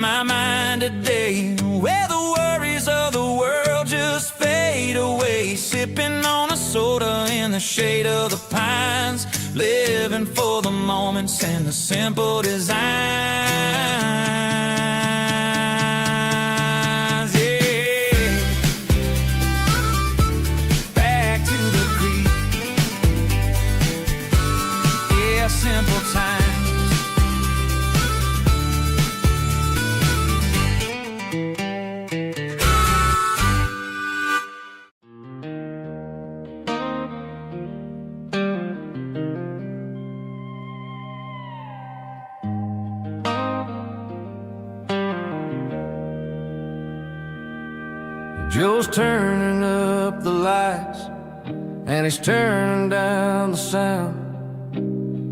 My mind today, where the worries of the world just fade away, sipping on a soda in the shade of the pines, living for the moments and the simple designs. Yeah, back to the creek. Yeah, simple times. Joe's turning up the lights, and he's turning down the sound.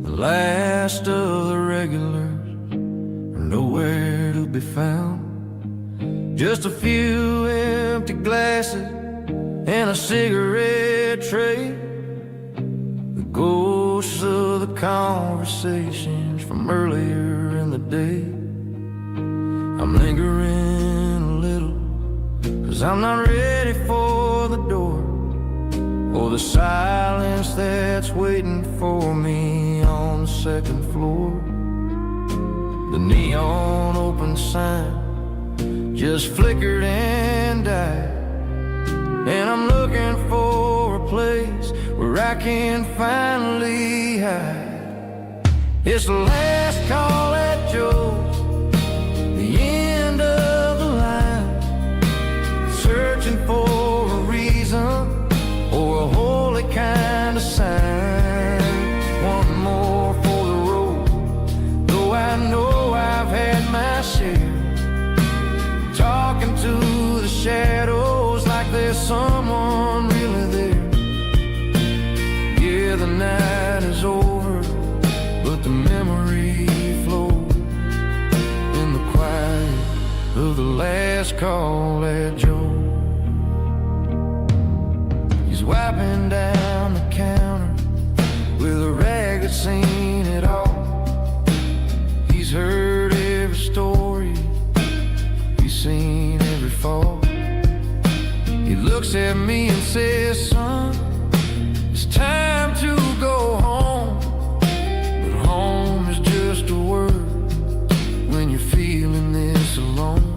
The last of the regulars are nowhere to be found. Just a few empty glasses and a cigarette tray, the ghosts of the conversations from earlier in the day. I'm lingering a little, 'cause I'm not ready for the door, or the silence that's waiting for me on the second floor. The neon open sign just flickered and died, and I'm looking for a place where I can finally hide. It's the last call at Joe's, the end of the line, searching for a reason or a holy kind of sign. One more for the road, though I know I've had my share, talking to the shadows like there's someone really there. Yeah, the night is over, but the memory flows in the quiet of the last call at Joe. He's wiping down the counter with a rag that's seen it all. He's heard every story, he's seen every fall. He looks at me and says, son, it's time to go home. But home is just a word when you're feeling this alone.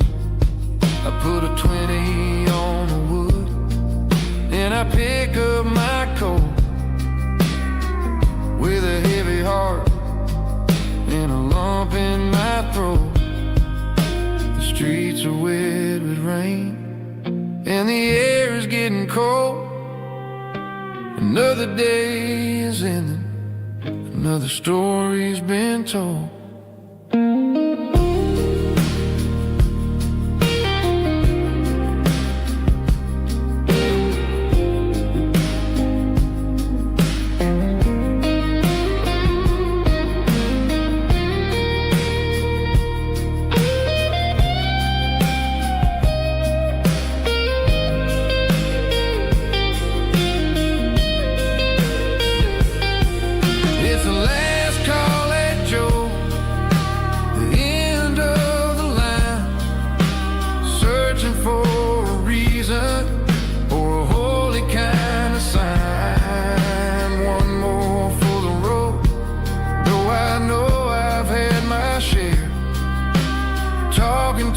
I put a 20 on the wood, and I pick up my coat with a heavy heart and a lump in my throat. The streets are wet with rain, and the air is getting cold. Another day is ending, another story's been told.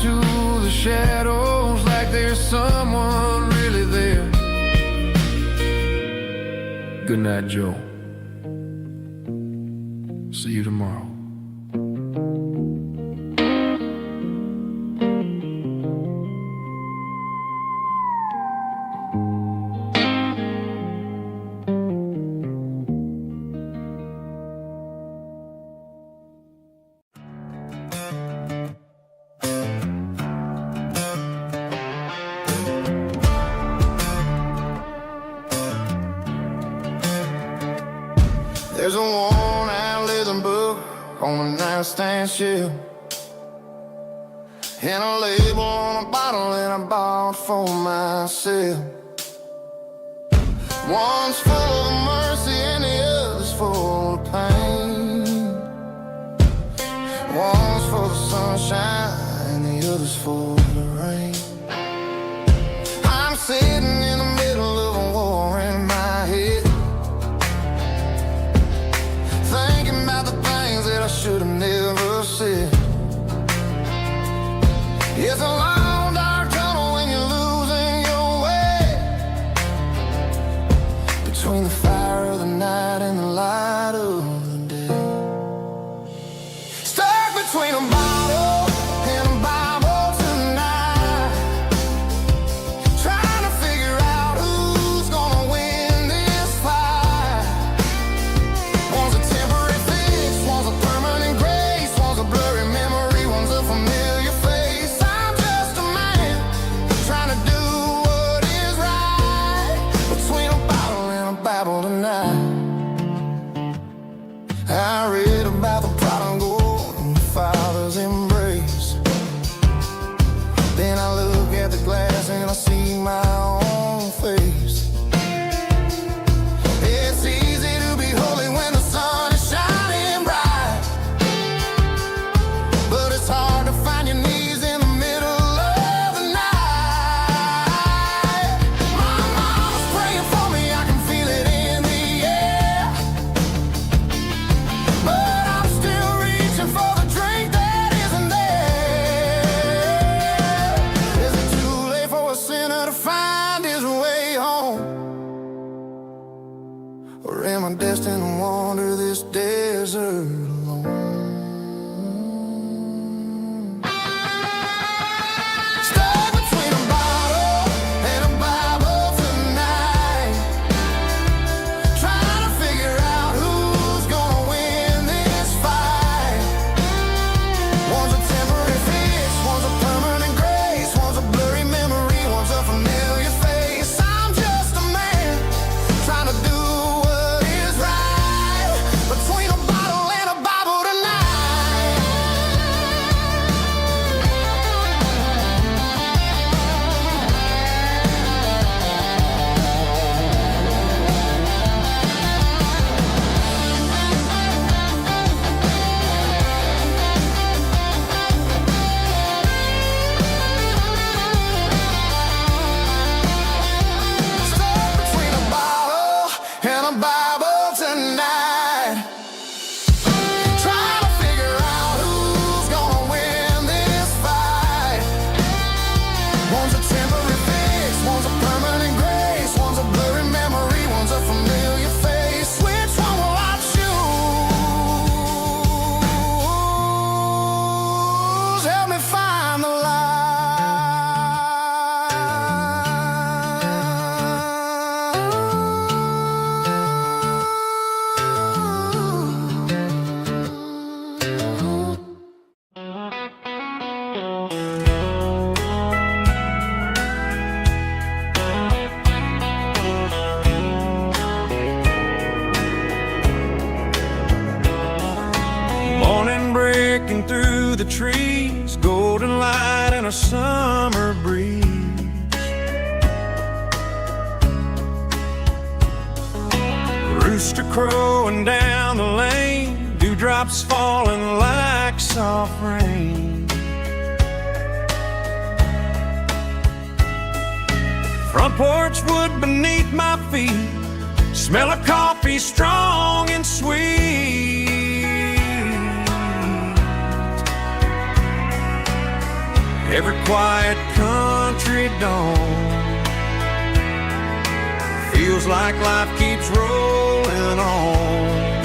To the shadows like there's someone really there. Good night, Joe. See you tomorrow. There's a worn-out leather book on the nightstand shelf, and a label on a bottle that I bought for myself. One's full of mercy and the other's full of pain. One's for the sunshine and the shelters for the rain. I'm sitting in the middle of a war in my head, thinking about the things that I should have never said. It's a long dark tunnel when you're losing your way, between the fire of the night and the light of the day. Stuck between a bottle and a Bible tonight, trying to figure out who's gonna win this fight. One's a temporary fix, one's a permanent grace, one's a blurry memory, one's a familiar face. I'm just a man trying to do what is right, between a bottle and a Bible tonight. I read about the prodigal and the father's embrace. Then I look at the glass and I see my own face. It's easy to be holy when the sun is shining bright, but it's hard to find your knees in the middle of the night. My mom's praying for me, I can feel it in the air, but I'm still reaching for the drink that isn't there. Is it too late for a sinner to find his way home? Or am I destined to wander this desert alone? Stuck between a bottle and a Bible tonight, trying to figure out who's gonna win this fight. One's a temporary fix, one's a permanent grace, one's a blurry memory, one's a familiar face. I'm just a man trying to do what is right, between a bottle and a Bible tonight. Stuck between a bottle and a Bible tonight, trying to figure out who's gonna win this fight. One's a temporary fix, one's a permanent grace, one's a blurry memory, one's a familiar face. Which one will I choose? Help me find the light. Morning breaking through the trees, golden light and a summer breeze. Rooster crowing down the lane, dewdrops falling like soft rain. Front porch wood beneath my feet, smell of coffee strong and sweet. Every quiet country dawn feels like life keeps rolling on.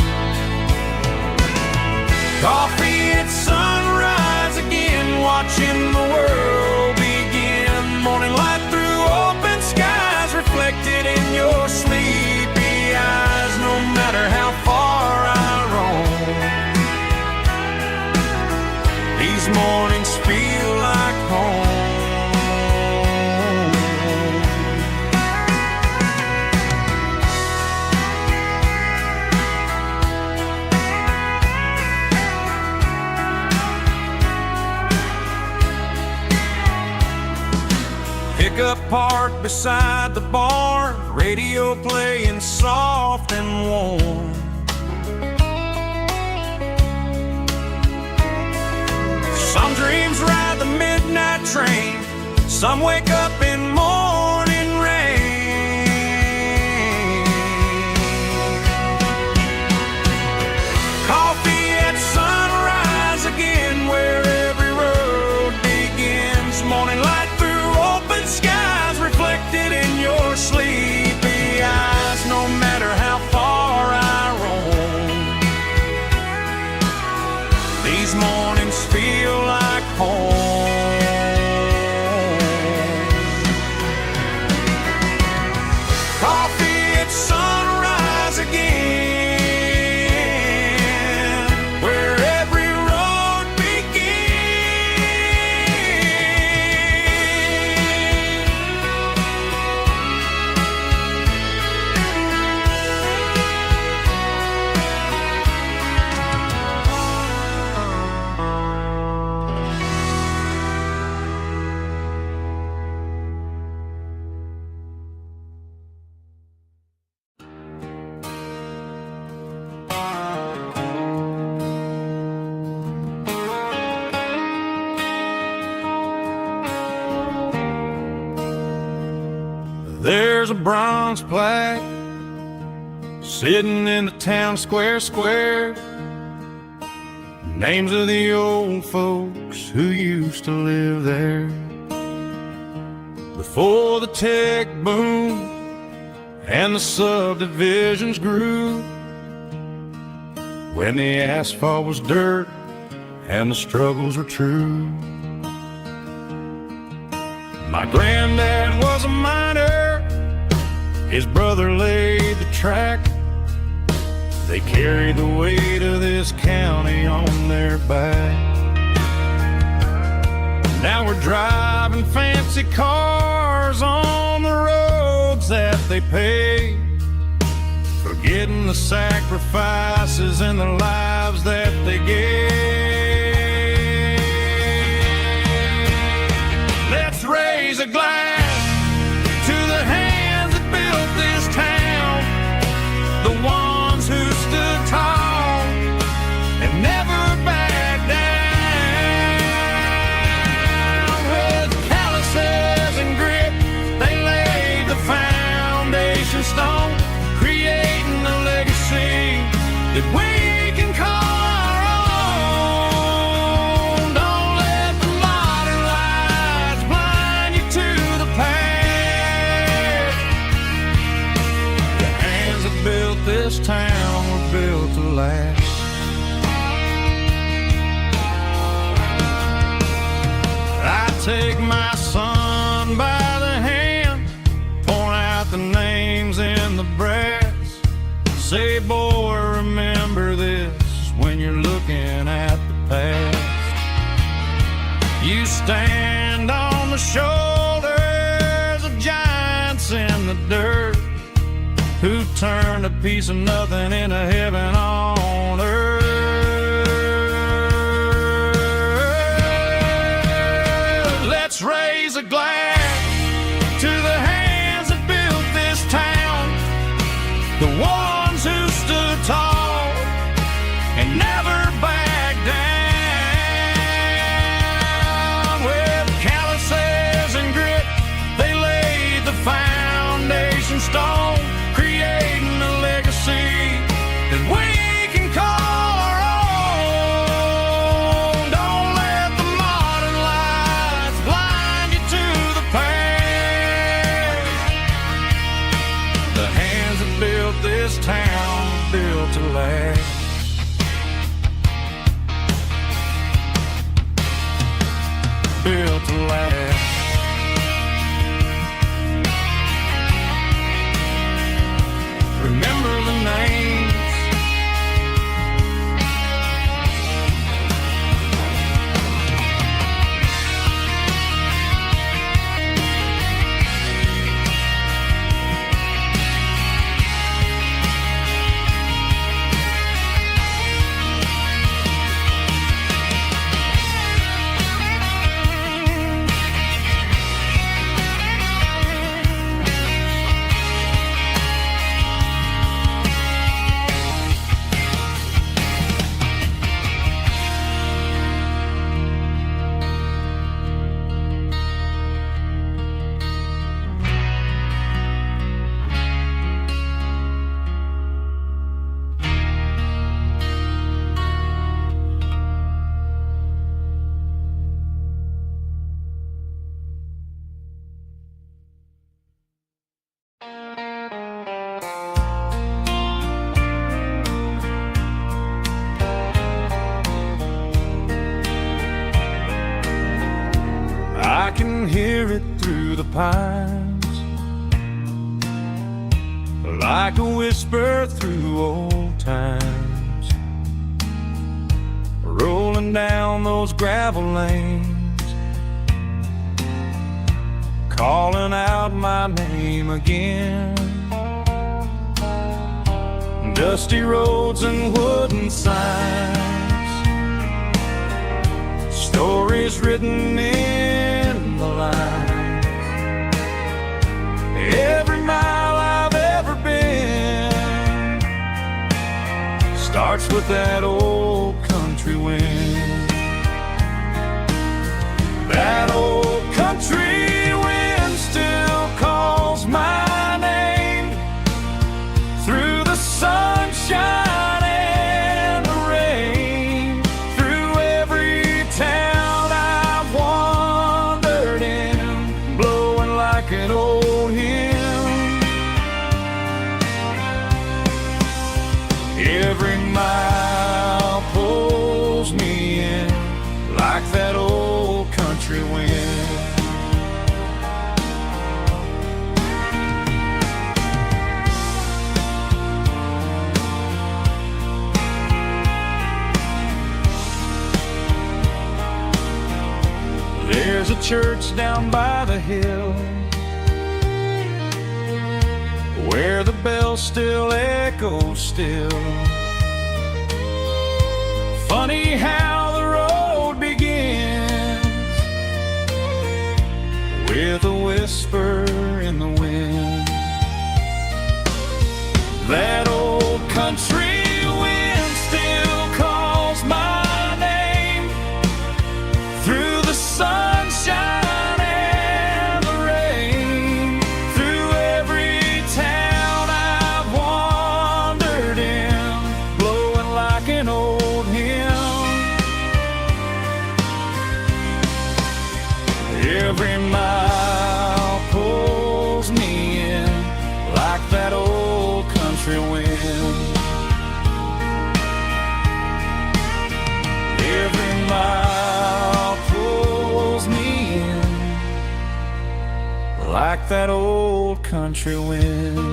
Coffee at sunrise again, watching the world begin. Morning light through open skies, reflected in your sleepy eyes. No matter how far I roam, these mornings feel like home. Pickup parked beside the barn, radio playing soft and warm. Some dreams ride the midnight Some wake up in morning rain. Coffee at sunrise again, where every road begins. Morning light through open skies, reflected in your sleepy eyes. No matter how far I roam, these mornings feel like home. Coffee at sunrise again, where every road There's a bronze plaque sitting in the town square. Names of the old folks who used to live there before the tech boom and the subdivisions grew, when the asphalt was dirt and the struggles were true. My granddad was a miner, his brother laid the track. They carried the weight of this county on their back. Now we're driving fancy cars on the roads that they paved, forgetting the sacrifices and the lives that they gave. Let's raise a glass to the hands that built this town, the ones who stood tall and never backed down. With calluses and grit, they laid the foundation stone, creating a legacy that we can call our own. Don't let the modern lights blind you to the past. The hands that built this town were built to last. I take my son by the hand, point out the names in the brass. Say, boy, remember this when you're looking at the past. You stand on the shoulders of giants in the dirt, who turned a piece of nothing into heaven on earth. Let's raise a glass to the hands that built this town, the ones who stood tall and never backed down. With calluses and grit, they laid the foundation stone, creating a legacy that we can call our own. Don't let the modern lights blind you to the past. The hands that built this town built to last. Built to last. Remember the names. I can hear it through the pines, like a whisper through old times, rolling down those gravel lanes, calling out my name again. Dusty roads and wooden signs, stories written in the lines. Every mile I've ever been starts with that old country wind. That old country wind still calls my name through the sunshine and the rain, through every town I've wandered in, blowing like an old hymn. Every mile pulls me in like that old country wind. There's a church down by the hill where the bells still echo still. Funny how the road begins with a whisper in the wind. That old country wind still calls my name through the sunshine and the rain, through every town I've wandered in, blowing like an old hymn. Every mile pulls me in like that old country wind. Every mile pulls me in like that old country wind.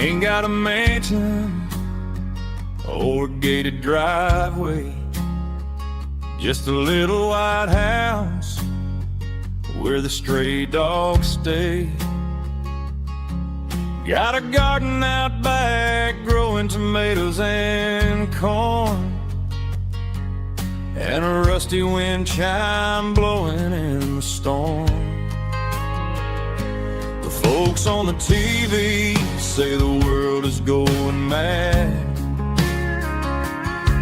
Ain't got a mansion or a gated driveway, just a little white house where the stray dogs stay. Got a garden out back growing tomatoes and corn, and a rusty wind chime blowing in the storm. The folks on the TV say the world is going mad,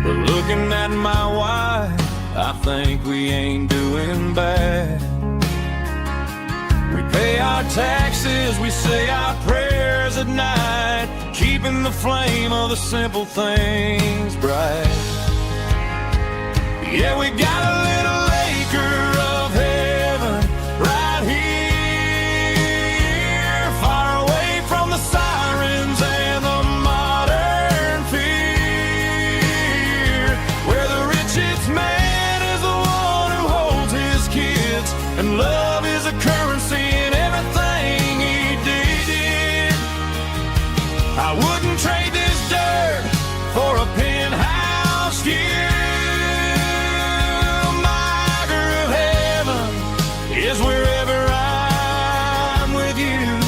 but looking at my wife, I think we ain't doing bad. We pay our taxes, we say our prayers at night, keeping the flame of the simple things bright. Yeah, we got a little acre of heaven right here, far away from the sirens and the modern fear, where the richest man is the one who holds his kids, and love is a currency in everything he did. I wouldn't trade this dirt for a penthouse here. Is wherever I'm with you.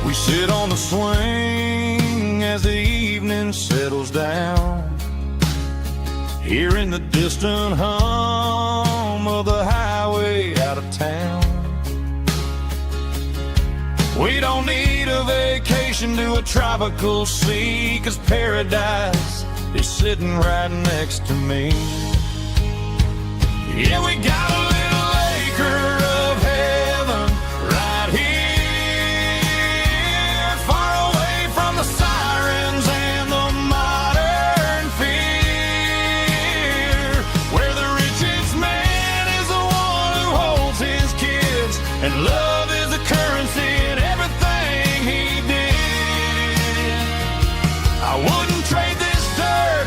We sit on the swing as the evening settles down, hearing the distant hum of the highway out of town. We don't need a vacation to a tropical sea, 'cause paradise is sitting right next to me. Yeah, we got a little acre of heaven right here, far away from the sirens and the modern fear, where the richest man is the one who holds his kids, and love is the currency in everything he did. I wouldn't trade this dirt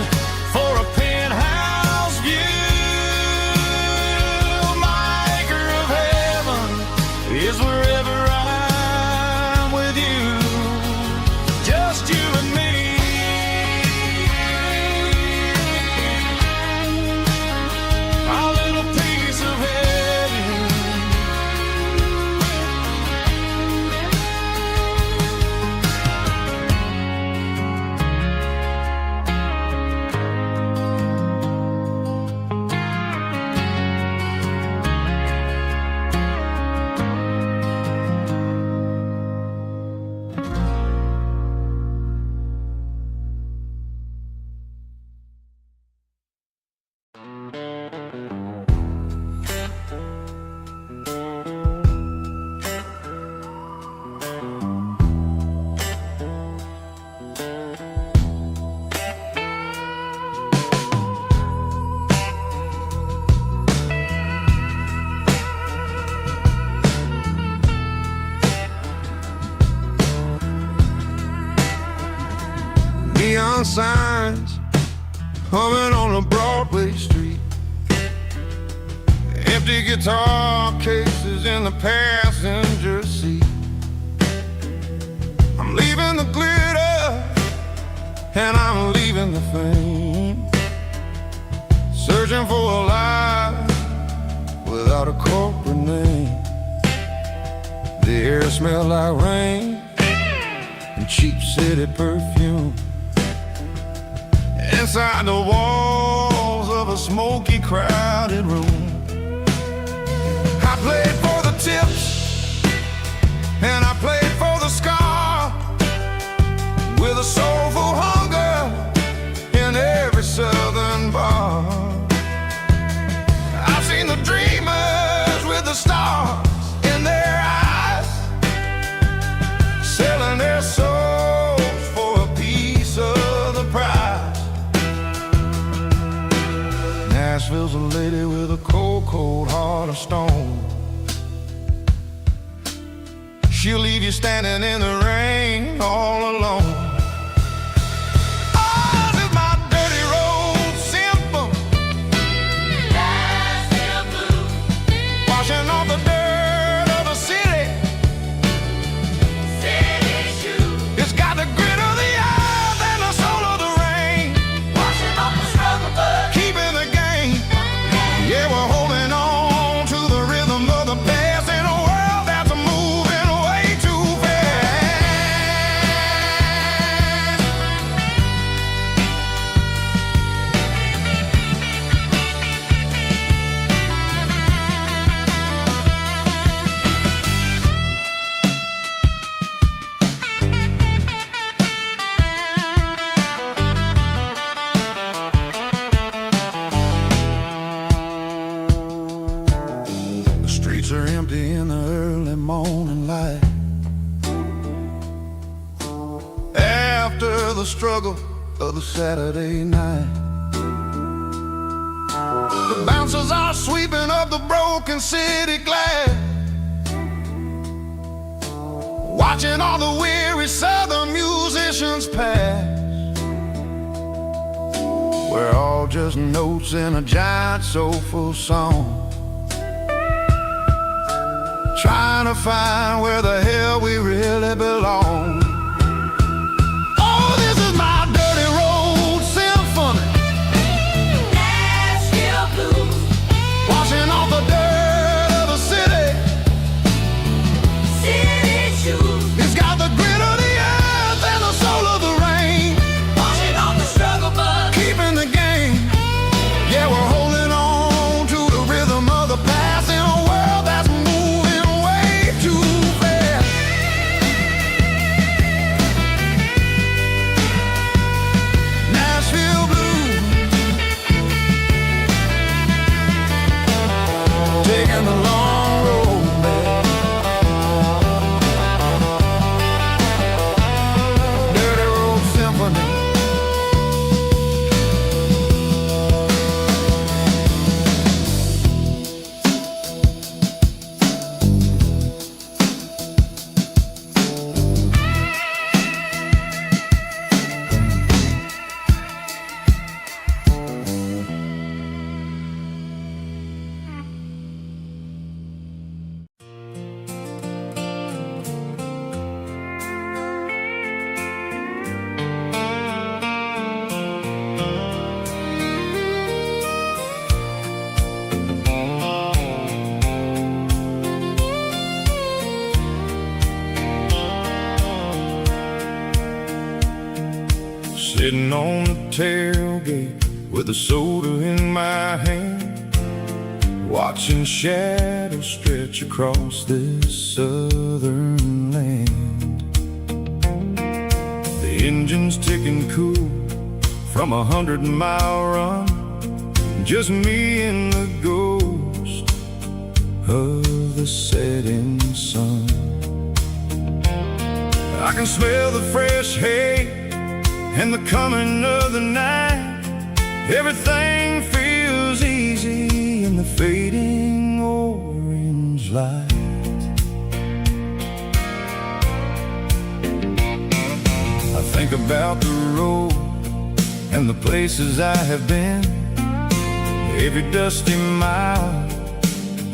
for a penthouse view. My acre of heaven is wherever I'm with you, just you and me. Our little piece of heaven. Neon signs humming on a Broadway street, empty guitar cases in the passenger seat. I'm leaving the glitter and I'm leaving the fame, searching for a life without a corporate name. The air smells like rain and cheap city perfume. Inside the walls of a smoky, crowded room, I played for the tips and I played for the scar, with a soulful hunger in every southern bar. I've seen the dreamers with the stars in their eyes, selling their souls for a piece of the prize. Nashville's a lady with a cold, cold heart of stone. She'll leave you standing in the rain all alone. Oh, this is my dirty road symphony, Nashville blues, washing off the dirt of the city, city shoes. It's got the grit of the earth and the soul of the rain, washing off the struggle, but keeping the game. Yeah, we're holding on to the rhythm of the past in a world that's moving way too fast. The streets are empty in the early morning light, after the struggle of the Saturday night. The bouncers are sweeping up the broken city glass, watching all the weary southern musicians pass. We're all just notes in a giant soulful song, trying to find where the hell we really belong. Oh, this is my dirty road symphony, Nashville blues, washing off the dirt of the city, city shoes. It's got the grit of the earth and the soul of the rain, washing off the struggle, but keeping the game. Yeah, we're holding on to the rhythm of the past in a world that's moving way too fast. and the long road back. Dirty Road Symphony. Sitting on the tailgate with a soda in my hand, watching shadows stretch across this southern land. The engine's ticking cool from 100-mile run, just me and the ghost of the setting sun. I can smell the fresh hay and the coming of the night. Everything feels easy in the fading orange light. I think about the road and the places I have been, every dusty mile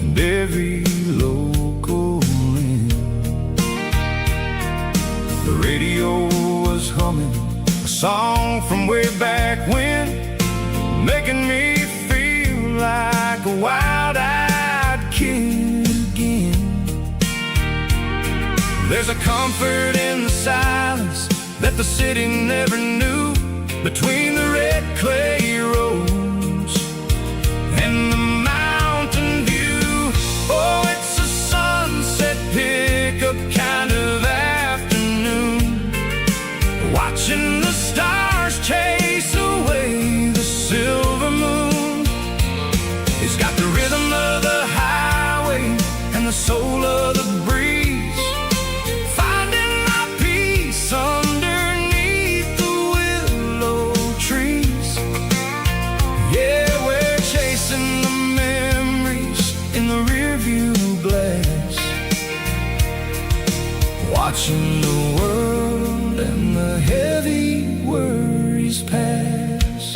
and every local inn. The radio was humming a song from way back when, making me feel like a wild-eyed kid again. There's a comfort in the silence that the city never knew, between the red clay roads and the mountain view. Oh, it's a sunset pickup kind of afternoon, watching the stars chase away the silver moon. It's got the rhythm of the highway and the soul of the breeze, finding my peace underneath the willow trees. Yeah, we're chasing the memories in the rearview glass, watching the world and the heavy worries pass.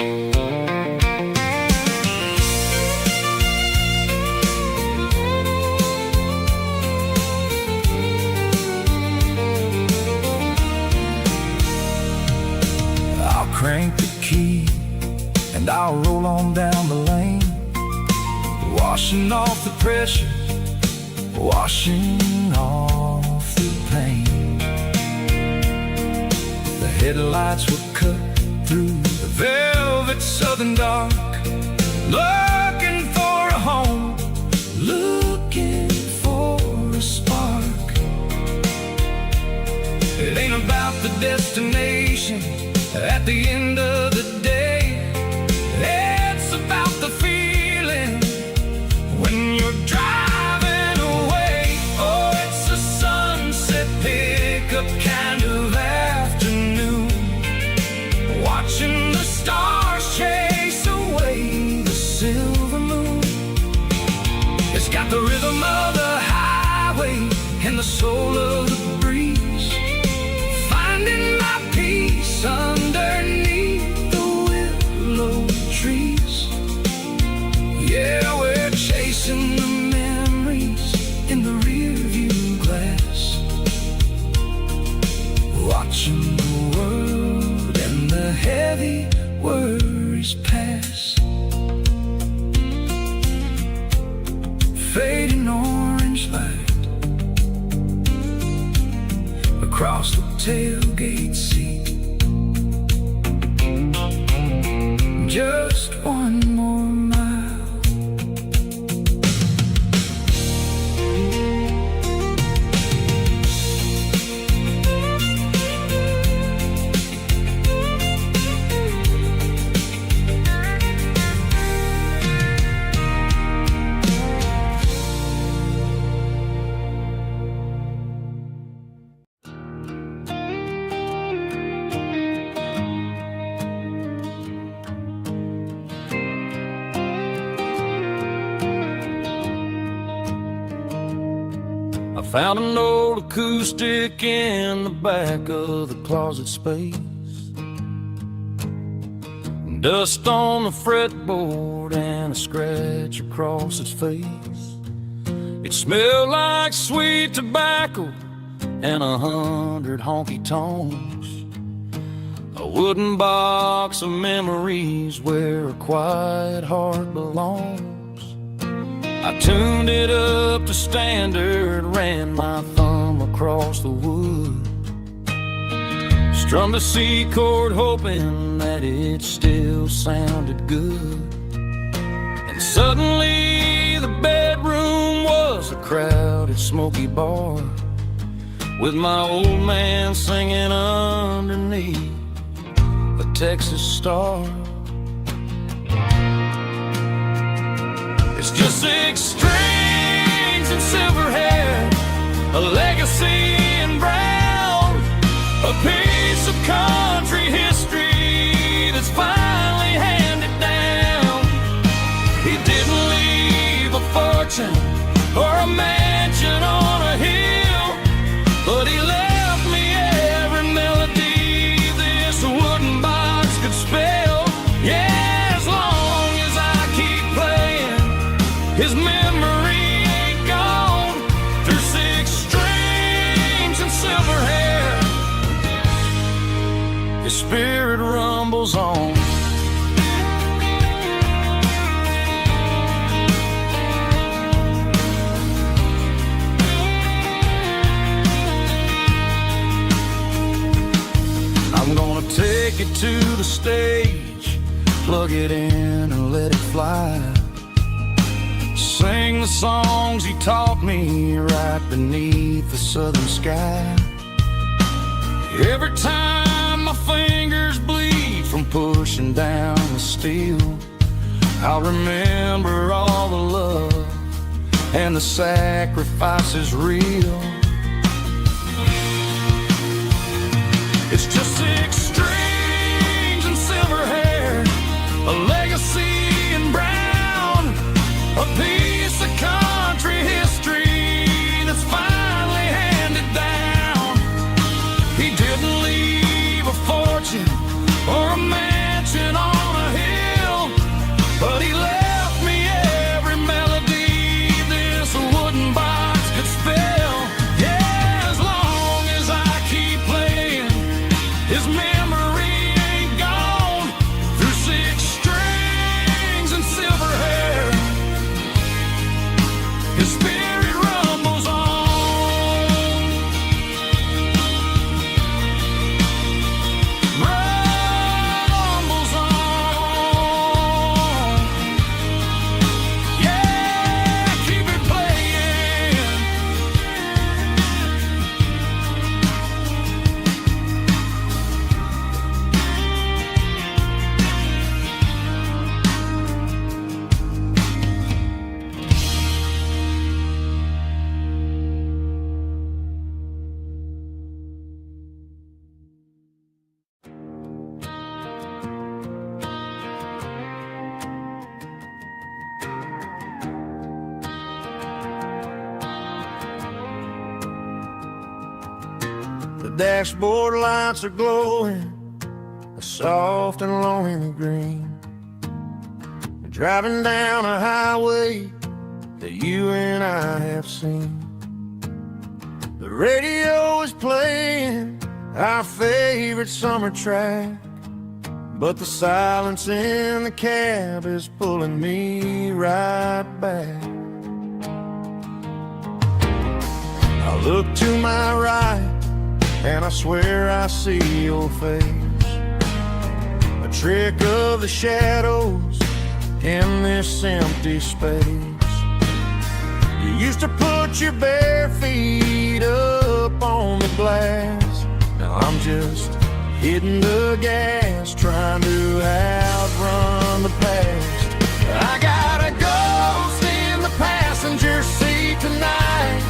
I'll crank the key and I'll roll on down the lane, washing off the pressure, washing off the pain. The headlights were cut through the velvet southern dark, looking for a home, looking for a spark. It ain't about the destination at the end of the day, it's about the feeling when you're driving away. Oh, it's a sunset pickup kind of afternoon, watching the stars chase away the silver moon. It's got the rhythm of the highway and the soul of the breeze, finding my peace underneath the willow trees. Yeah, we're chasing the memories in the rearview glass, watching the world and the heavy worries pass. Fading orange light across the tailgate seat. Just one more mile. I found an old acoustic in the back of the closet space. Dust on the fretboard and a scratch across its face. It smelled like sweet tobacco and 100 honky-tonks. A wooden box of memories where a quiet heart belongs. I tuned it up to standard, ran my thumb across the wood, strummed a C chord hoping that it still sounded good. And suddenly the bedroom was a crowded smoky bar, with my old man singing underneath a Texas star. It's just 6 strings and silver hair, a legacy in brown, a piece of country history that's finally handed down. He didn't leave a fortune or a mansion on a hill, but he left me every melody this wooden box could spell. Yeah, as long as I keep playing, his memory ain't gone. Through 6 strings and silver hair, his spirit rumbles on. I'm gonna take it to the stage, plug it in and let it fly. Sing the songs he taught me right beneath the southern sky. Every time my fingers bleed from pushing down the steel, I'll remember all the love and the sacrifices real. It's just 6 strings and silver hair, a legacy in brown, a piece of country history that's finally handed down. He didn't leave a fortune or a mansion on a hill, but he left me every melody this wooden box could spell. Yeah, as long as I keep playing, his memory ain't gone. Through 6 strings and silver hair, his spirit rumbles on. Rumbles on. Yeah, keep it playing. The dashboard lights are glowing, a soft and lonely green. We're driving down a highway that you and I have seen. The radio is playing our favorite summer track, but the silence in the cab is pulling me right back. I look to my right and I swear I see your face, a trick of the shadows in this empty space. You used to put your bare feet up on the glass. Now I'm just hitting the gas, trying to outrun the past. I got a ghost in the passenger seat tonight,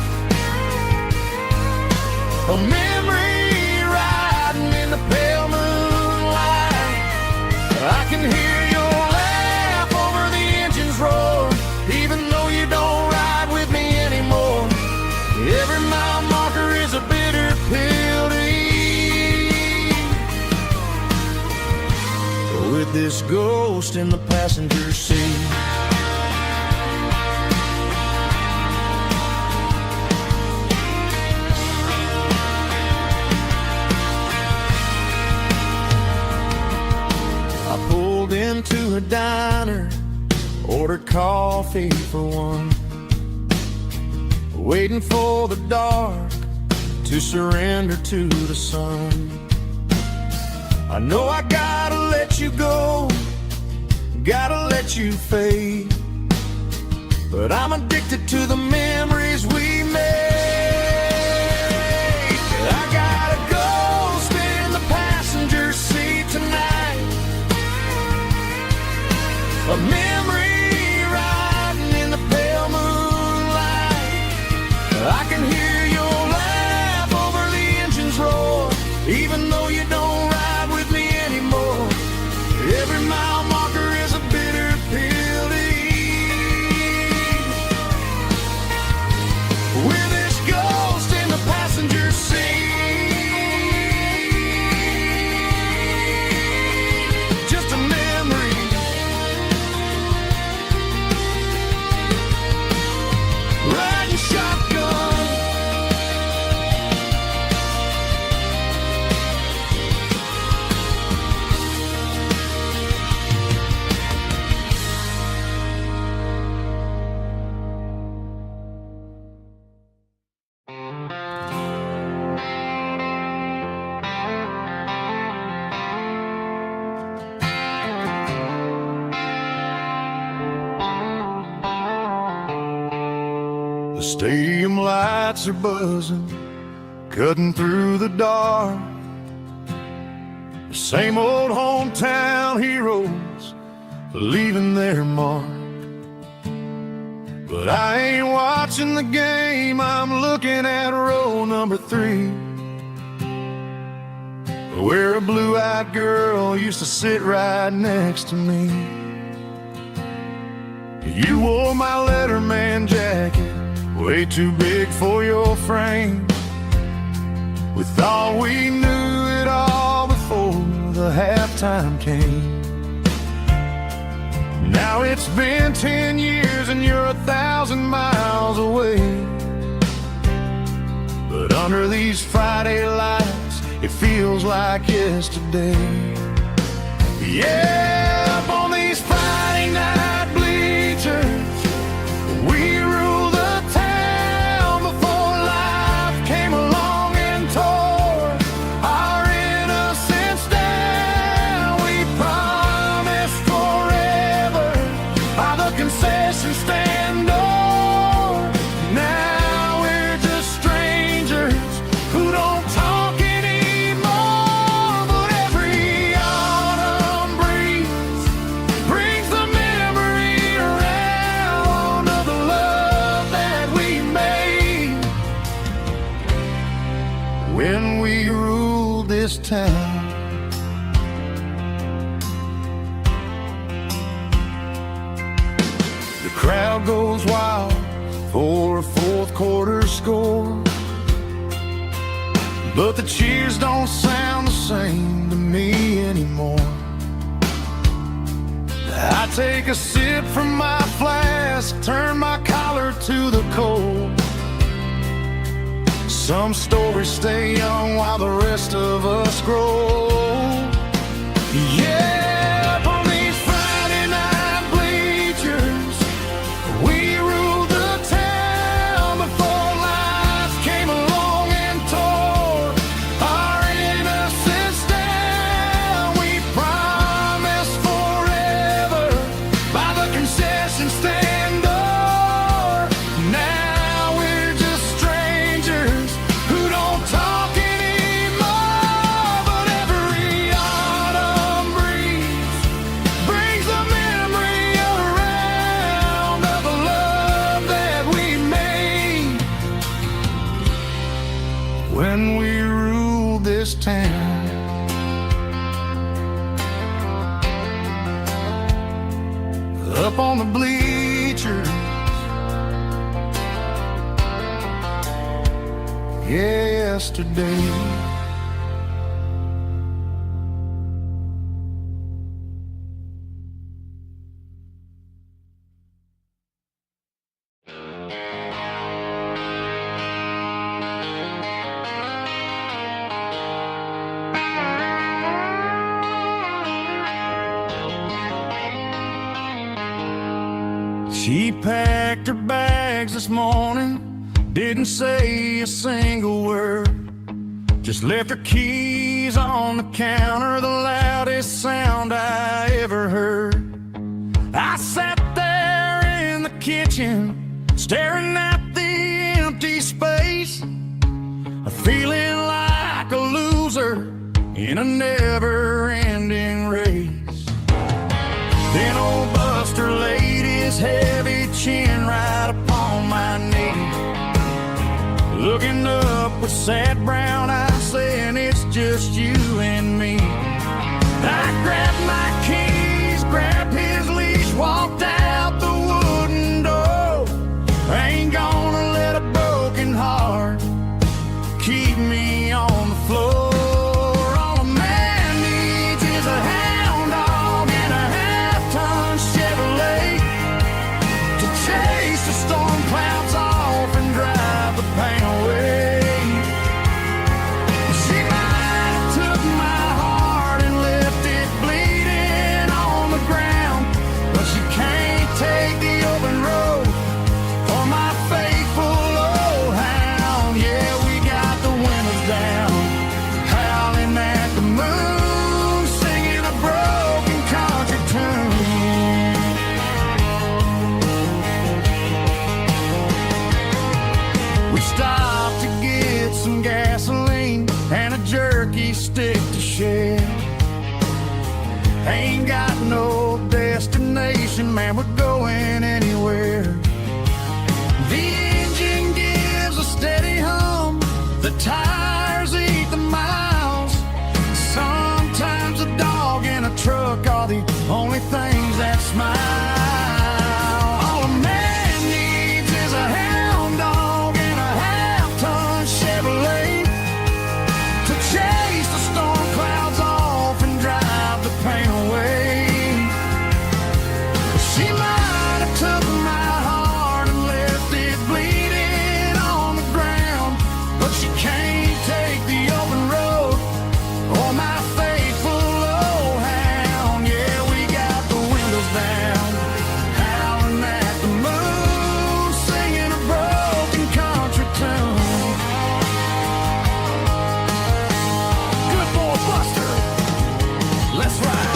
a memory riding in the pale moonlight. I can hear your laugh over the engine's roar, even though you don't ride with me anymore. Every this ghost in the passenger seat. I pulled into a diner, ordered coffee for one, waiting for the dark to surrender to the sun. I know I gotta let you go, gotta let you fade, but I'm addicted to the memories we made. I got a ghost in the passenger seat tonight, a memory riding in the pale moonlight. I can hear your laugh over the engine's roar, even though you don't ride with me anymore. Every mile marker is a bitter pill to eat. With this ghost in the passenger seat, just a memory. Riding shotgun, the stadium lights are buzzing, cutting through the dark. The same old hometown heroes leaving their mark. But I ain't watching the game, I'm looking at row number 3, where a blue-eyed girl used to sit right next to me. You wore my Letterman jacket, way too big for your frame. We thought we knew it all before the halftime came. Now it's been 10 years and you're 1,000 miles away, but under these Friday lights it feels like yesterday. Yeah, up on these Friday night bleachers, we rule the town before life came along and tore our innocence down. We promised forever by the concession stand door. Now we're just strangers who don't talk anymore. But every autumn breeze brings the memory around of the love that we made when we ruled this town. The crowd goes wild for a fourth quarter score, but the cheers don't sound the same to me anymore. I take a sip from my flask, turn my collar to the cold. Some stories stay young while the rest of us grow. Yeah, up on these Friday night bleachers, we ruled the town before life came along and tore our innocence down. We promised forever by the concession stand door. Now we're just strangers who don't talk anymore. But every autumn breeze brings the memory around of the love that we made when we ruled this town. Up on the bleachers, yesterday. She packed her bags this morning, didn't say a single word, just left her keys on the counter, the loudest sound I ever heard. I sat there in the kitchen, staring at the empty space, feeling like a loser in a never-ending race. Then old Buster laid his heavy chin right upon my knee, looking up with sad brown eyes, saying it's just you and me. I grabbed my keys, grabbed his leash, walked out the wooden door. I ain't gonna let a broken heart keep me on the floor. All a man needs is a hound dog and a half-ton Chevrolet to chase the storm clouds off and drive the pain away. She might have took my heart and left it bleeding on the ground, but she can't take the open road for my faithful old hound. Yeah, we got the windows down, howling at the moon, singing a broken country tune. We stopped to get some gasoline and a jerky stick to share. Ain't got no destination, man, we're going anywhere. The engine gives a steady hum, the tires eat the miles. Sometimes a dog and a truck are the only things that smile. All a man needs is a hound dog and a half-ton Chevrolet to chase the storm clouds off and drive the pain away. She might have took my heart and left it bleeding on the ground, but she can't take the open road or my faithful old hound. Yeah, we got the windows down, howling at the moon, singing a broken country tune. Good boy Buster, let's ride.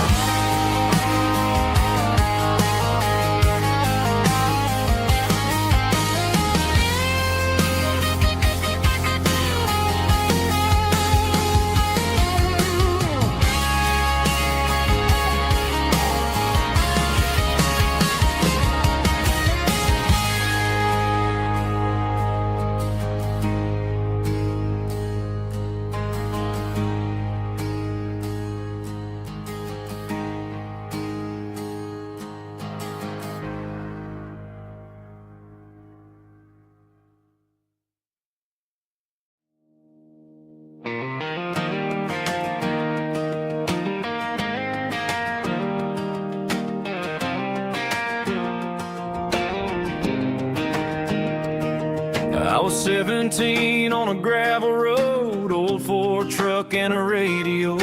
I was 17 on a gravel road, old Ford truck and a radio,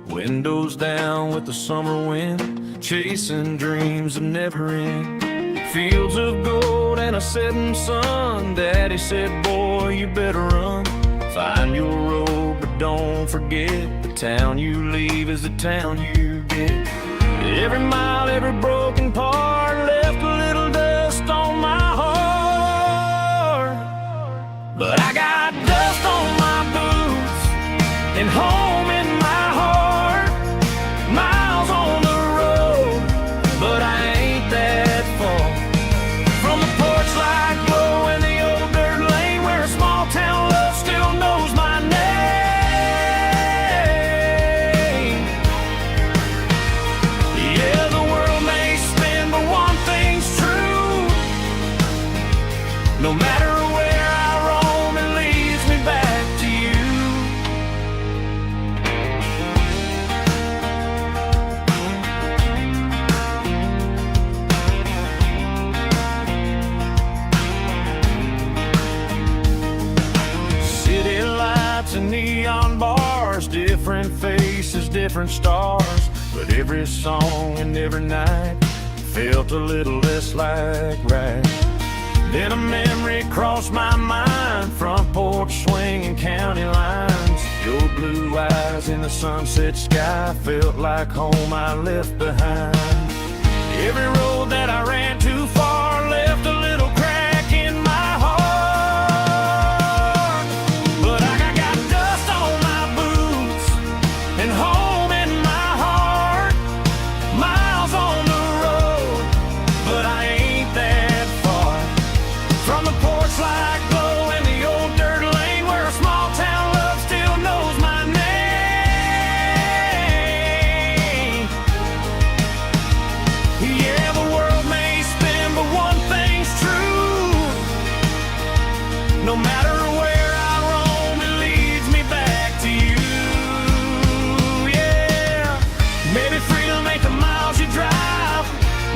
windows down with the summer wind, chasing dreams that never end. Fields of gold and a setting sun, Daddy said, boy, you better run. Find your road, but don't forget, the town you leave is the town you get. Every mile, every broken part left a little dust on my heart, but I got dust on my boots and home in my heart. Miles on the road, but I ain't that far from the porch light glow and the old dirt lane where a small town love still knows my name. Yeah, the world may spin, but one thing's true. No matter where I roam, it leads me back to you. City lights and neon bars, different faces, different stars, but every song and every night felt a little less like right. Then a memory crossed my mind, front porch swinging county lines. Your blue eyes in the sunset sky felt like home I left behind. Every road that I ran too far left a little crack in my heart. But I got dust on my boots and home in my heart. Miles on the road, but I ain't that far from the porch light glow and the old dirt lane where a small town love still knows my name. Yeah, the world may spin, but one thing's true. No matter where I roam, it leads me back to you. Yeah, maybe freedom ain't the miles you drive.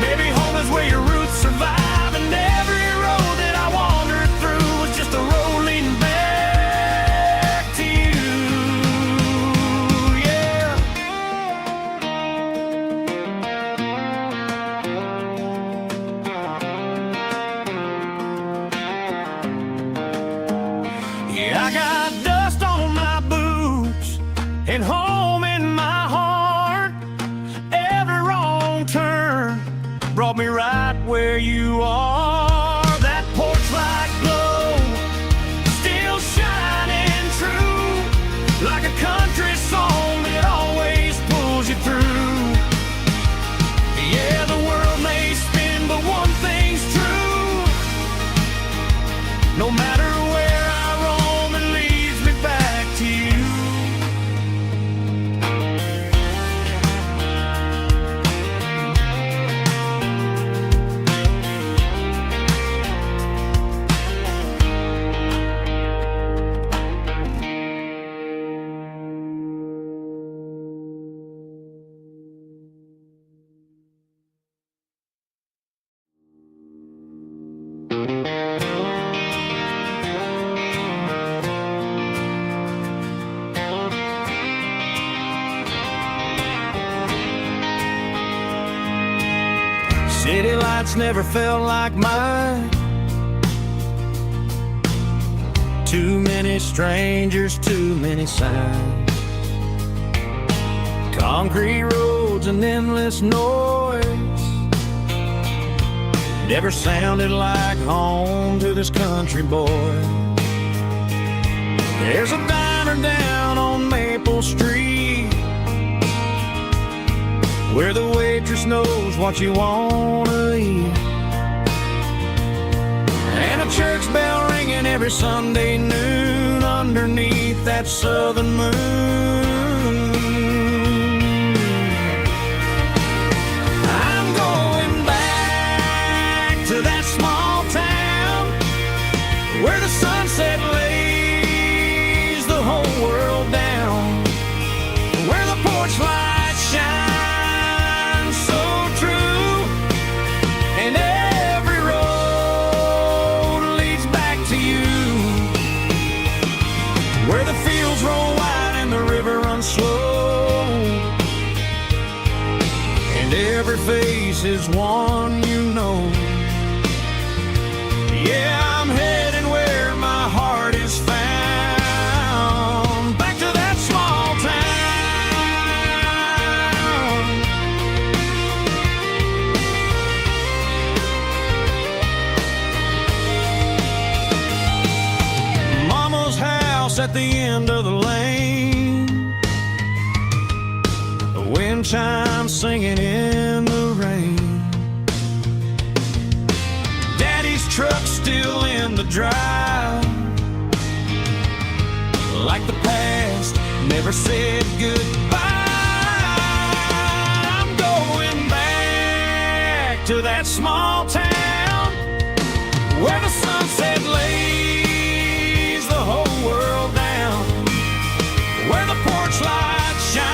Maybe home is where your roots survive. And every road that I wandered through was just a road leading back to you. Yeah. Yeah, I got dust on my boots and home in my heart. Every wrong turn brought me right where you are. That porch light glow still shining true, like a country song that always pulls you through. Yeah, the world may spin, but one thing's true. No matter where I roam, it leads me back to you. City lights never felt like mine. Too many strangers, too many signs. Concrete roads and endless noise never sounded like home to this country boy. There's a diner down on Maple Street where the waitress knows what you wanna eat, and a church bell ringing every Sunday noon underneath that southern moon. I'm going back to that small town where the sunset lays the whole world down, where the porch lights shine slow, and every face is one you know. Yeah, I'm heading where my heart is found, back to that small town. Mama's house at the end of the lane, wind chimes singing in the rain. Daddy's truck still in the drive, like the past never said goodbye. I'm going back to that small town where the sunset lays the whole world down, where the porch lights shine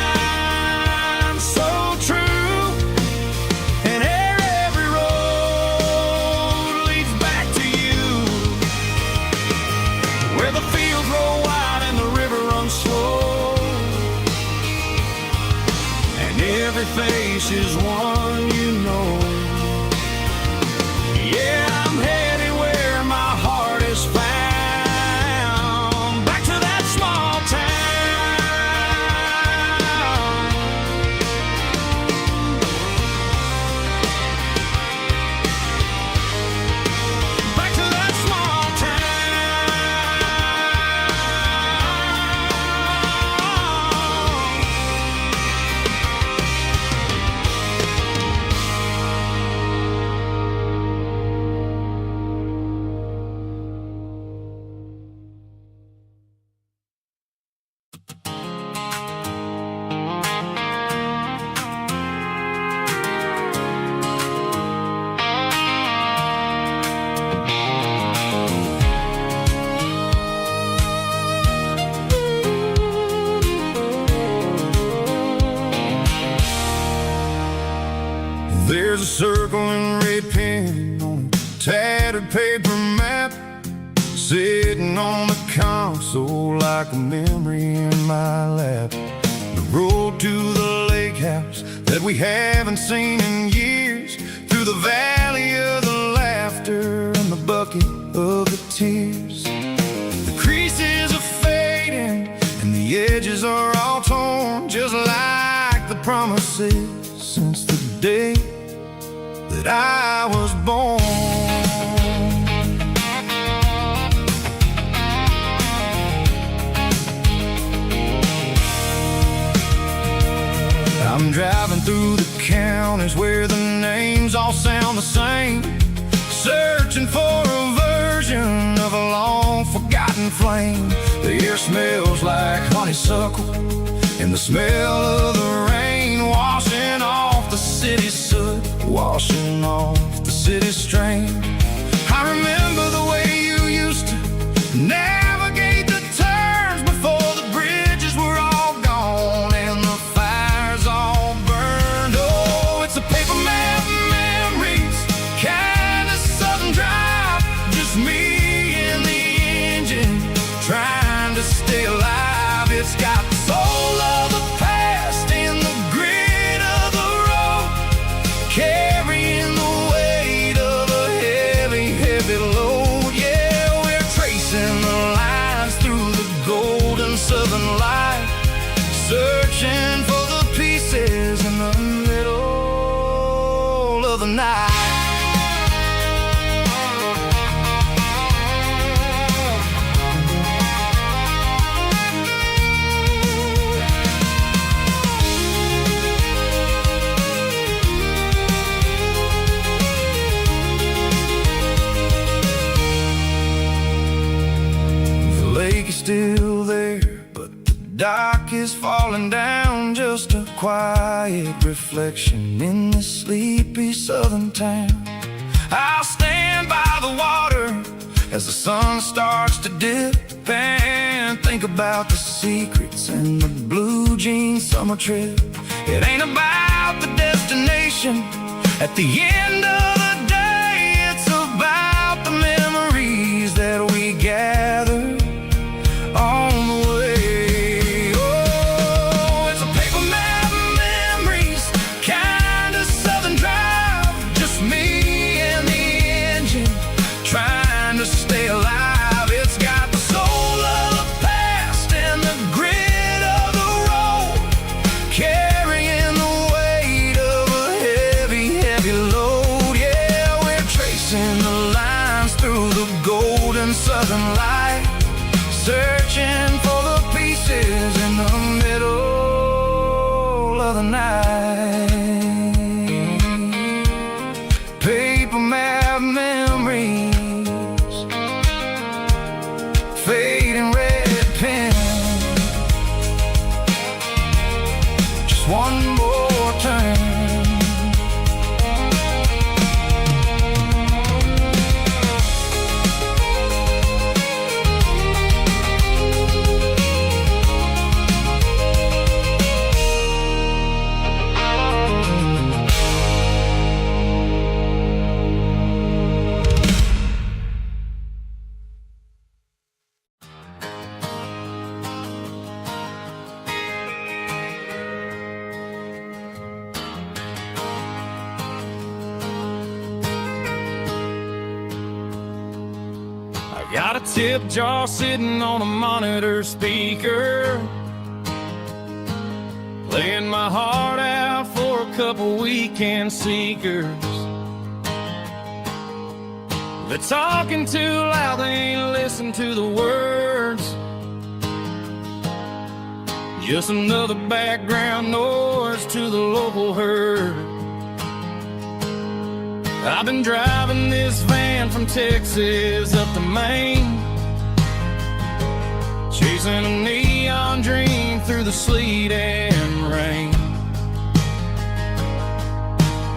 face is one you know. circle in red pen on a tattered paper map, sitting on the console like a memory in my lap. The road to the lake house that we haven't seen in years, through the valley of the laughter and the bucket of the tears. The creases are fading and the edges are all torn, just like the promises since the day that I was born. I'm driving through the counties where the names all sound the same, searching for a version of a long-forgotten flame. The air smells like honeysuckle, and the smell of the rain washing off the city's soot, washing off the city's strain. I remember the way you used to navigate the turns before the bridges were all gone and the fires all burned. Oh, it's a paper map memories, kind of southern drive, just me and the engine trying to stay alive. It's got the soul of the past and the grit of the road, carrying the weight of a heavy, heavy load. Yeah, we're tracing the lines through the golden southern light, searching for the pieces in the middle of the night. Still there, but the dock is falling down, just a quiet reflection in this sleepy southern town. I'll stand by the water as the sun starts to dip and think about the secrets and the blue jean summer trip. It ain't about the destination at the end of the day, it's about the memories that we gather on the way. Oh, it's a paper map memories, kind of southern drive, just me and the engine trying to stay alive. It's got the soul of the past and the grit of the road, carrying the weight of a heavy, heavy load. Yeah, we're tracing the lines through the golden southern light, searching for the pieces in the middle of the night. Paper map memories, fading red pen, just one more turn. Got a tip jar sitting on a monitor speaker, playing my heart out for a couple weekend seekers. They're talking too loud, they ain't listen to the words, just another background noise to the local herd. I've been driving this van from Texas up to Maine, chasing a neon dream through the sleet and rain.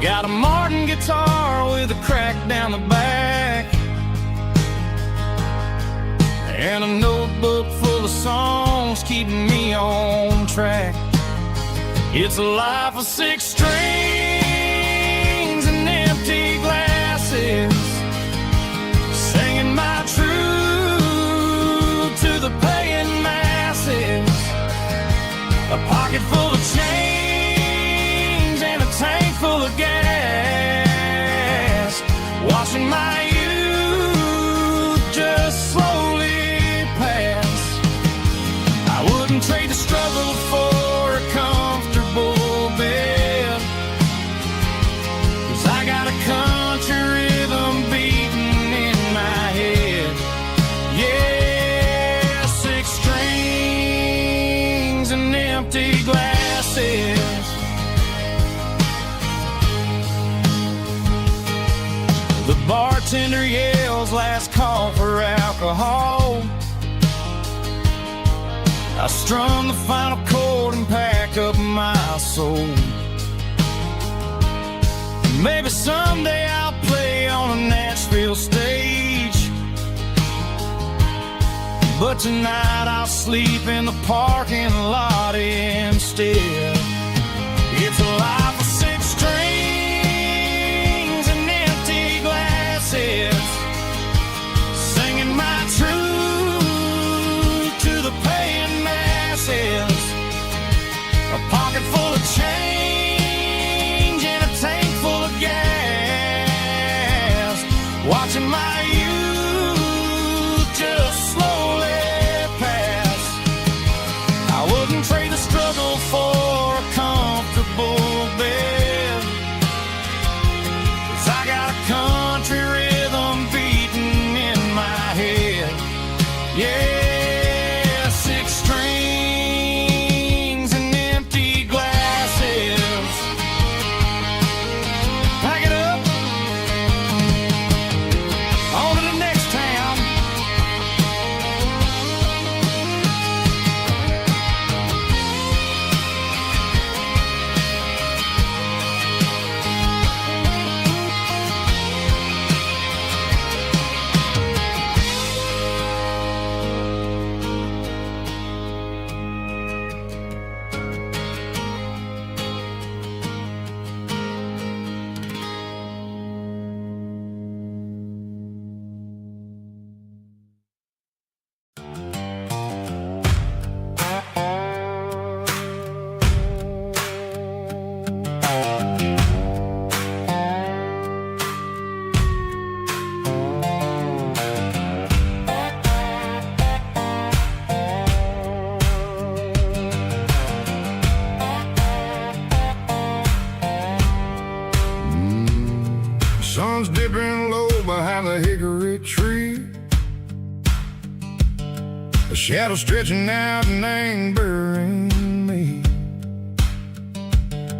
Got a Martin guitar with a crack down the back, and a notebook full of songs keeping me on track. It's a life of 6 strings and empty glasses. The bartender yells last call for alcohol. I strummed the final chord and packed up my soul. Maybe someday I'll play on a Nashville stage, but tonight I'll sleep in the parking lot instead. It's a life of 6 strings and empty glasses, singing my truth to the paying masses. A pocket full of change and a tank full of gas, watching my youth just slowly pass. I wouldn't trade the struggle for a comfortable bed, 'cause I got a country rhythm beating in my head. Yeah, 6 strings and empty glasses. Pack it up, on to the next town. Sun's dipping low behind the hickory tree, a shadow stretching out and angering me.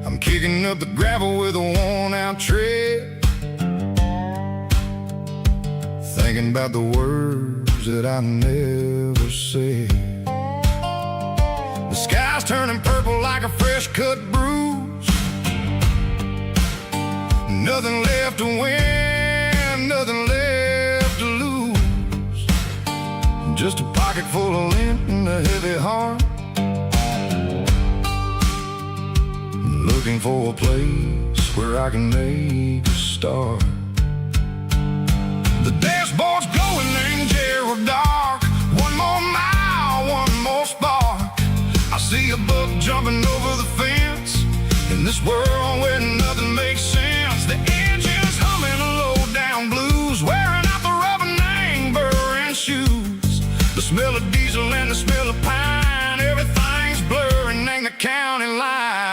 I'm kicking up the gravel with a worn-out tread, thinking about the words that I never said. The sky's turning purple like a fresh-cut bruise. Nothing left to win, nothing left to lose. Just a pocket full of lint and a heavy heart, looking for a place where I can make a start. The dashboard's glowing in Gerald dark. One more mile, one more spark. I see a buck jumping over the fence in this world where nothing makes sense. The engine's humming a low-down blues, wearing out the rubber name burring shoes. The smell of diesel and the smell of pine, everything's blurring, ain't the county line.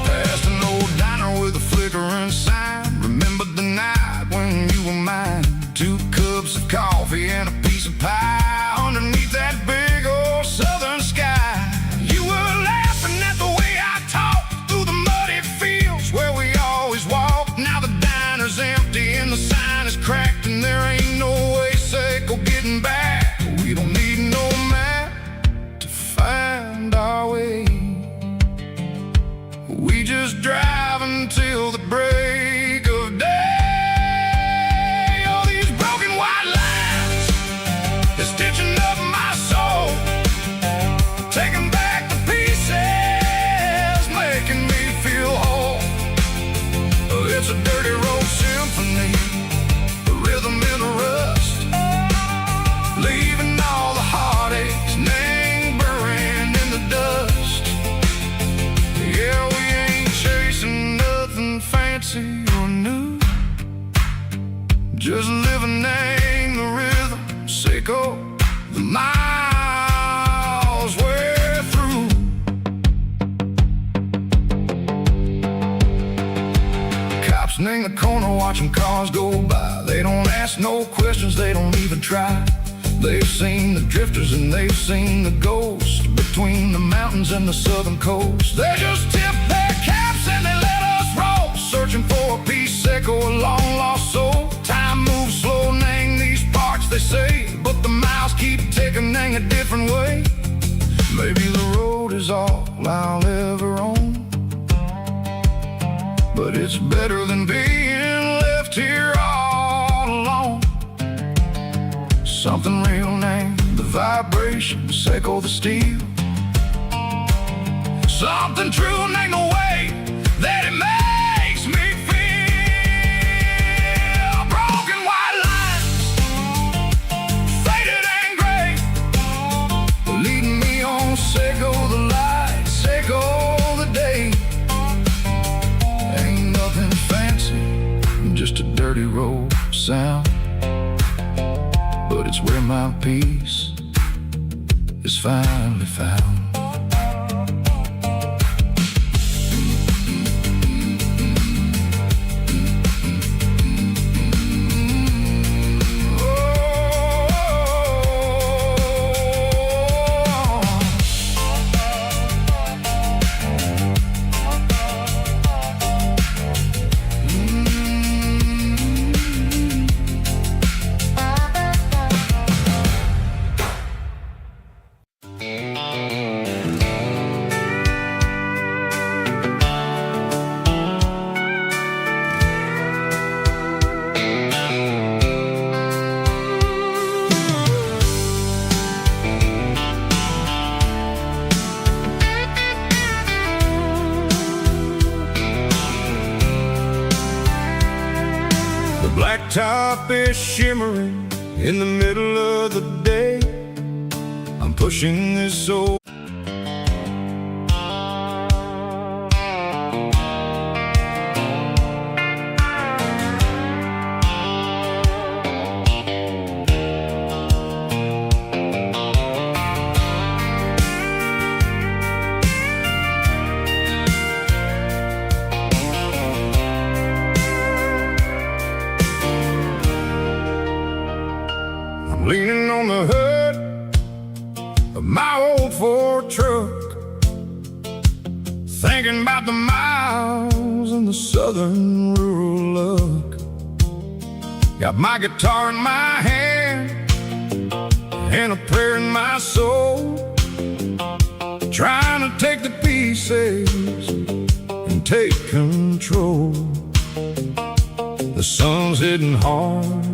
Past an old diner with a flickering sign, remember the night when you were mine. 2 cups of coffee and a piece of pie underneath that big old southern sky. You were laughing at the way I talked through the muddy fields where we always walked. Now the diner's empty and the sign is cracked, and there ain't no way safe or getting back. We don't need no map to find our way. We just drive until the break of day. Stitching up my soul, taking back the pieces, making me feel whole. It's a dirty road symphony, a rhythm in the rust, leaving all the heartaches lingering in the dust. Yeah, we ain't chasing nothing fancy. turning the corner, watching cars go by. They don't ask no questions, they don't even try. They've seen the drifters and they've seen the ghosts between the mountains and the southern coast. They just tip their caps and they let us roll, searching for a piece echo, a long lost soul. Time moves slow, nang these parts, they say, but the miles keep ticking, nang a different way. Maybe the road is all I'll ever own, but it's better than being left here all alone. Something real named the vibrations echo the steel. Something true named the way that it makes me feel. Broken white lines, faded and gray, leading me on, echo the lights, echo the day. Ain't nothing fancy, just a dirty road sound, but it's where my peace is finally found. Blacktop is shimmering in the middle of the day. I'm pushing this old leaning on the hood of my old Ford truck, thinking about the miles and the southern rural look. Got my guitar in my hand and a prayer in my soul, trying to take the pieces and take control. The sun's hitting hard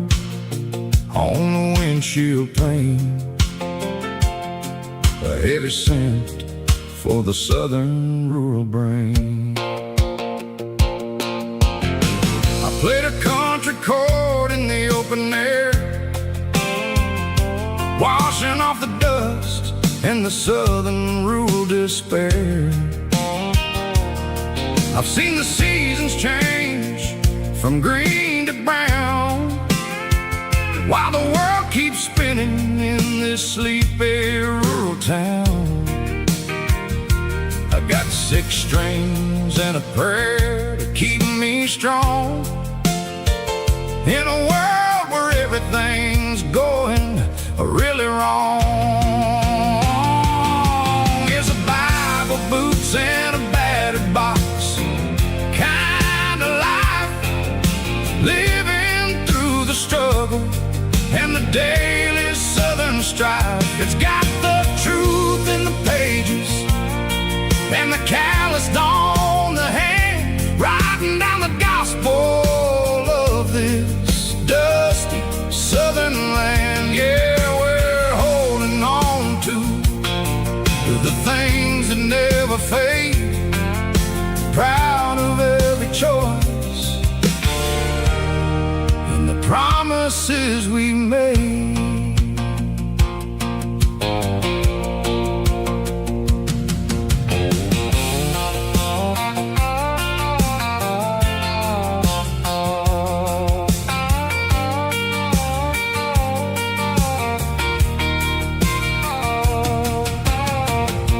on the windshield pane, a heavy scent for the southern rural brain. I played a country chord in the open air, washing off the dust and the southern rural despair. I've seen the seasons change from green to brown, while the world keeps spinning in this sleepy rural town. I got 6 strings and a prayer to keep me strong, in a world where everything's going really wrong. Is a Bible, boots, and a battered box kind of life, living through the struggle and the daily southern strife. It's got the truth in the pages and the calloused on the hand, writing down the gospel of this dusty southern land. Yeah, we're holding on to the things that never fade, proud of every choice and the promises we made.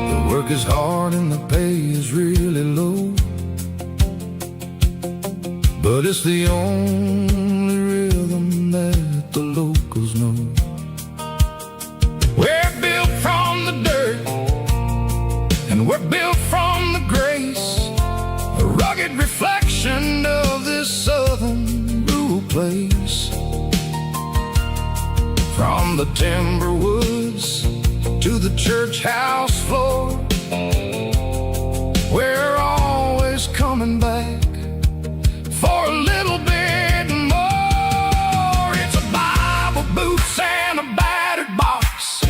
The work is hard and the pay is really low, but it's the only rhythm that the locals know. We're built from the dirt, and we're built from the grace, a rugged reflection of this southern rural place. From the timber woods to the church house floor, we're always coming back for a little bit more. It's a Bible, boots, and a battered box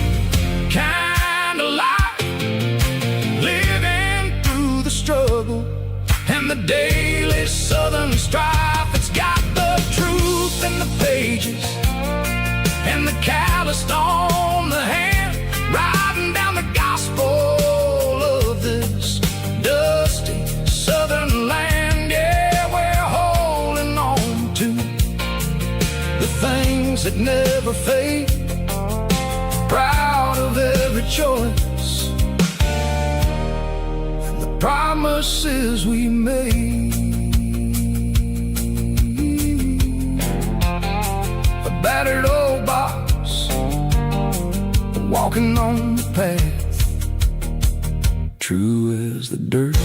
kind of life, living through the struggle and the daily southern strife. It's got the truth in the pages and the calloused on the hand, riding down the gospel of this dusty southern land. Yeah, we're holding on to the things that never fade, proud of every choice and the promises we made. A battered old box, walking on the path, true as the dirt.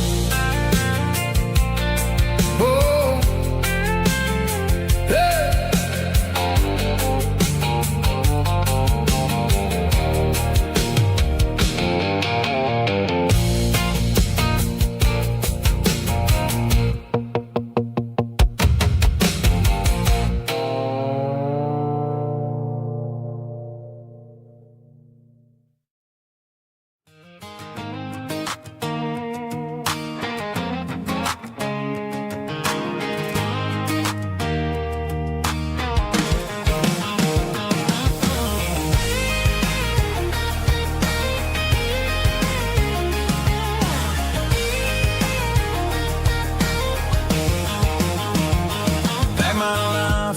Oh, hey.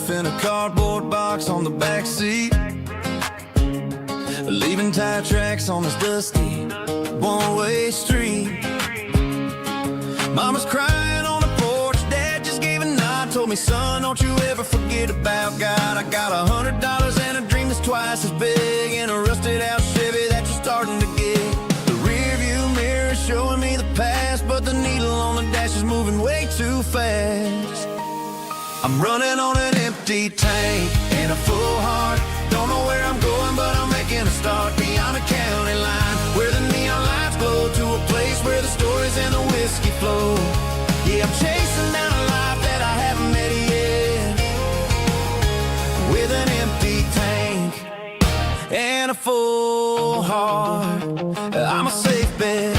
In a cardboard box on the back seat, leaving tire tracks on this dusty one-way street. Mama's crying on the porch, Dad just gave a nod, told me, son, don't you ever forget about God. I got $100 and a dream that's twice as big, and a rusted out Chevy that you're starting to get. The rear view mirror is showing me the past, but the needle on the dash is moving way too fast. I'm running on an empty tank and a full heart. Don't know where I'm going, but I'm making a start beyond the county line, where the neon lights glow, to a place where the stories and the whiskey flow. Yeah, I'm chasing down a life that I haven't met yet, with an empty tank and a full heart. I'm a safe bet.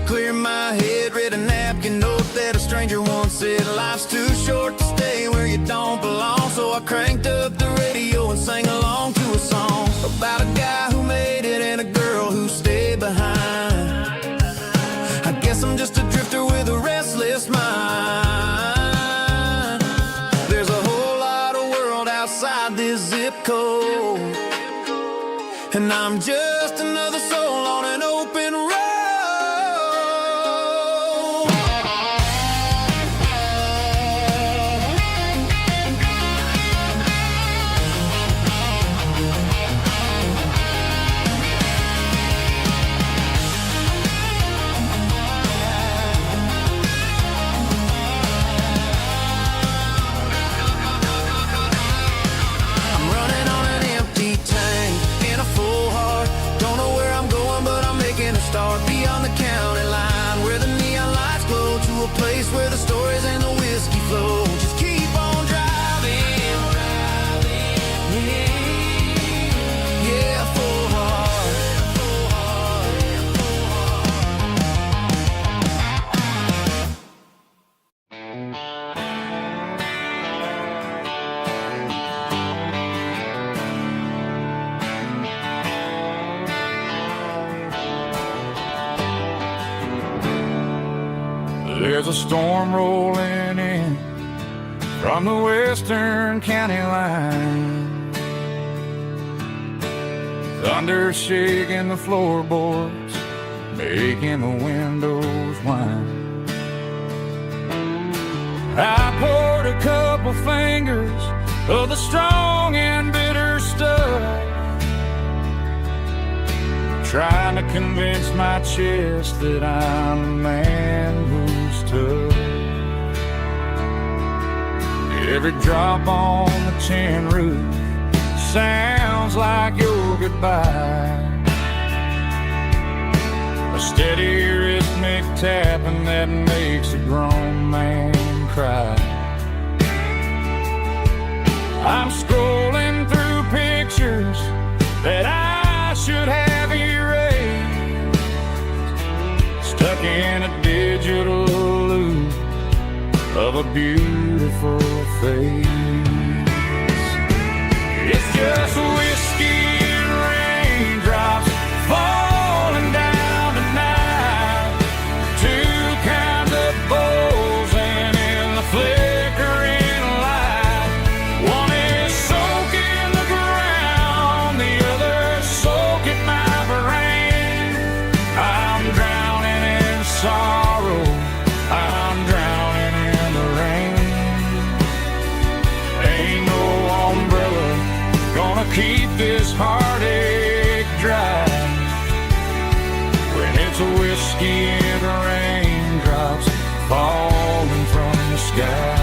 Clear my head, read a napkin note that a stranger once said, life's too short to stay where you don't belong. So I cranked up the radio and sang along to a song about a guy who made it and a girl who stayed behind. I guess I'm just a drifter with a restless mind. There's a whole lot of world outside this zip code, and I'm just another soul on an open road. Start beyond the county line, where the neon lights glow, to a place where the stories and the whiskey flow. Just keep on driving, yeah, full heart, full heart, full There's a storm rolling in from the western county line, thunder shaking the floorboards making the windows whine. I poured a couple fingers of the strong and bitter stuff, trying to convince my chest that I'm the man who's tough. Every drop on the tin roof sounds like your goodbye, a steady rhythmic tapping that makes a grown man cry. I'm scrolling through pictures that I should have erased, stuck in a digital loop of a beautiful face. It's just whiskey and raindrops falling down tonight, two kinds of bowls and in the flickering light. One is soaking the ground, the other soaking my brain. I'm drowning in sorrow, I'm drowning in the rain. Ain't no umbrella gonna keep this heartache dry when it's a whiskey and raindrops falling from the sky.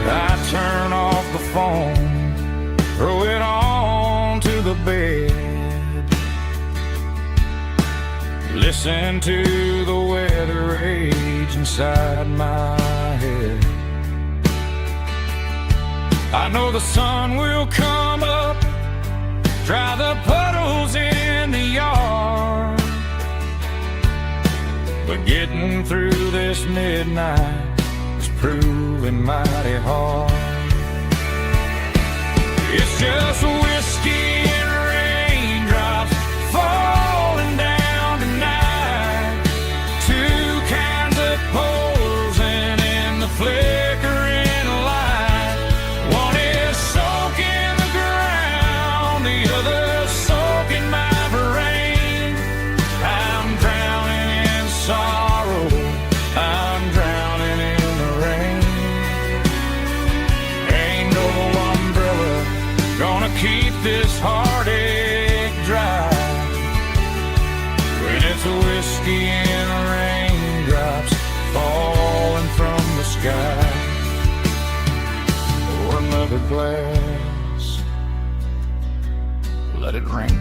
I turn off the phone, throw it on to the bed, listen to the weather rage inside my head. I know the sun will come up, dry the puddles in the yard, but getting through this midnight is proving mighty hard. It's just whiskey and raindrops falling down tonight, two kinds of poles and in the flickering light. One is soaking the ground, the other soaking my brain. I'm drowning in sorrow, I'm drowning in the rain. Ain't no umbrella gonna keep this heartache dry when it's a whiskey and raindrops falling from the sky. Pour another glass, let it rain.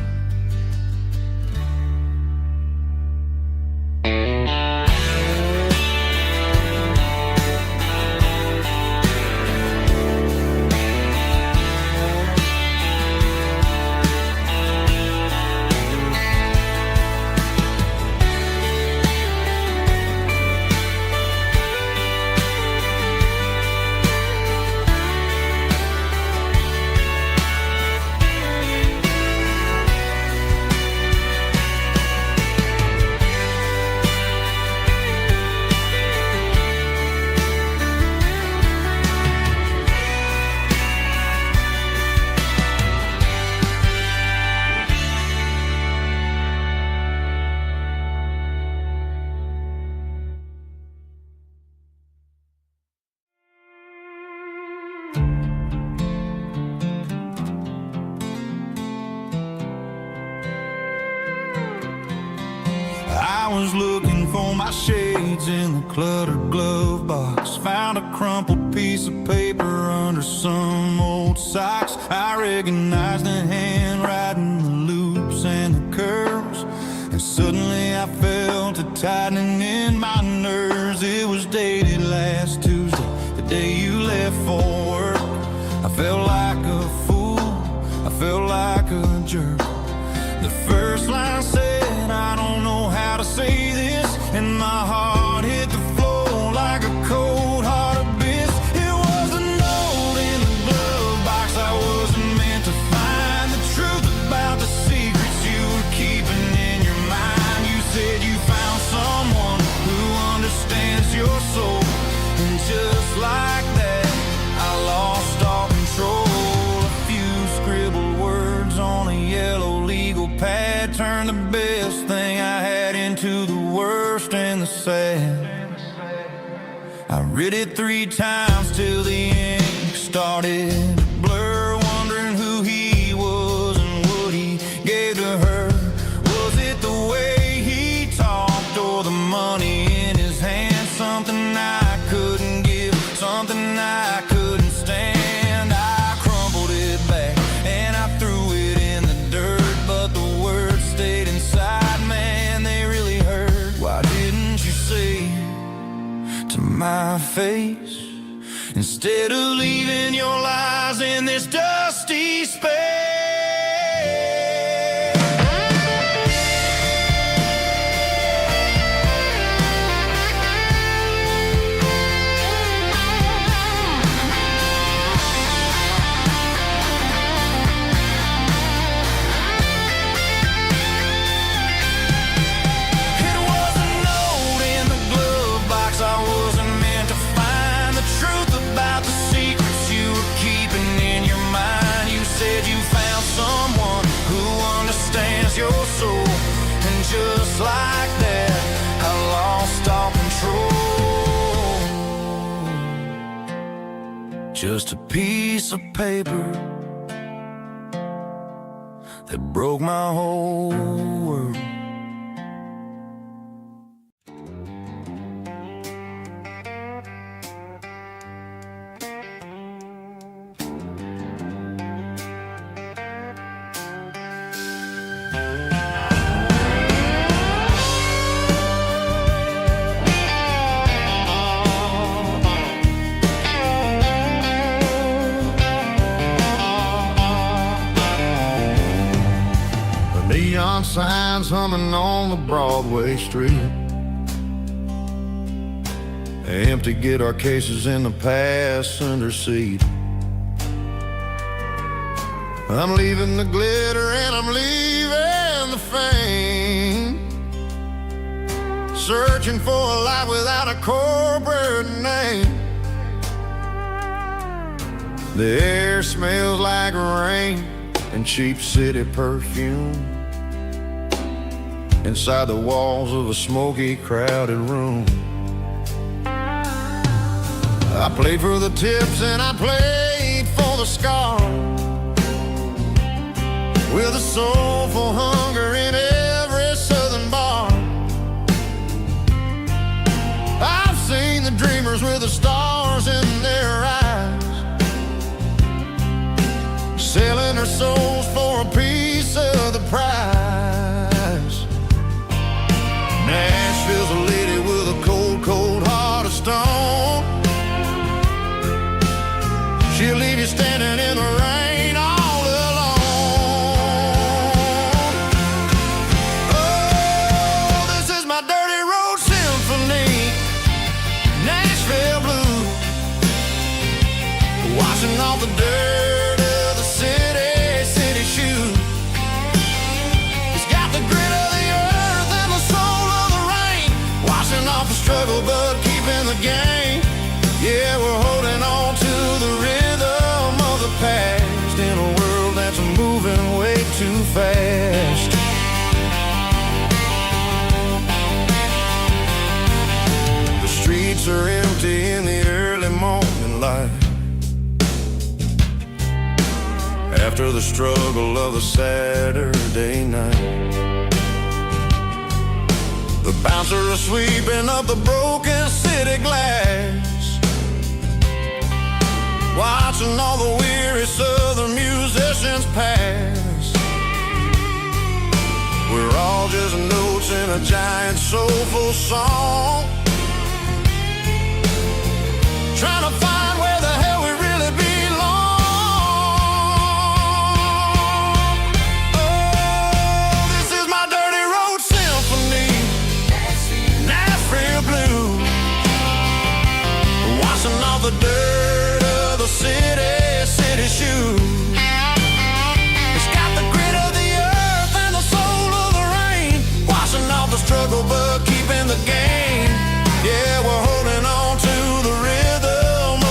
I was looking for my shades in the cluttered glove box, found a crumpled piece of paper under some old socks. I recognized the handwriting, the loops and the curves, and suddenly I felt a tightening in my nerves. It was dated last Tuesday, the day you left for work. I felt like a fool, I felt like a jerk. The first line said, I don't know how to say this, and my heart hit the floor like a cold heart abyss. It was a note in the glove box I wasn't meant to find, the truth about the secrets you were keeping in your mind. You turned the best thing I had into the worst and the sad. I read it 3 times till the ink started to blur, wondering who he was and what he gave to her. Was it the way he talked or the money in his hand? Something I couldn't give, something I couldn't stand. I crumpled it back and I threw it in the dirt, but the words stayed inside, man, they really hurt. Why didn't you say to my face, instead of leaving your lies in this dusty space? Your soul, and just like that, I lost all control. Just a piece of paper that broke my whole world. Neon signs humming on the Broadway street. Empty guitar cases in the passenger seat. I'm leaving the glitter and I'm leaving the fame. Searching for a life without a corporate name. The air smells like rain and cheap city perfume. Inside the walls of a smoky, crowded room. I played for the tips and I played for the scars, with a soulful hunger in every southern bar. I've seen the dreamers with the stars in their eyes, selling their souls for a piece of the prize. Nashville's a lady with a cold, cold heart of stone. She'll leave you standing in the rain all alone. Oh, this is my dirty road symphony, Nashville blues, washing off the dirt of the city, city shoes. It's got the grit of the earth and the soul of the rain, washing off the struggle but keeping the game. Yeah, we're holding on to the rhythm of the past in a world that's moving way too fast. The streets are empty in the early morning light, after the struggle of the Saturday night. The bouncer is sweeping up the broken city glass, watching all the weary southern musicians pass. We're all just notes in a giant soulful song, trying to find where the hell we really belong. Oh, this is my dirty road symphony, Nashville blues, washing off the dirt of the city, city shoes. It's got the grit of the earth and the soul of the rain, washing off the struggle but keeping the game. Yeah, we're holding on to the rhythm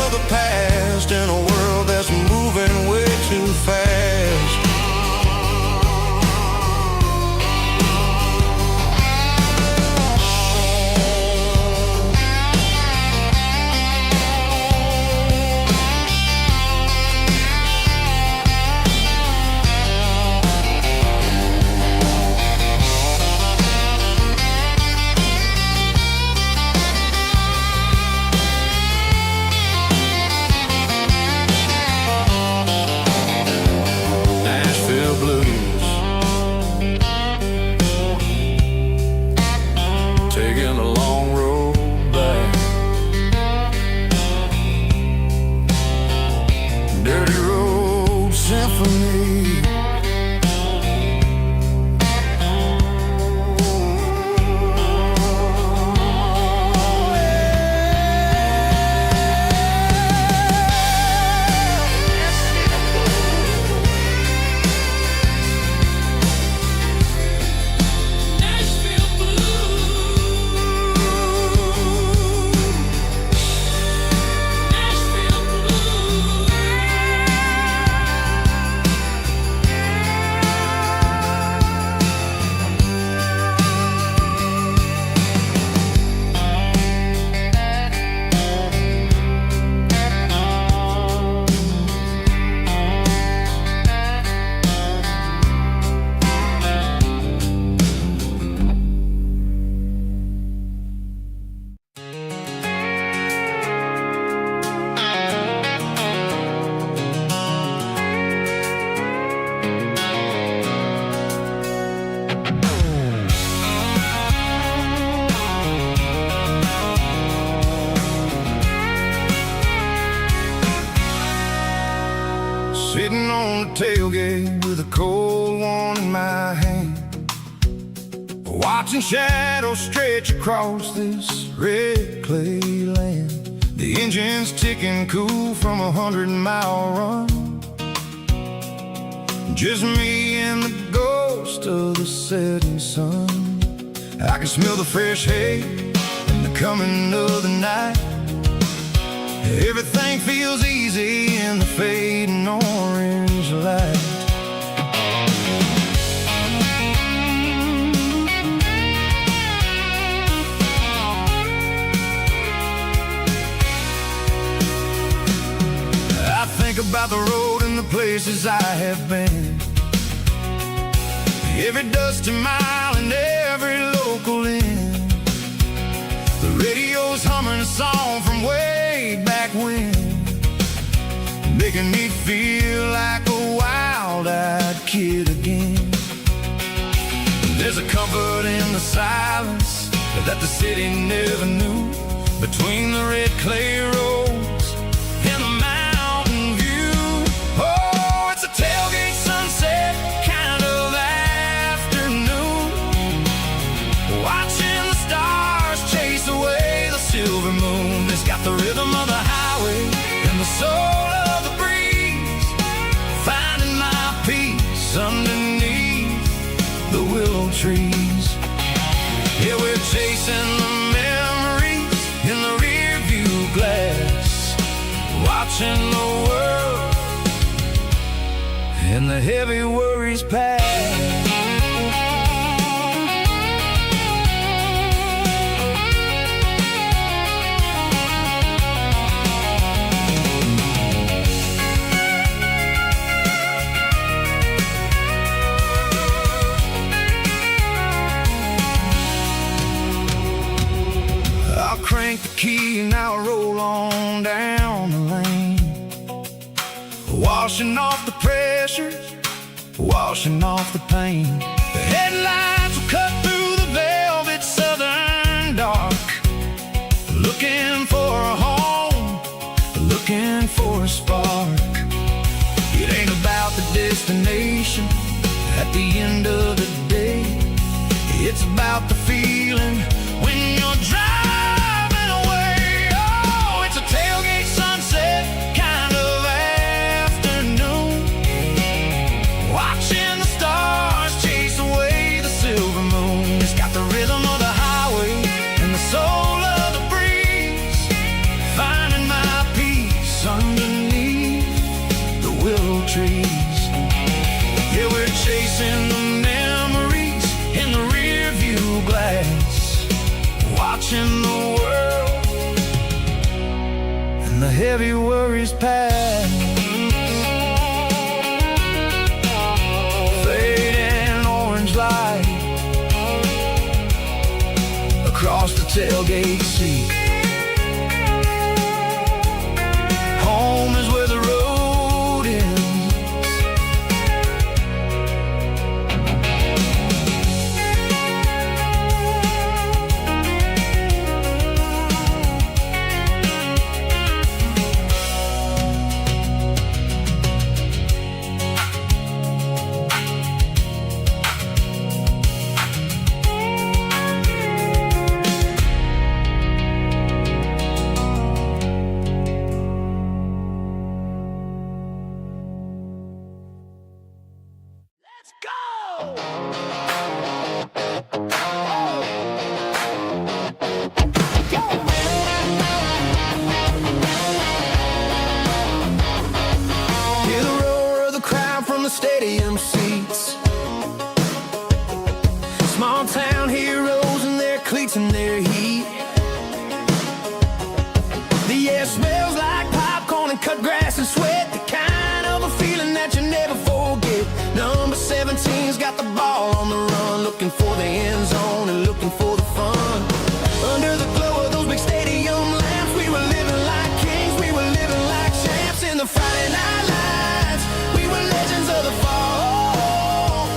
on the tailgate with a cold one in my hand, watching shadows stretch across this red clay land. The engine's ticking cool from a 100-mile run. Just me and the ghost of the setting sun. I can smell the fresh hay and the coming of the night. Everything feels easy in the fading orange light. I think about the road and the places I have been, every dusty mile and every local inn. The radio's humming a song from way back when, making me feel like a wild-eyed kid again. There's a comfort in the silence that the city never knew, between the red clay roads and the mountain view. Oh, it's a tailgate sunset kind of afternoon, watching the stars chase away the silver moon. It's got the rhythm of the highway and the soul of the breeze, finding my peace underneath the willow trees. Yeah, we're chasing the memories in the rear view glass, watching the world and the heavy worries pass. Crank the key and I'll roll on down the lane, washing off the pressure, washing off the pain. The headlights will cut through the velvet southern dark, looking for a home, looking for a spark. It ain't about the destination at the end of the day, it's about the feeling when you're driving. Tailgate sunset kind of afternoon, watching the stars chase away the silver moon. It's got the rhythm of the highway and the soul of the breeze, finding my peace underneath the willow trees. Yeah, we're chasing the memories in the rear view glass, watching the world and the heavy worries pass. Fading orange light across the tailgate seat. Home is where the road ends. Stadium seats, small town heroes in their cleats and their heat. The air smells like popcorn and cut grass and sweat, the kind of a feeling that you never forget. Number 17's got the ball on the run, looking for the end zone and looking for the fun. Under the glow of those big stadium lamps, we were living like kings, we were living like champs in the Friday night lights. We were legends of the fall,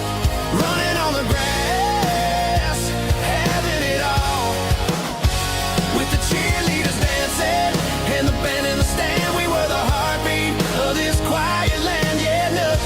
running on the grass, having it all, with the cheerleaders dancing and the band in the stand. We were the heartbeat of this quiet land. Yeah,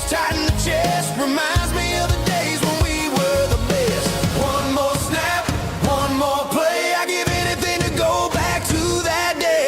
tight in the chest. Reminds me of the days when we were the best. One more snap, one more play. I give anything to go back to that day.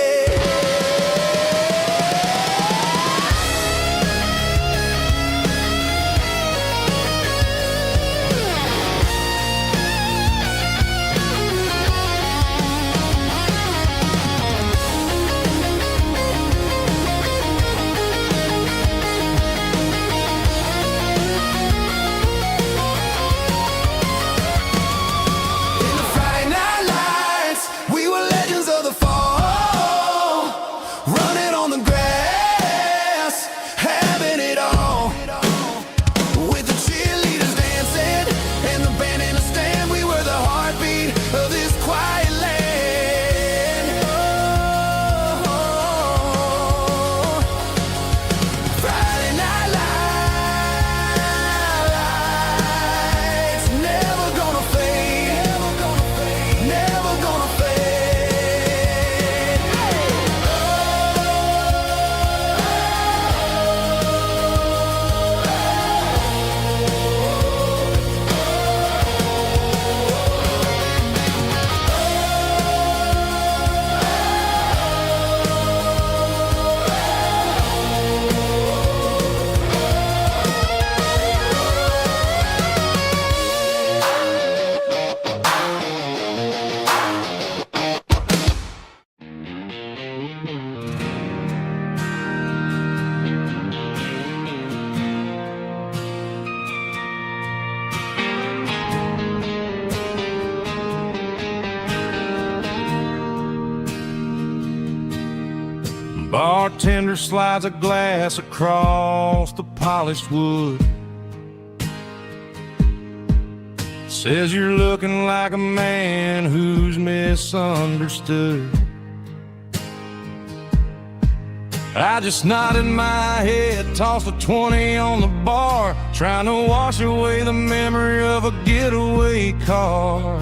Bartender slides a glass across the polished wood. Says you're looking like a man who's misunderstood. I just nodded my head, tossed a 20 on the bar, trying to wash away the memory of a getaway car.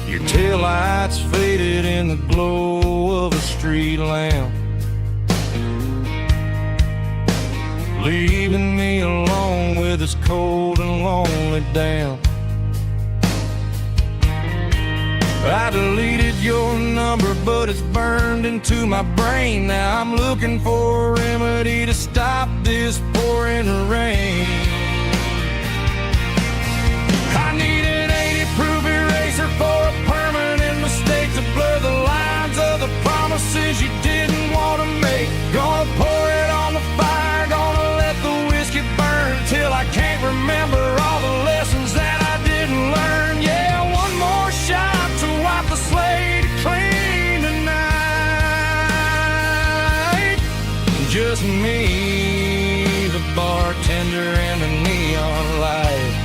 Your taillights faded in the glow of a street lamp, leaving me alone with this cold and lonely damp. I deleted your number, but it's burned into my brain. Now I'm looking for a remedy to stop this pouring rain. I need an 80-proof eraser for a permanent mistake, to blur the lines of the promises you didn't want to make. Gonna pour it on the fire, gonna let the whiskey burn till I can't remember all the lessons that I didn't learn. Yeah, one more shot to wipe the slate clean tonight. Just me, the bartender, and the neon light.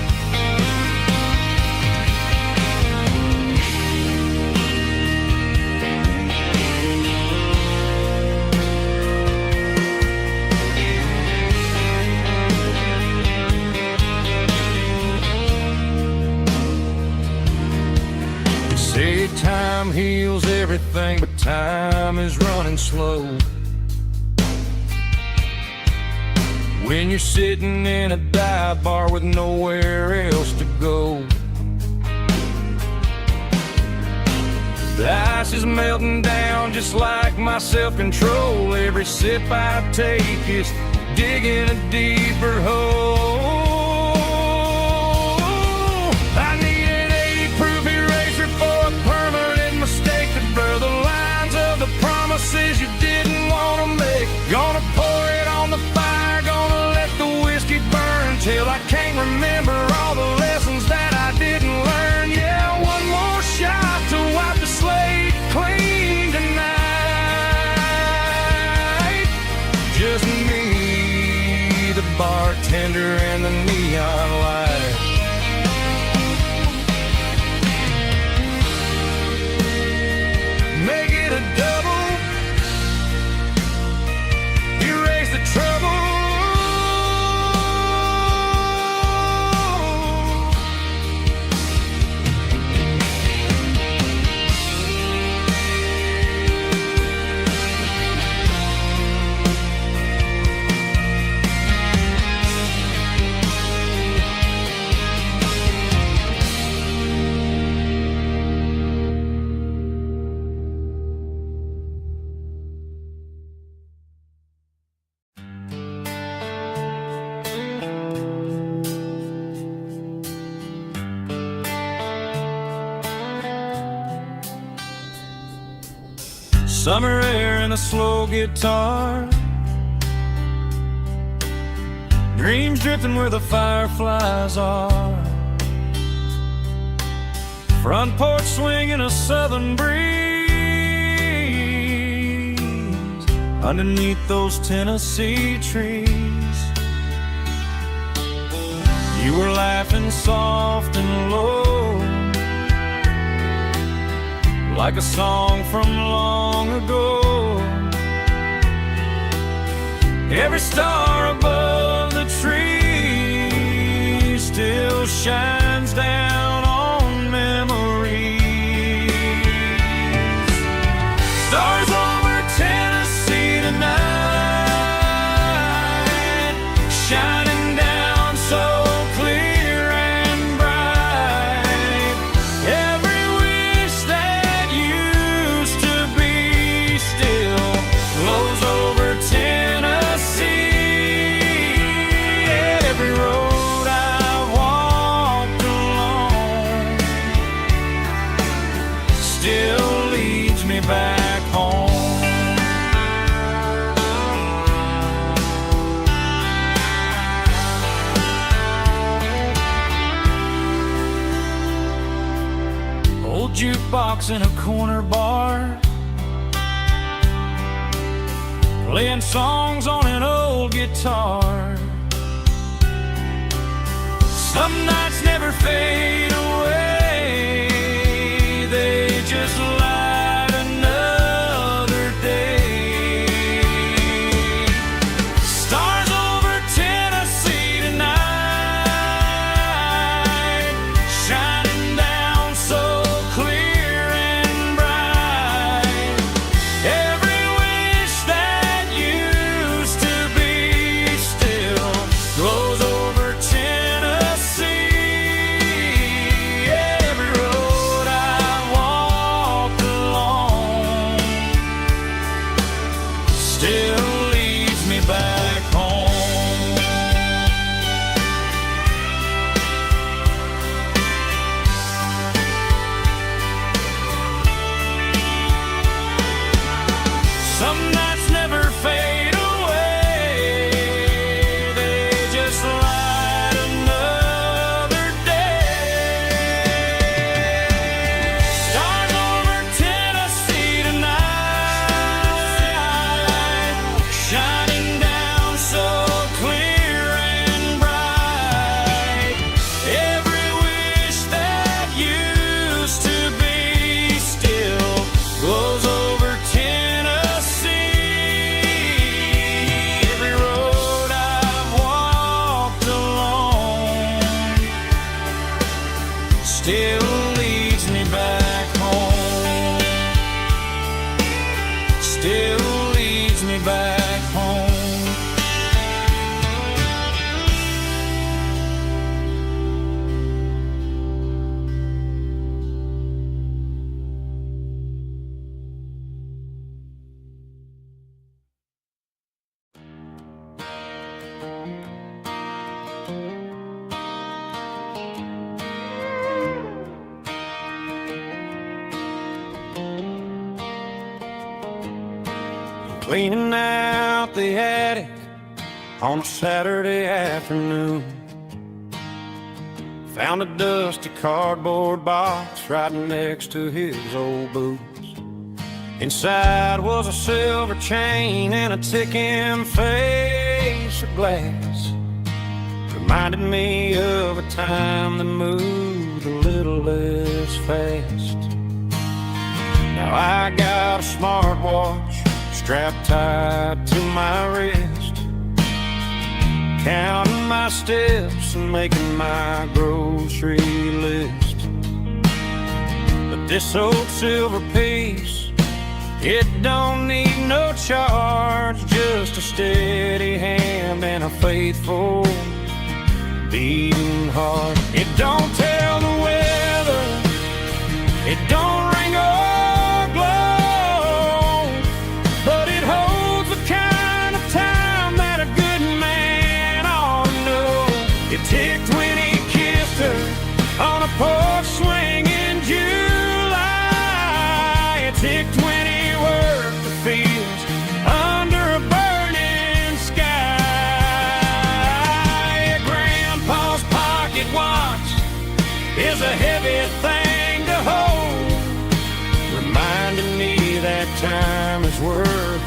Say time heals everything, but time is running slow. When you're sitting in a dive bar with nowhere else to go, the ice is melting down just like my self-control. Every sip I take is digging a deeper hole. I need an 80-proof eraser for a permanent mistake, to blur the lines of the promises you didn't want to make. Gonna pour it on the fire, gonna let the whiskey burn till I can't remember all the lessons that I didn't learn. Yeah, one more shot to wipe the slate clean tonight. Just me, the bartender, and the neon light. Make it a double, erase the trouble. Summer air and a slow guitar, dreams drifting where the fireflies are. Front porch swinging a southern breeze underneath those Tennessee trees. You were laughing soft and low, like a song from long ago. Every star above the tree still shines down on memories. Stars over Tennessee tonight, shining down so clear and bright. Every wish that used to be still glows over Tennessee. Every road I've walked along still leads me back home. Old jukebox in a corner bar, playing songs on an old guitar. Some nights never fade away, they just light another day. Stars over Tennessee tonight, shining down so clear and bright. Every wish that used to be still glows over Tennessee. Every road I walked along still leads me back home. Some nights never fade away, they just light another day. Stars over Tennessee tonight, shining down so clear and bright. Every wish that used to be still glows over Tennessee. Every road I've walked along still leads me back home. Still leads me back home. Cleaning out the attic on a Saturday afternoon, found a dusty cardboard box right next to his old boots. Inside was a silver chain and a ticking face of glass. Reminded me of a time that moved a little less fast. Now I got a smartwatch strapped tight to my wrist, counting my steps and making my grocery list. But this old silver piece, it don't need no charge, just a steady hand and a faithful beating heart. It don't tell the weather, it don't ring or glow, but it holds the kind of time that a good man ought to know. It ticked when he kissed her on a porch swing in July. It ticked when he worked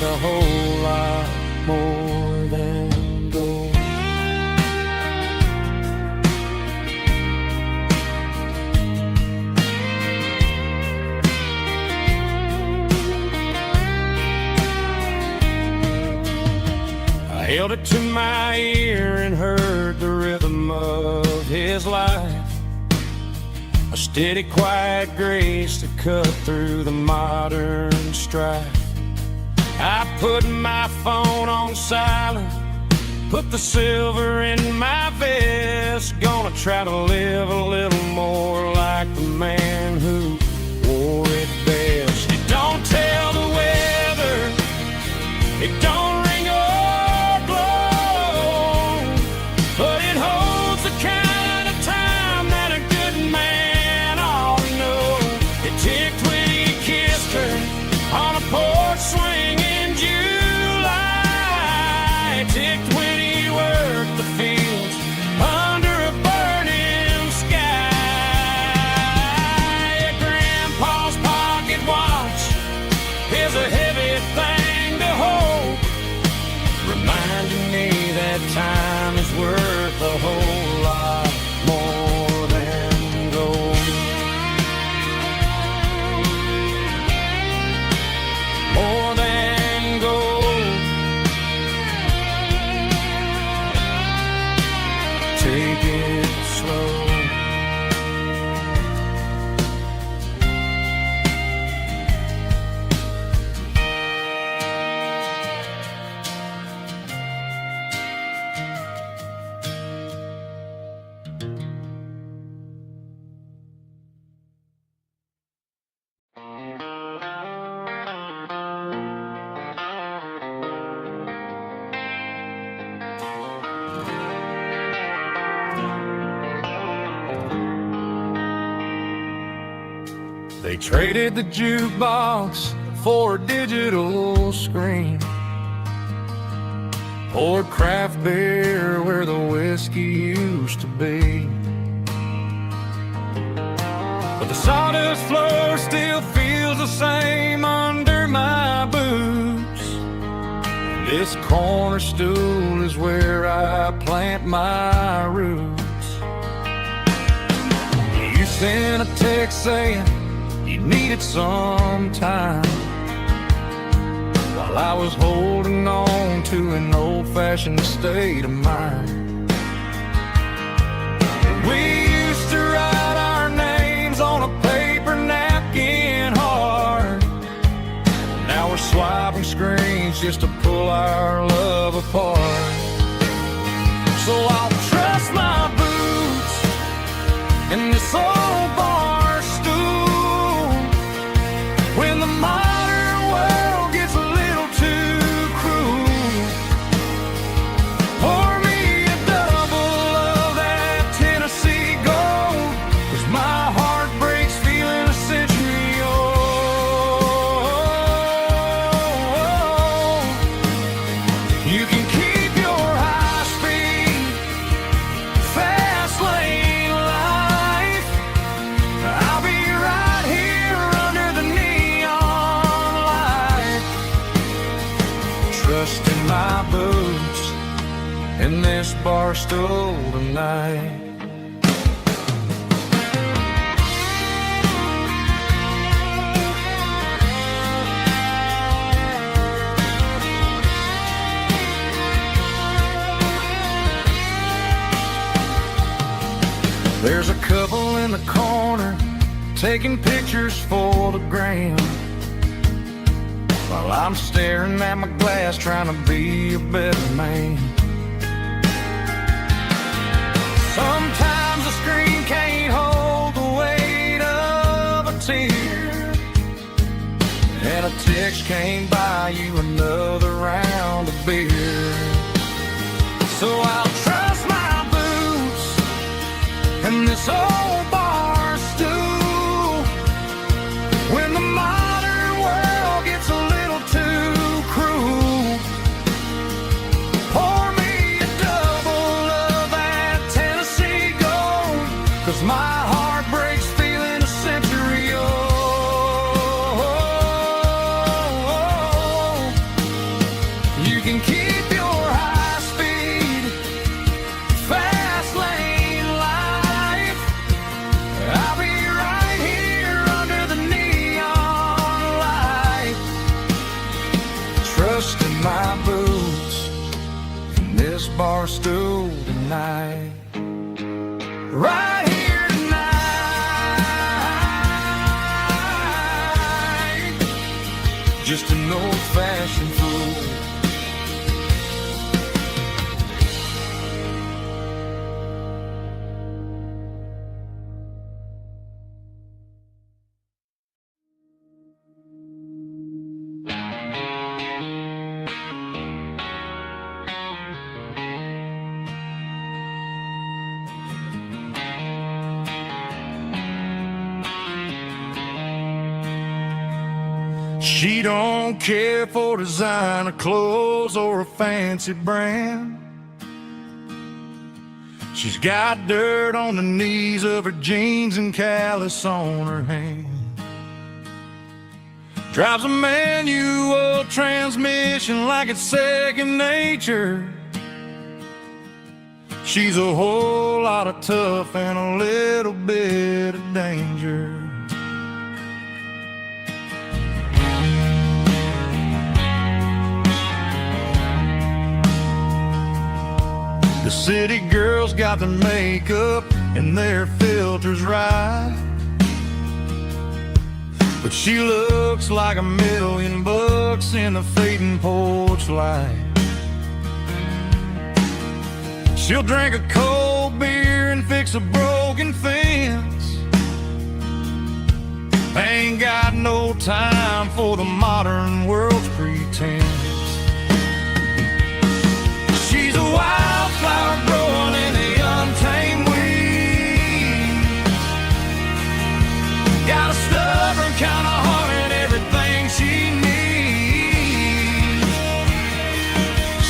worth a whole lot more than gold. I held it to my ear and heard the rhythm of his life, a steady, quiet grace to cut through the modern strife. I put my phone on silent, put the silver in my vest, gonna try to live a little more like the man who wore it best. It don't tell the weather, it don't ring or blow, but it holds the kind of time that a good man ought to know. It ticked when he kissed her on a porch swing in July. It ticked when he worked the fields under a burning sky. Grandpa's pocket watch is a heavy thing to hold, reminding me that time is worth a whole lot more than gold. More than gold. Take it slow. They traded the jukebox for a digital screen, poured craft beer where the whiskey used to be. But the sawdust floor still feels the same under my boots. This corner stool is where I plant my roots. You sent a text saying you needed some time, while I was holding on to an old-fashioned state of mind. We used to write our names on a paper napkin hard. Now we're swiping screens just to pull our love apart. So I'll trust my boots in this old bar stool when the modern world gets a little too cruel. Pour me a double of that Tennessee gold, 'cause my heart breaks feeling a century old. You can keep your high speed, fast lane life. I'll be right here under the neon light, trusting my boots in this bar stool tonight. There's a couple in the corner taking pictures for the gram, while I'm staring at my glass trying to be a better man. Sometimes the screen can't hold the weight of a tear, and a text can't buy you another round of beer. So I'll trust my boots in this old bar stool when the modern world gets a little too cruel. Pour me a double of that Tennessee gold, 'cause my heart breaks feeling a century old. show tonight. Right here tonight. Just an old-fashioned fool. She don't care for designer clothes or a fancy brand. She's got dirt on the knees of her jeans and callus on her hand. Drives a manual transmission like it's second nature. She's a whole lot of tough and a little bit of danger. The city girls got their makeup and their filters right, but she looks like $1,000,000 in the fading porch light. She'll drink a cold beer and fix a broken fence. Ain't got no time for the modern world's pretense. She's a wildflower growing in the untamed weeds. Got a stubborn kind of heart and everything she needs.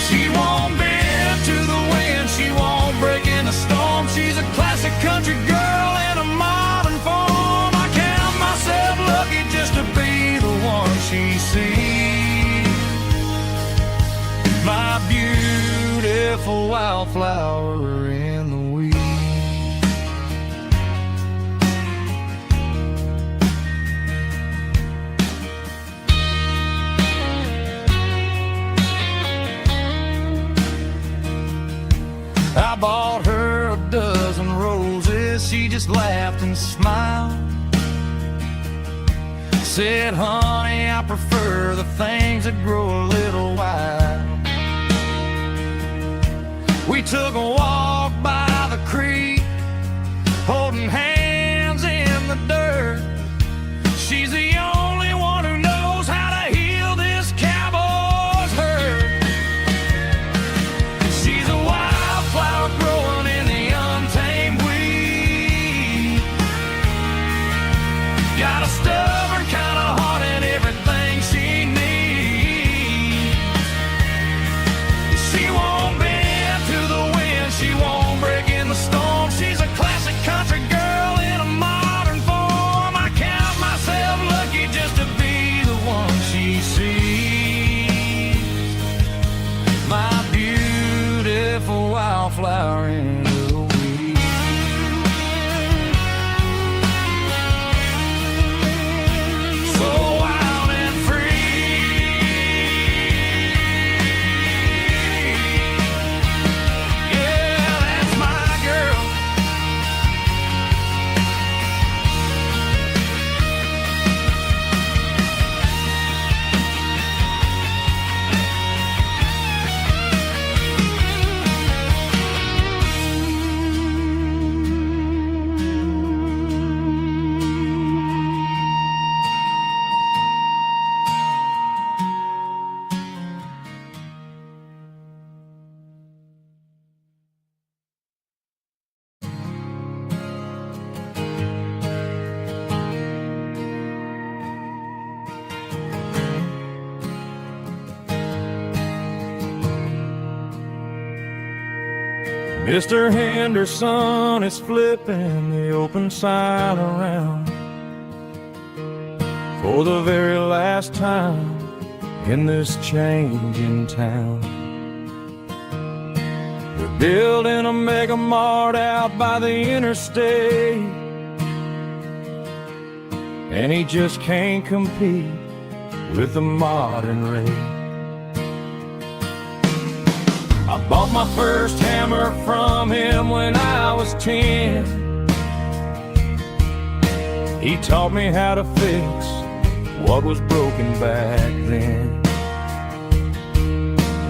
She won't bend to the wind, she won't break in the storm. She's a classic country girl in a modern form. I count myself lucky just to be the one she sees. My beautiful wildflower in the weeds. I bought her a dozen roses, she just laughed and smiled. Said, honey, I prefer the things that grow a little wild. We took a walk by the creek, holding hands in the dirt. She's the only one who knows how to heal this cowboy's hurt. She's a wildflower growing in the untamed weed. Got a stubborn kind of heart and everything she needs. She won't bend to the wind, she won't break in the storm. She's a classic country girl in a modern form. I count myself lucky just to be the one she sees. My beautiful wildflower in the weeds. So wild and free. Yeah, that's my girl. Mr. Henderson is flipping the open sign around for the very last time in this changing town. They're building a mega mart out by the interstate, and he just can't compete with the modern rate. I bought my first hammer from him when I was 10. He taught me how to fix what was broken back then.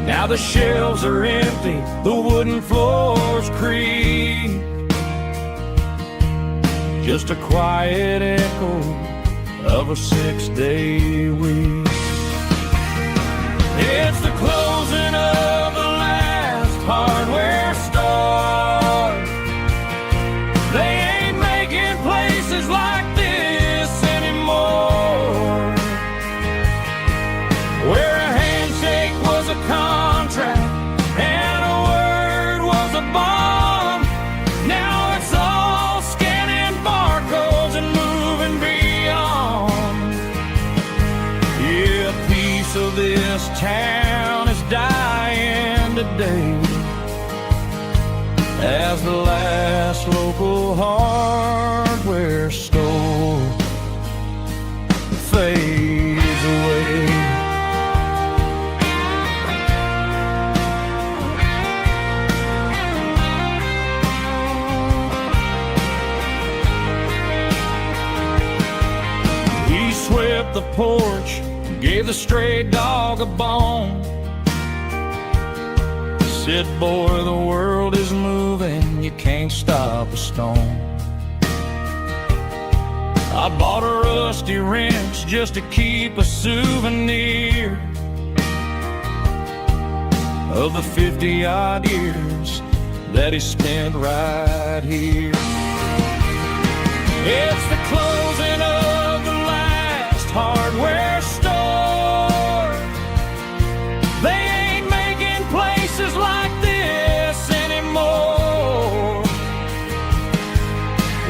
Now the shelves are empty, the wooden floors creak, just a quiet echo of a 6-day week. It's the closing of the last hardware store. They ain't making places like this anymore, where a handshake was a contract and a word was a bond. Now it's all scanning barcodes and moving beyond. Yeah, a piece of this town is dying today as the last local hardware store fades away. He swept the porch, gave the stray dog a bone, said, boy, the world is moving, you can't stop a stone. I bought a rusty wrench just to keep a souvenir of the 50-odd years that he spent right here. It's the closing of the last hardware store. They ain't making places like this anymore,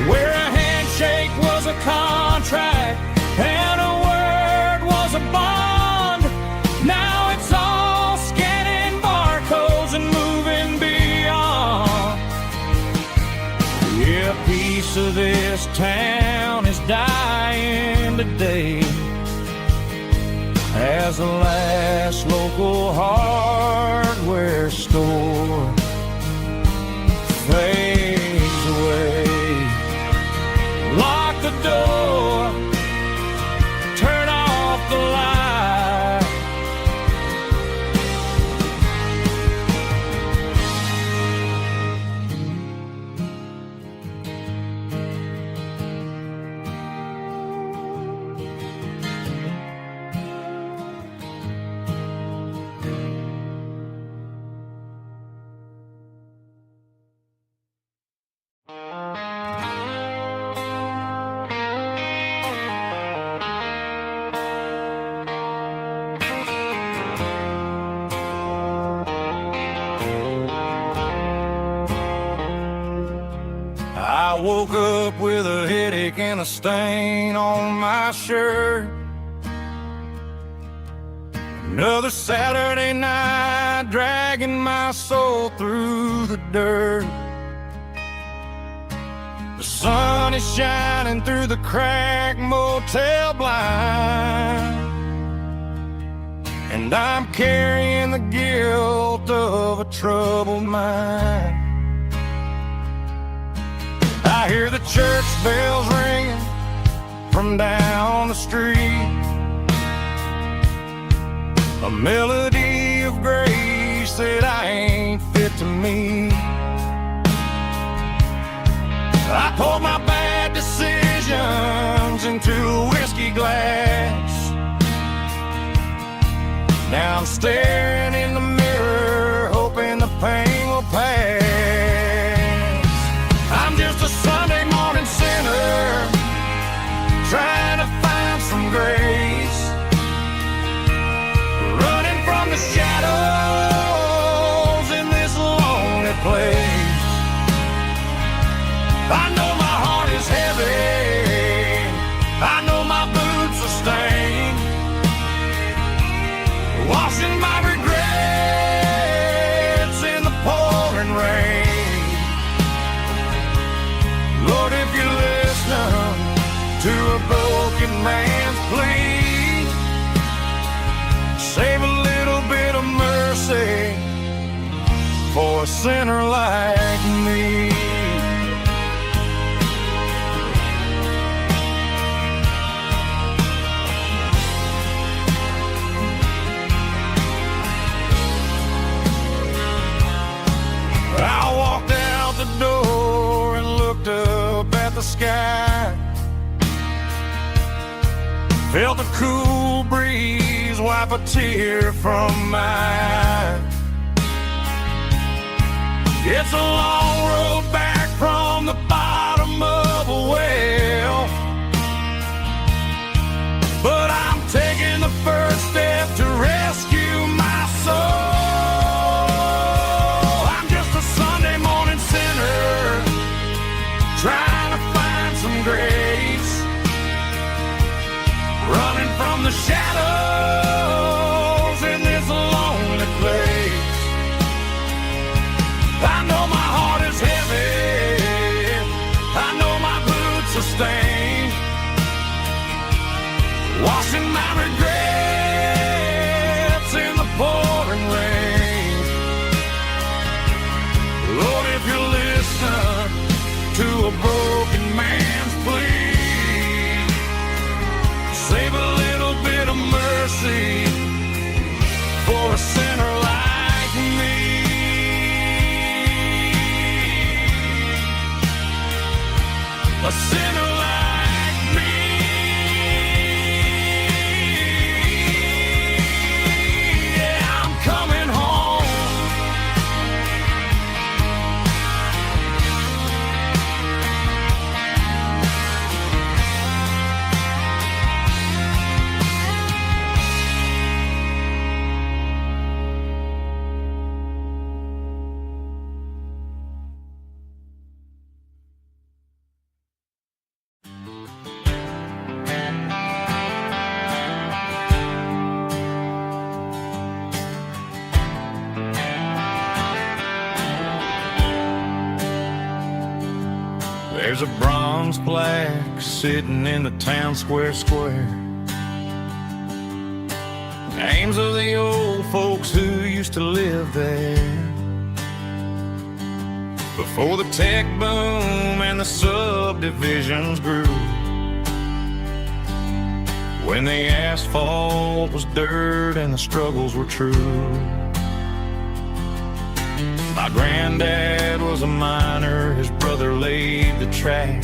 where a handshake was a contract and a word was a bond. Now it's all scanning barcodes and moving beyond. Yeah, a piece of this town is dying today as the last local hardware store fades away. Lock the door, turn off the light. I woke up with a headache and a stain on my shirt. Another Saturday night dragging my soul through the dirt. The sun is shining through the cracked motel blind, and I'm carrying the guilt of a troubled mind. I hear the church bells ringing from down the street, a melody of grace that I ain't fit to meet. I poured my bad decisions into a whiskey glass. Now I'm staring in the mirror, hoping the pain will pass. I'm just a Sunday morning sinner, trying to find some grace, running from the shadows in this lonely place. I know my heart is heavy, I know my boots are stained, washing my regrets sinner like me. I walked out the door and looked up at the sky. Felt a cool breeze wipe a tear from my eye. It's a long road back from the bottom of a well, but I'm taking the first step to rescue my soul. Trying to find some grace, running from the shadows in this lonely place. I know my heart is heavy, I know my boots are stained, washing my regrets in the pouring rain. Lord, if you listen to a broken man's plea, save a little bit of mercy for a sinner like me. A sinner like me. Yeah, I'm coming home. There's a bronze plaque sitting in the town square. Names of the old folks who used to live there before the tech boom and the subdivisions grew, when the asphalt was dirt and the struggles were true. My granddad was a miner, his brother laid the track.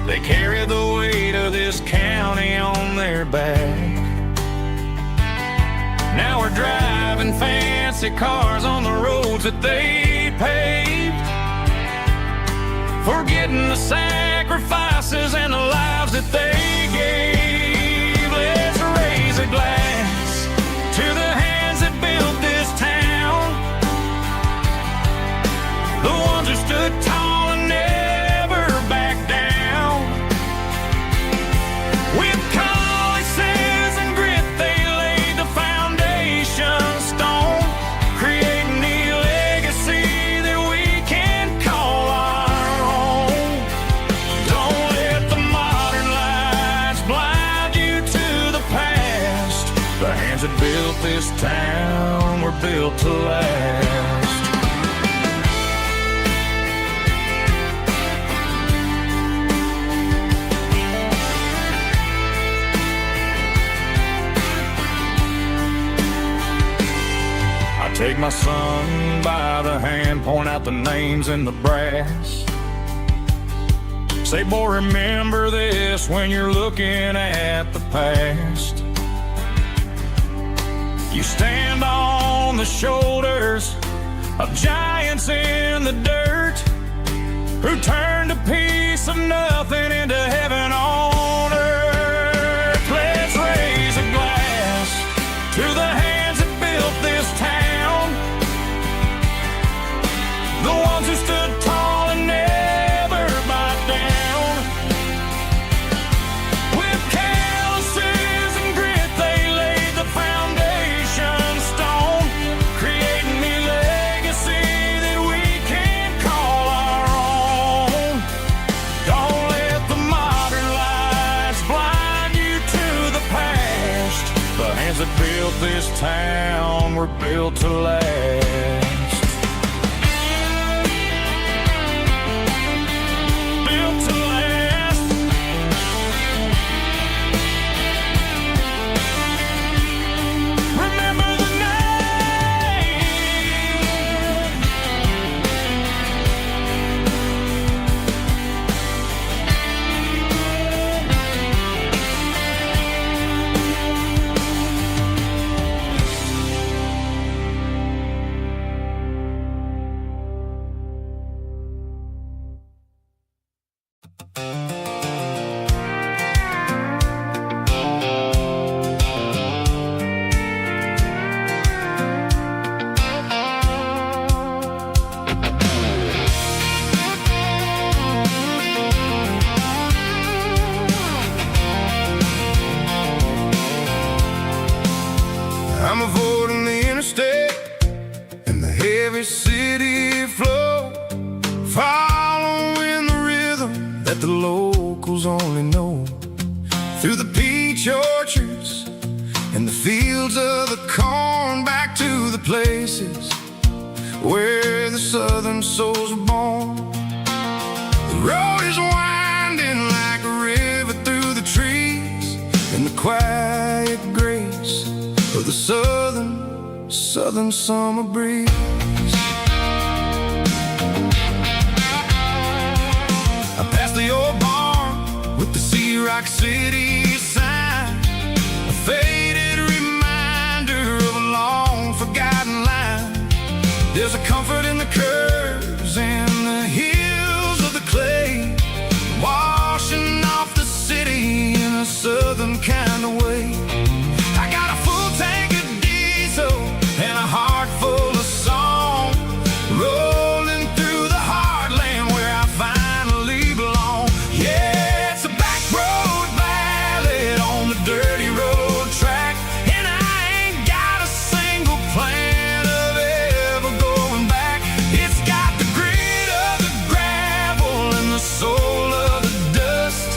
They carried the weight of this county on their back. Now we're driving fancy cars on the roads that they paved, forgetting the sacrifices and the lives that they gave. Let's raise a glass to the hands that built this town, the ones who stood tall and never backed down. With calluses and grit, they laid the foundation stone, creating the legacy that we can call our own. Don't let the modern lights blind you to the past. The hands that built this town were built to last. Take my son by the hand, point out the names in the brass. Say, boy, remember this when you're looking at the past. You stand on the shoulders of giants in the dirt, who turned a piece of nothing into heaven on earth. Let's raise a glass to the hands that built this town, the ones who stood tall and never backed down. With calluses and grit, they laid the foundation stone, creating the legacy that we can call our own. Don't let the modern lights blind you to the past. The hands that built this town were built to last. free flow, following the rhythm that the locals only know. Through the peach orchards and the fields of the corn, back to the places where the southern souls were born. The road is winding like a river through the trees, in the quiet grace of the southern summer breeze. I passed the old barn with the Sea Rock City sign, a faded reminder of a long forgotten line. There's a comfort in the curves and the hills of the clay, washing off the city in a southern kind of way. I got a full tank of diesel and a heart full of song, rolling through the heartland where I finally belong. Yeah, it's a back road ballad on the dirty road track, and I ain't got a single plan of ever going back. It's got the grit of the gravel and the soul of the dust,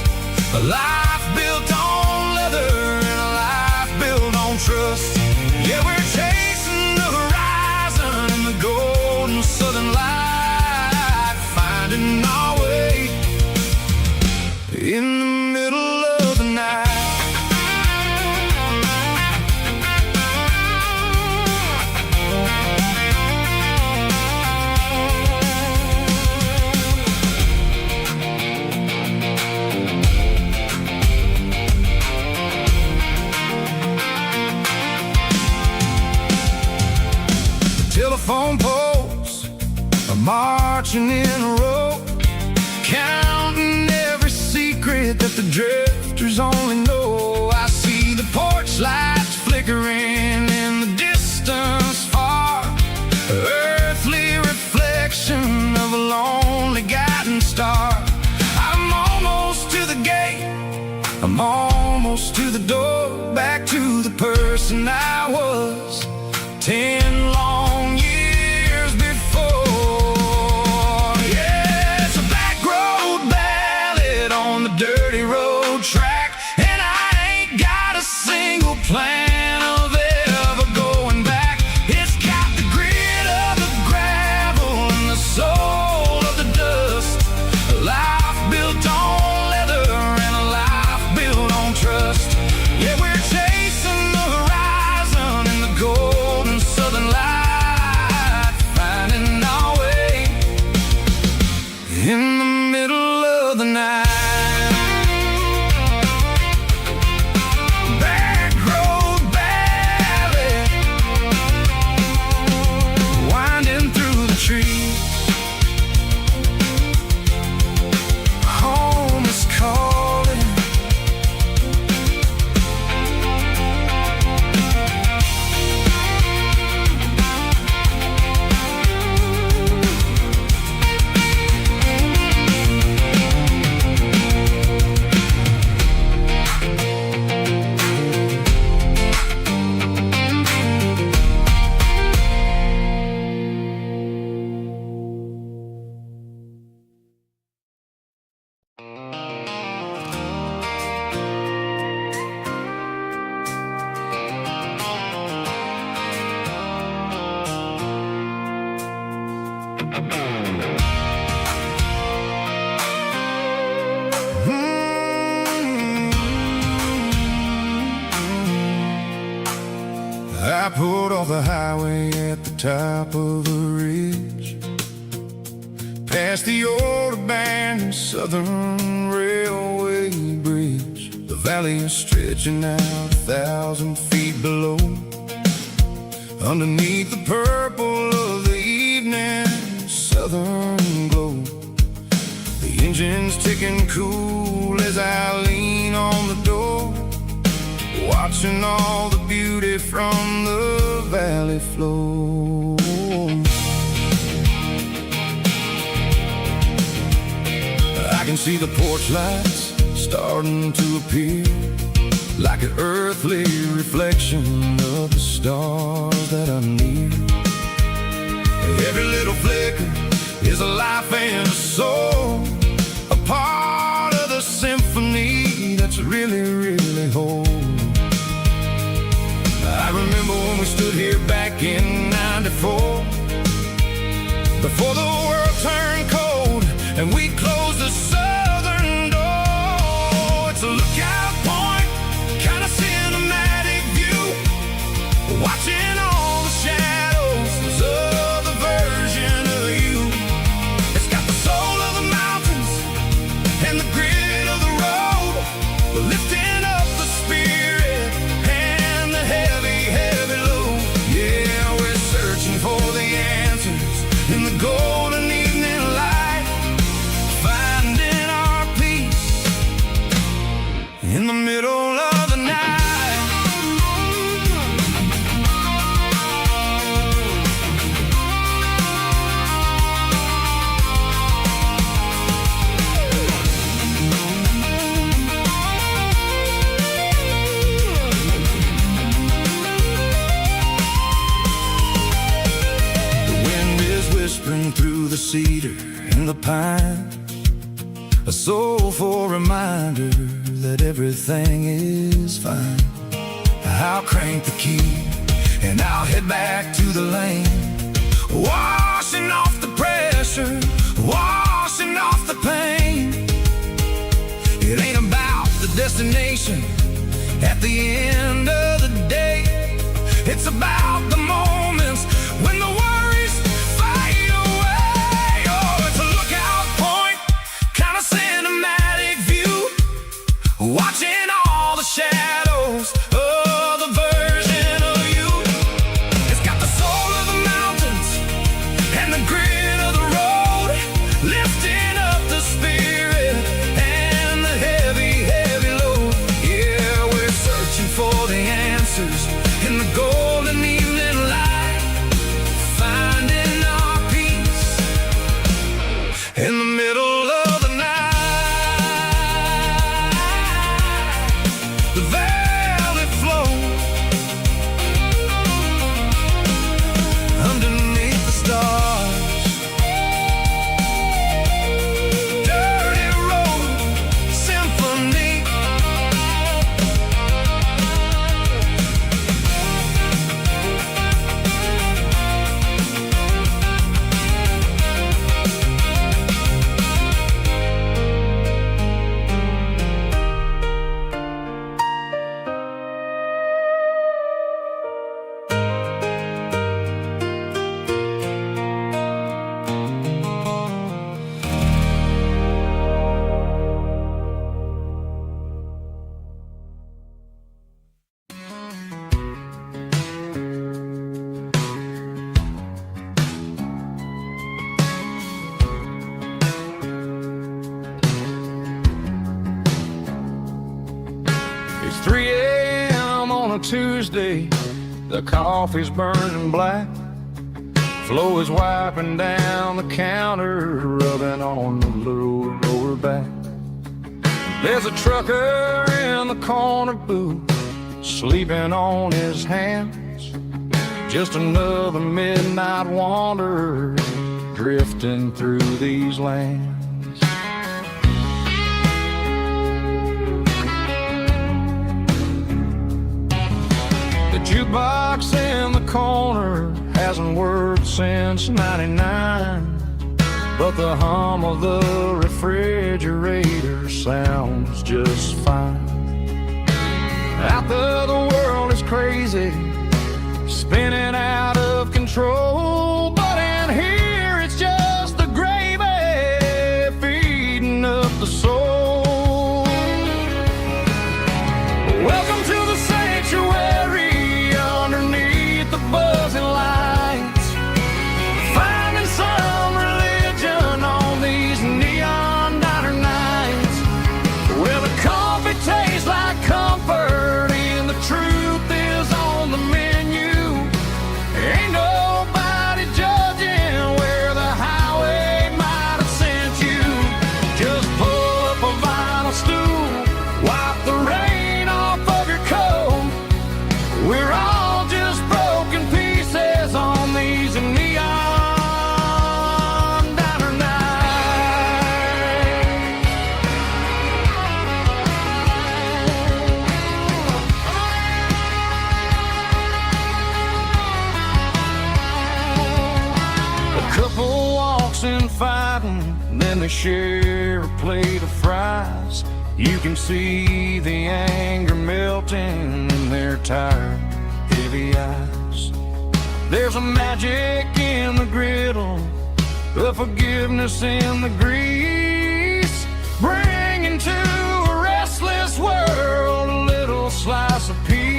a life built on leather and a life built on trust. Yeah, we're chasing the horizon in the golden southern light, finding our way in the middle of the night. Telephone poles are marching in a row, counting every secret that the drifters only know. I see the porch lights flickering in the distance far, earthly reflection of a lonely guiding star. I'm almost to the gate, I'm almost to the door, back to the person I was 10 long years before. Yeah, it's a back road ballad on the dirty road track, and I ain't got a single plan of ever going back. It's got the grit of the gravel and the soul of the dust, a life built on leather and a life built on trust. Yeah, we're chasing the horizon in the golden southern light, finding our way in the middle of the night. Back road ballad, winding through the trees. Home is calling. I pulled off the highway at the top of the ridge, past the old abandoned Southern Railway bridge. The valley is stretching out 1,000 feet below, underneath the purple of the evening southern glow. The engine's ticking cool as I lean on the door, watching all the beauty from the valley flow. I can see the porch lights starting to appear, like an earthly reflection of the stars that are near. Every little flicker is a life and a soul, a part of the symphony that's really, really whole. I remember when we stood here back in '94, before the world turned cold and we closed the southern door. It's a lookout point, kind of cinematic view, watching all the shadows of the version of you. It's got the soul of the mountains and the grit of the road, lifting up the spirit and the heavy, heavy load. Yeah, we're searching for the answers in the golden evening light, finding our peace in the middle of the night. Whispering through the cedar and the pine, a soulful reminder that everything is fine. I'll crank the key and I'll head back to the lane, washing off the pressure, washing off the pain. It ain't about the destination at the end of the day, it's about the moments when the worries fade away. Oh, it's a lookout point, kind of cinematic view, watching all the shadows of the version of you. It's got the soul of the mountains and the grit of the road, lifting up the spirit and the heavy, heavy load. Yeah, we're searching for the answers in the golden evening light, finding our peace in the middle of the night. The valley flows underneath the stars. Dirty road symphony. It's 3 a.m. on a Tuesday, the coffee's burning black, Flo is wiping down the counter, rubbing on the little lower back. There's a trucker in the corner booth, sleeping on his hands, just another midnight wanderer drifting through these lands. The jukebox in the corner hasn't worked since '99, but the hum of the refrigerator sounds just fine. Out there the world is crazy, spinning out of control, but in here it's just the gravy feeding up the soul. Welcome to the sanctuary underneath the buzzing lights, finding some religion on these neon diner nights, where the coffee tastes like comfort and the truth is on the menu. Ain't nobody Cotton, then they share a plate of fries. You can see the anger melting in their tired, heavy eyes. There's a magic in the griddle, a forgiveness in the grease, bringing to a restless world a little slice of peace.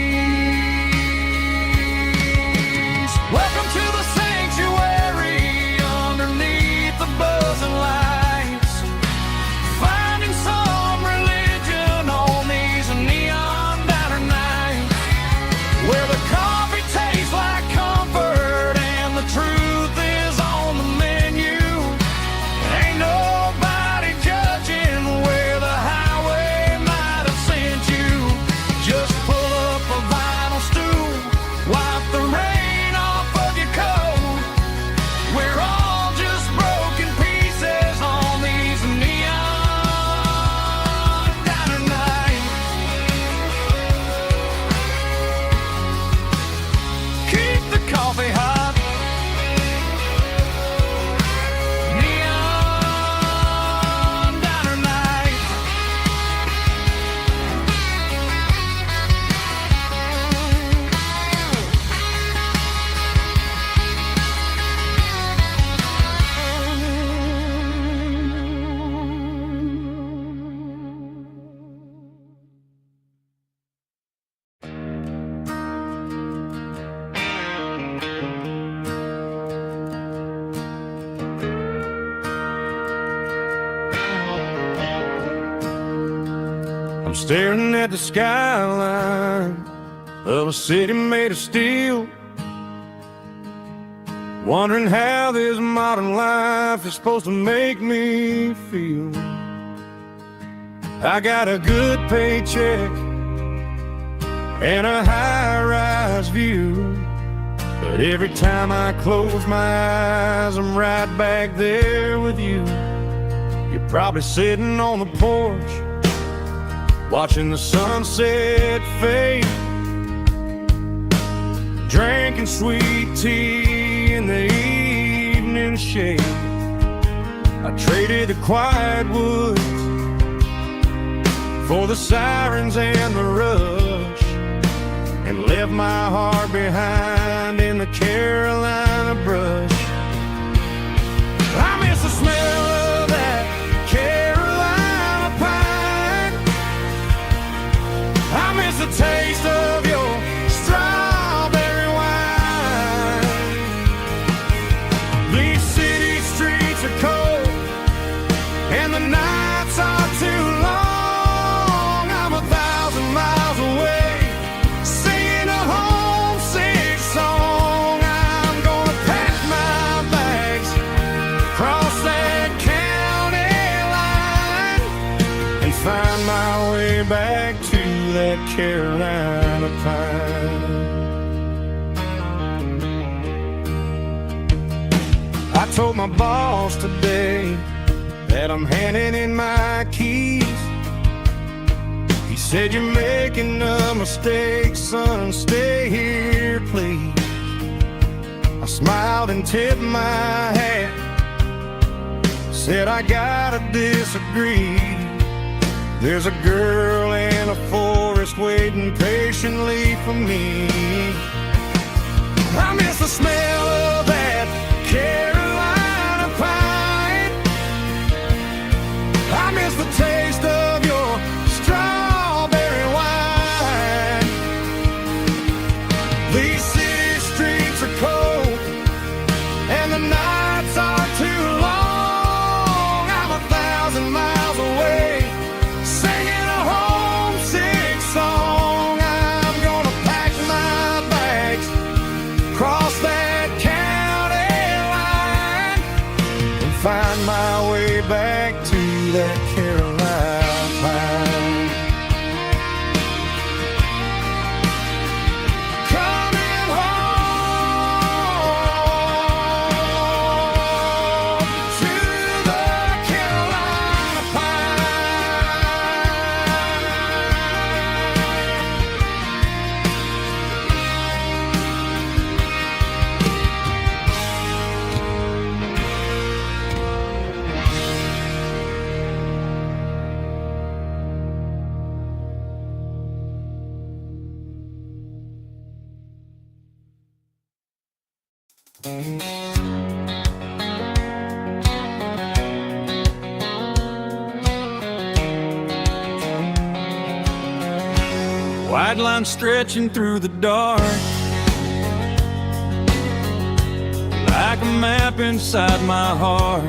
Welcome to the sanctuary underneath the buzzing lights, finding some religion on these neon diner nights, where the coffee tastes like comfort and the truth is on the menu. Ain't nobody judging where the highway might have sent you. Just pull up a vinyl stool, wipe the rain off of your coat. We're all just broken pieces on these neon diner nights. Keep the coffee hot. Neon diner nights. I'm staring at the skyline of a city made of steel, wondering how this modern life is supposed to make me feel. I got a good paycheck and a high-rise view, but every time I close my eyes, I'm right back there with you. You're probably sitting on the porch, watching the sunset fade, drinking sweet tea in the evening shade. I traded the quiet woods for the sirens and the rush, and left my heart behind in the Carolina brush. I miss the smell of that Carolina pine. I miss the taste of your strawberry wine. These city streets are cold and the nights are too long. I'm 1,000 miles away, singing a homesick song. I'm gonna pack my bags, cross that county line, and find my way back to that Carolina pine. I told my boss today that I'm handing in my keys. He said, "You're making a mistake, son, stay here, please." I smiled and tipped my hat, said, "I gotta disagree. There's a girl in a forest waiting patiently for me." I miss the smell of that Carolina pine. I miss the taste of your strawberry wine. These city streets are cold and the nights are too long. I'm 1,000 miles away, singing a homesick song. I'm gonna pack my bags, cross that county line, and find my way back to that Carolina pine. Coming home to the Carolina pine. White line stretching through the dark, like a map inside my heart.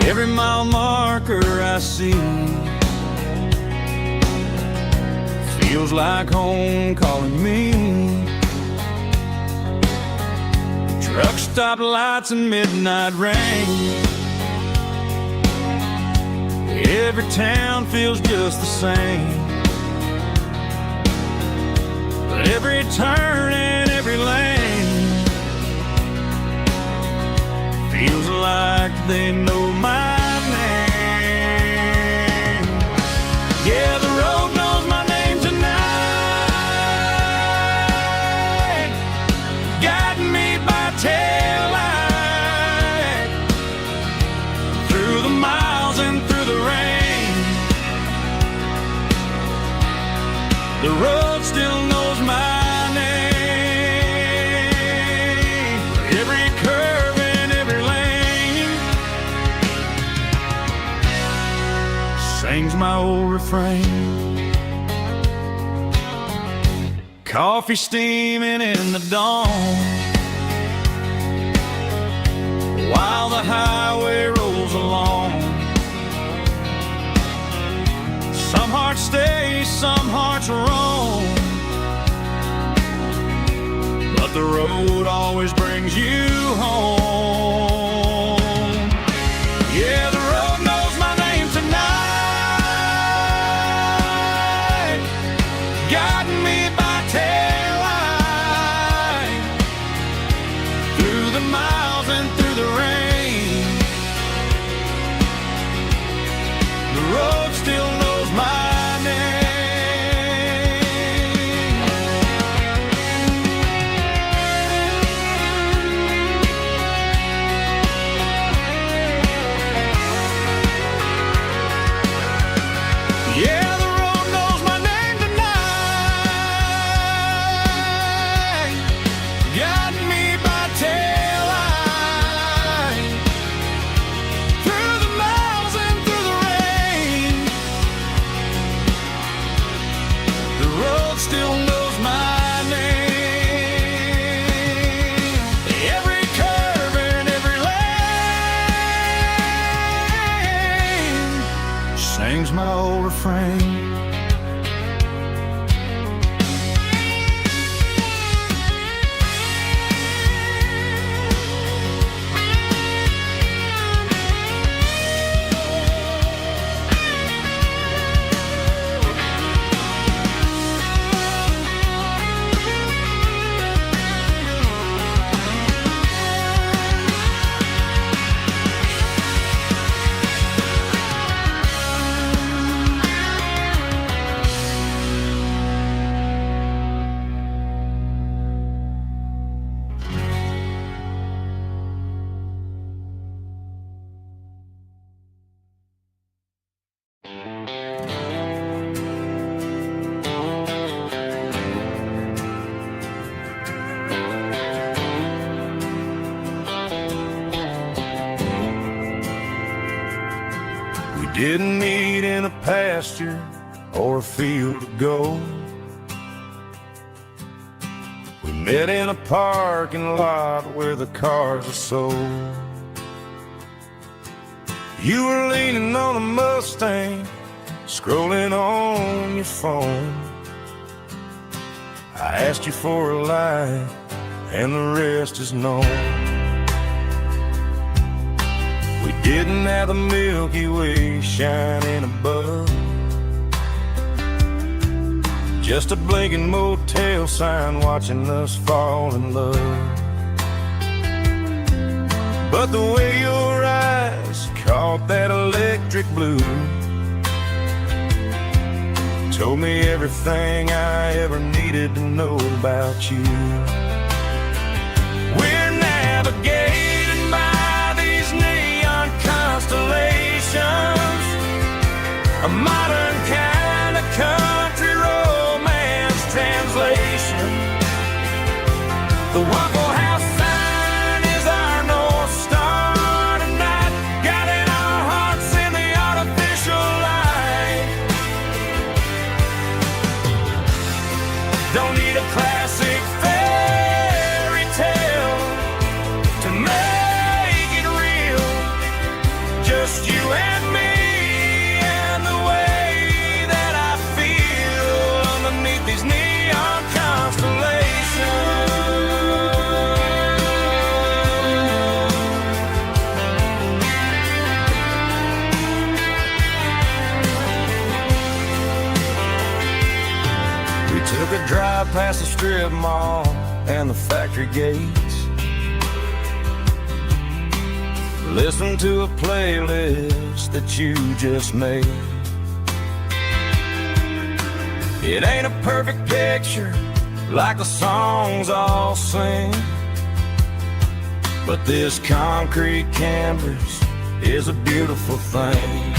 Every mile marker I see feels like home calling me. Truck stop lights and midnight rain, every town feels just the same. But every turn and every lane feels like they know my name. Yeah, the road knows my name tonight, guiding me by taillight through the miles and through the rain. The road still knows my name. Every curve and every lane sings my old refrain. Coffee steaming in the dawn, while the highway rolls along. Some hearts stay, some hearts roam, but the road always brings you home. Yeah, the road knows my name tonight, guiding me by taillight through the miles and through the rain. The road still knows my name. Yeah, the road knows my name tonight, guiding me by taillight through the miles and through the rain. The road still knows my name. Every curve and every lane sings my old refrain. Didn't meet in a pasture or a field of gold. We met in a parking lot where the cars are sold. You were leaning on a Mustang, scrolling on your phone. I asked you for a light, and the rest is known. We didn't have the Milky Way shining above, just a blinking motel sign watching us fall in love. But the way your eyes caught that electric blue told me everything I ever needed to know about you. We're navigating by these neon constellations, a modern kind of country romance translation. The Waffle House sign is our North Star tonight, guiding our hearts in the artificial light. Don't need a classic fairy tale to make it real. Just you and me and the way that I feel underneath these neon constellations. We took a drive past the strip mall and the factory gates. Listen to a playlist that you just made. It ain't a perfect picture like the songs all sing, but this concrete canvas is a beautiful thing.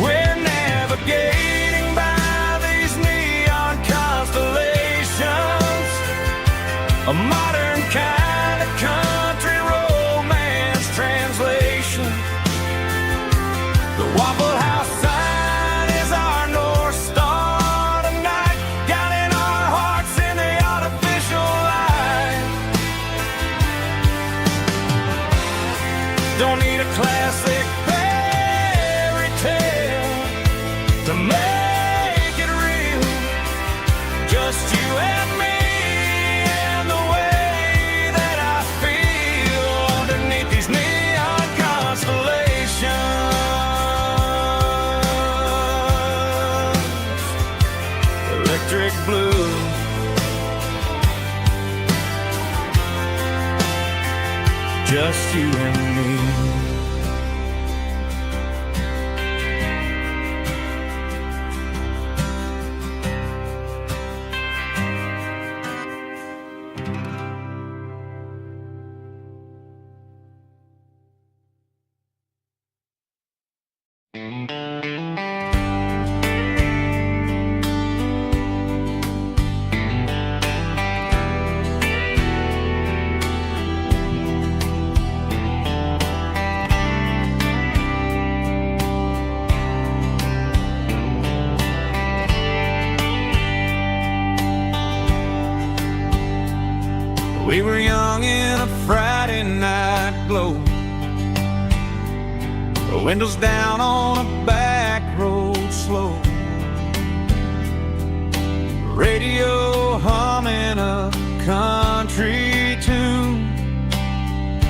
We're navigating by these neon constellations, a modern kind of country romance translation. The Waffle House sign is our North Star tonight, guiding our hearts in the artificial light. Don't need a classic fairy tale to make it real. Just you and me and the way that I feel underneath these neon constellations. Electric blue, just you and me. We were young in a Friday night glow, the windows down on a back road slow, radio humming a country tune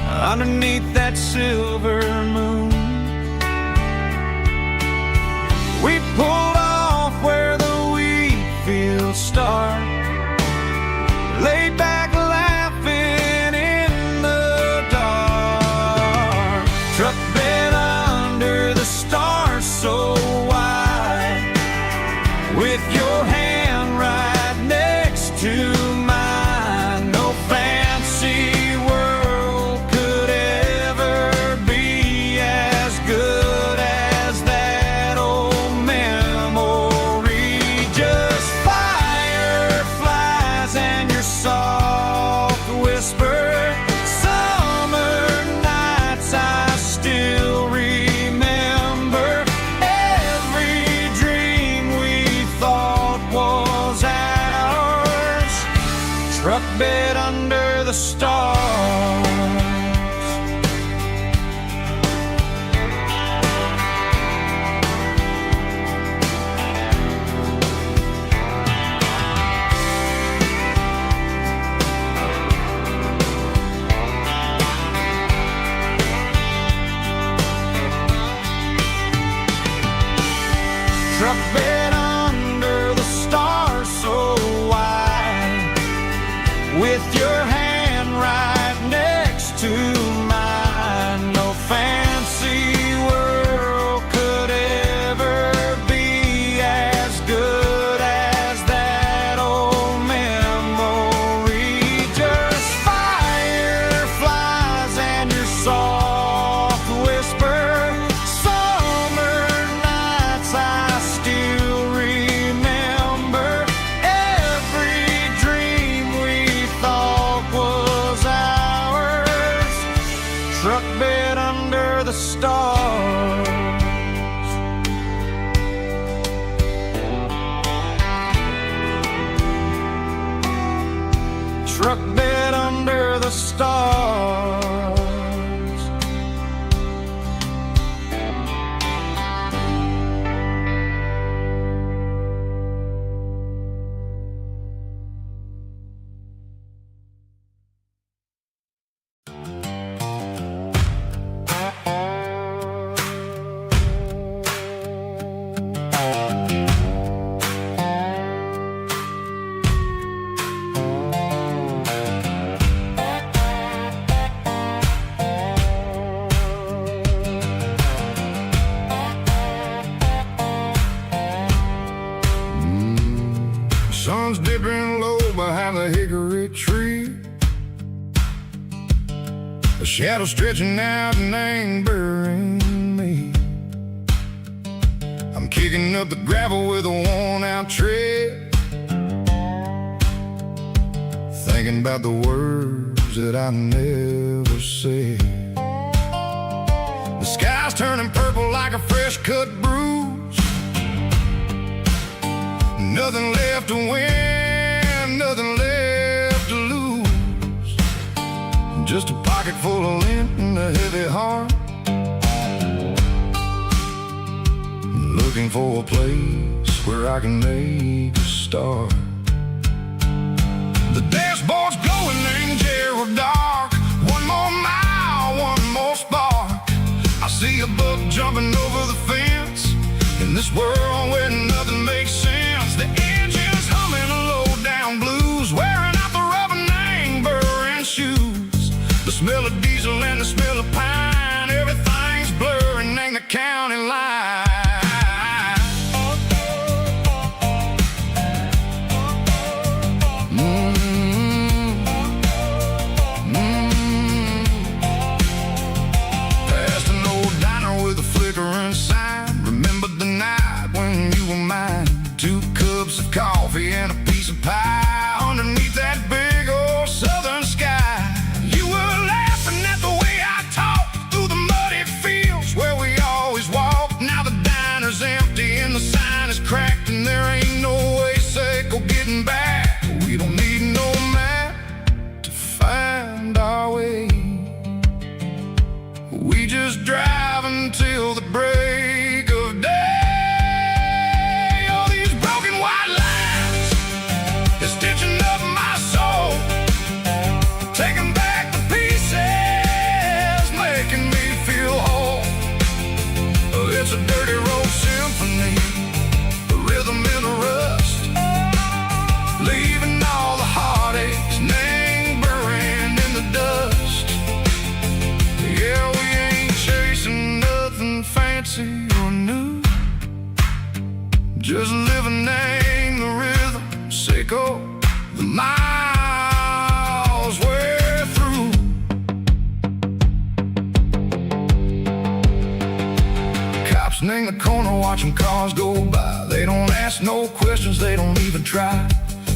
underneath that silver moon. We pulled off where the wheat fields start, laid back laughing in the dark, truck bed under the stars so wide, with your hand right next to mine. No fancy world could ever be as truck bed under the stars. Truck bed under the stars. Sun's dipping low behind the hickory tree. A shadow stretching out and angering me. I'm kicking up the gravel with a worn-out tread, thinking about the words that I never said. The sky's turning purple like a fresh-cut bruise. Nothing left to win, nothing left to lose. Just a pocket full of lint and a heavy heart, looking for a place where I can make a start. The dashboard's glowing angel dark. One more mile, one more spark. I see a buck jumping over the fence in this world where nothing makes sense. The engine's humming a low-down blues, wearing out the rubber name, burring shoes. The smell of diesel and the smell of pine, everything's blurring, ain't the county line. Past an old diner with a flickering sign. Remember the night when you were mine. 2 cups of coffee and a piece of pie underneath that big old southern sky. You were laughing at the way I talked through the muddy fields where we always walked. Now the diner's empty and the sign is cracked, and there ain't no way safe or getting back. We don't need no map to find our way. We just drive until the break of day. Stitching up my soul, taking back the pieces, making me feel whole. It's a dirty road symphony, a rhythm in a rust, leaving all the heartaches lingering in the dust. Yeah, we ain't chasing nothing fancy or new, just living in the rhythm. Sickle the miles we're through. Cops in the corner watching cars go by. They don't ask no questions, they don't even try.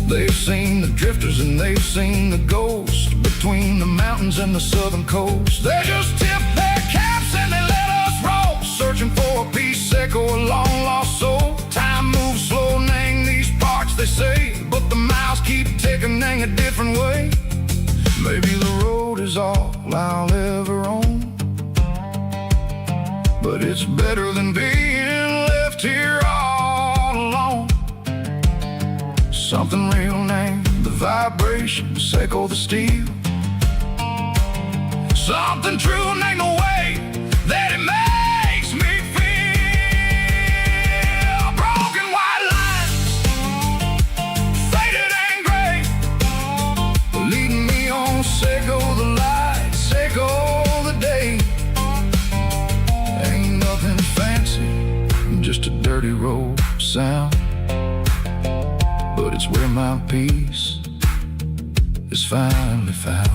They've seen the drifters and they've seen the ghosts between the mountains and the southern coast. They just tip their caps and they let us roll, searching for a piece echo, a long lost soul. Time moves slow, name these parts they say, but the miles keep ticking in a different way. Maybe the road is all I'll ever own, but it's better than being left here all alone. Something real named the vibrations echo the steel. Something true named the way that it makes me feel. Broken white lines, faded and gray, leading me on. Seco the light, seco the day. Ain't nothing fancy, just a dirty road sound, but it's where my peace is finally found.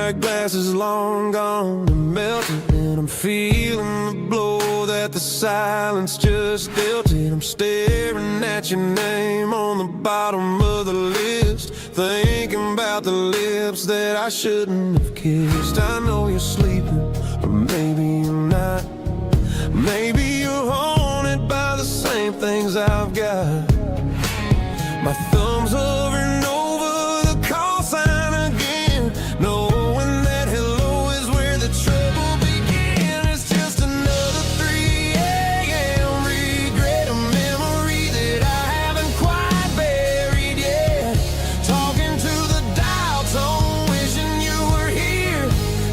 my glass is long gone and melted, and I'm feeling the blow that the silence just dealt it. I'm staring at your name on the bottom of the list, thinking about the lips that I shouldn't have kissed. I know you're sleeping, or maybe you're not. Maybe you're haunted by the same things I've got. My thumb's hovering over the call sign again, knowing that hello is where the trouble began. It's just another 3 a.m. regret, a memory that I haven't quite buried yet. Talking to the dial tone, wishing you were here,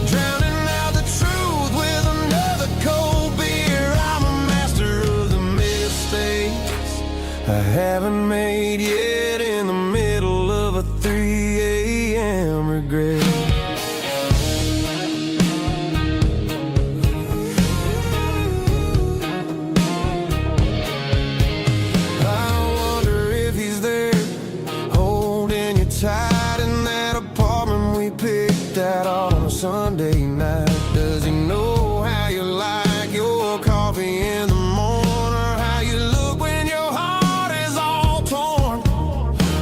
drowning out the truth with another cold beer. I'm a master of the mistakes I haven't made yet, in the middle of a 3 a.m. regret. I wonder if he's there, holding you tight in that apartment we picked out on a Sunday night. Does he know how you like your coffee in the morning, or how you look when your heart is all torn?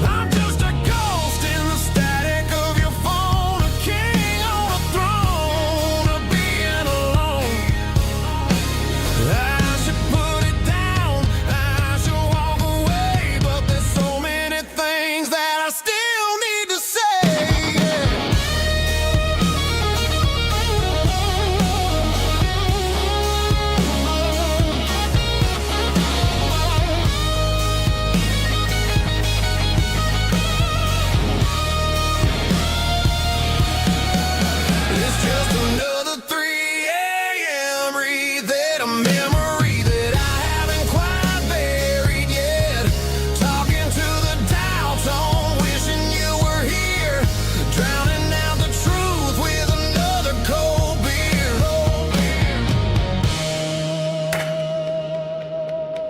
I'm just a ghost in the static of your phone, a king on a throne of being alone. I should put it down, I should walk away, but there's so many things that I still need to say. It's just another 3 a.m. read, a memory that I haven't quite buried yet. Talking to the dial tone, wishing you were here, drowning out the truth with another cold beer.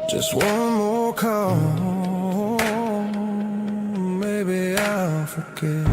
Just one more call, maybe I'll forget.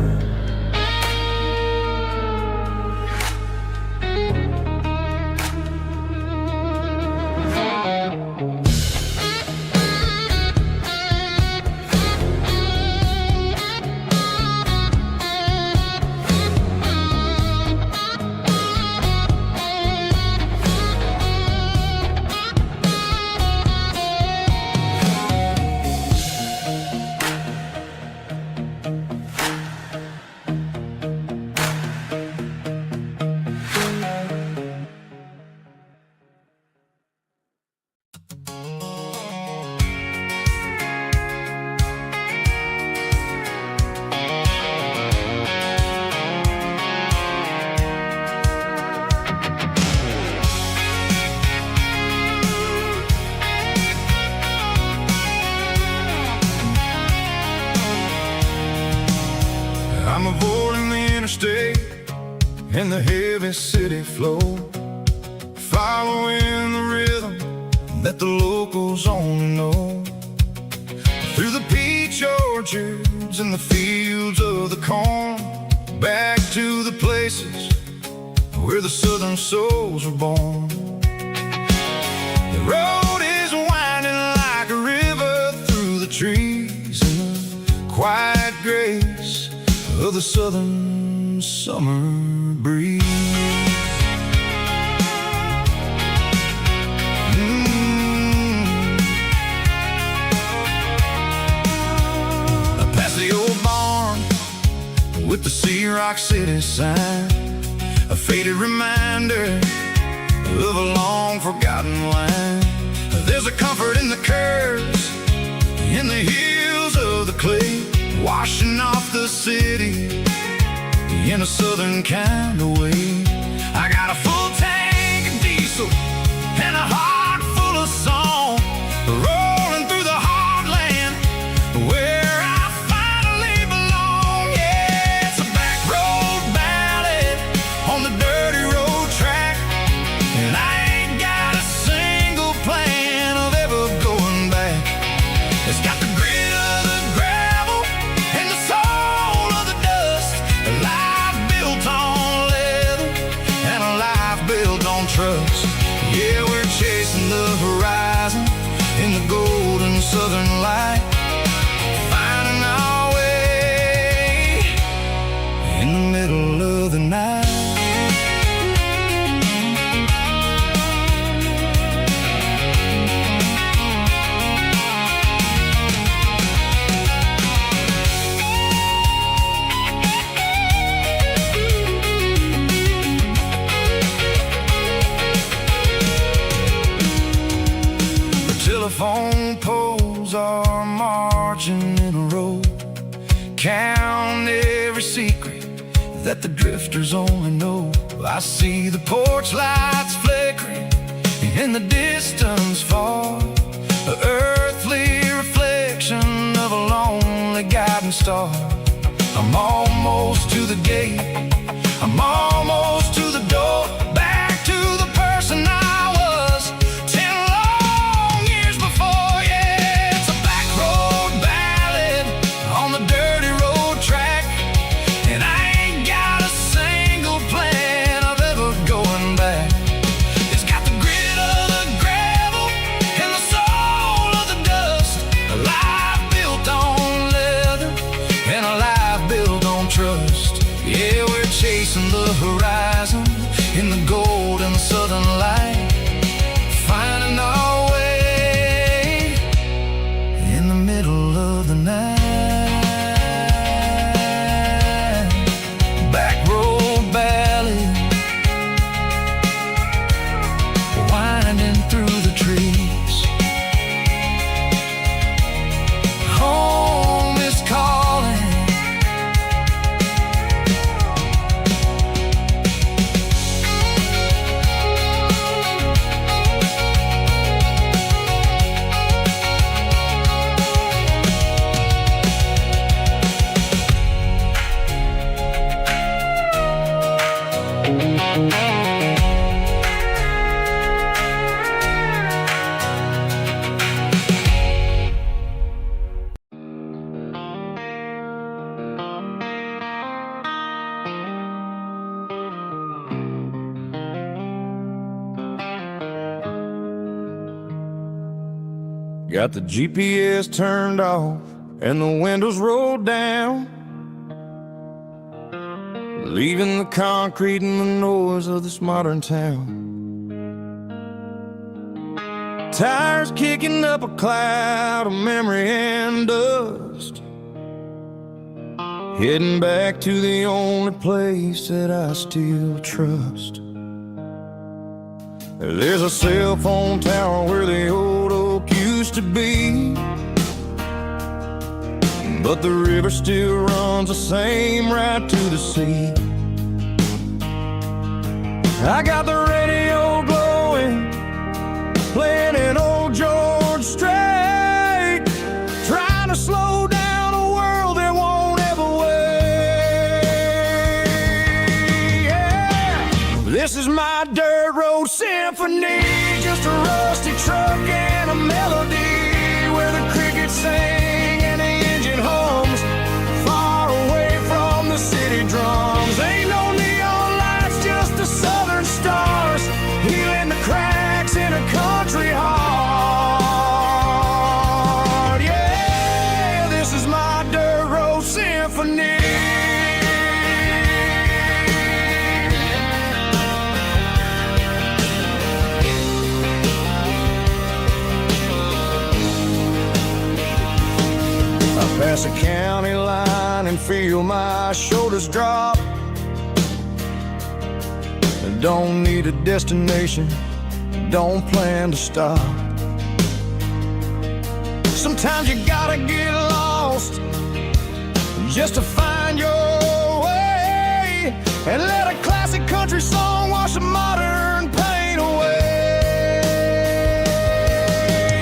I'm avoiding the interstate and the heavy city flow, following the rhythm that the locals only know. Through the peach orchards and the fields of the corn, back to the places where the southern souls were born. The road is winding like a river through the trees, and the quiet grace of the southern summer breeze. Past the old barn with the Sea Rock City sign, a faded reminder of a long forgotten line. There's a comfort in the curves, in the hills of the clay, washing off the city in a southern kind of way. I got a full tank of diesel and a heart full of song, rolling through the heartland where I finally belong. Yeah, it's a back road ballad on the dirty road track, and I ain't got a single plan of ever going back. It's got the grit of the gravel and the soul of the dust, a life built on telephone poles are marching in a row. Count every secret that the drifters only know. I see the porch lights flickering in the distance far, the earthly reflection of a lonely guiding star. I'm almost to the gate, I'm almost to the door, back to the person I was 10 long years before. Yeah, it's a back road ballad on the dirty road track, and I ain't got a single plan of ever going back. It's got the grit of the gravel and the soul of the dust, a life built on leather and a life built on trust. Yeah, we're chasing the horizon in the golden southern light, finding our way in the middle of the night. Back road ballad, winding through the trees. Home is calling. Got the GPS turned off and the windows rolled down, leaving the concrete and the noise of this modern town. Tires kicking up a cloud of memory and dust, heading back to the only place that I still trust. There's a cell phone tower where the old oak used to be, but the river still runs the same right to the sea. I got the radio glowing, playing an old George Strait, trying to slow down a world that won't ever wait. Yeah. This is my dirt road symphony, just a rusty truck and a melody where the crickets sing and the engine hums, far away from the city drums. Ain't no neon lights, just the southern stars, healing the cracks in a country heart. Yeah, this is my dirt road symphony. Pass a county line and feel my shoulders drop. Don't need a destination, don't plan to stop. Sometimes you gotta get lost just to find your way, and let a classic country song wash the modern pain away.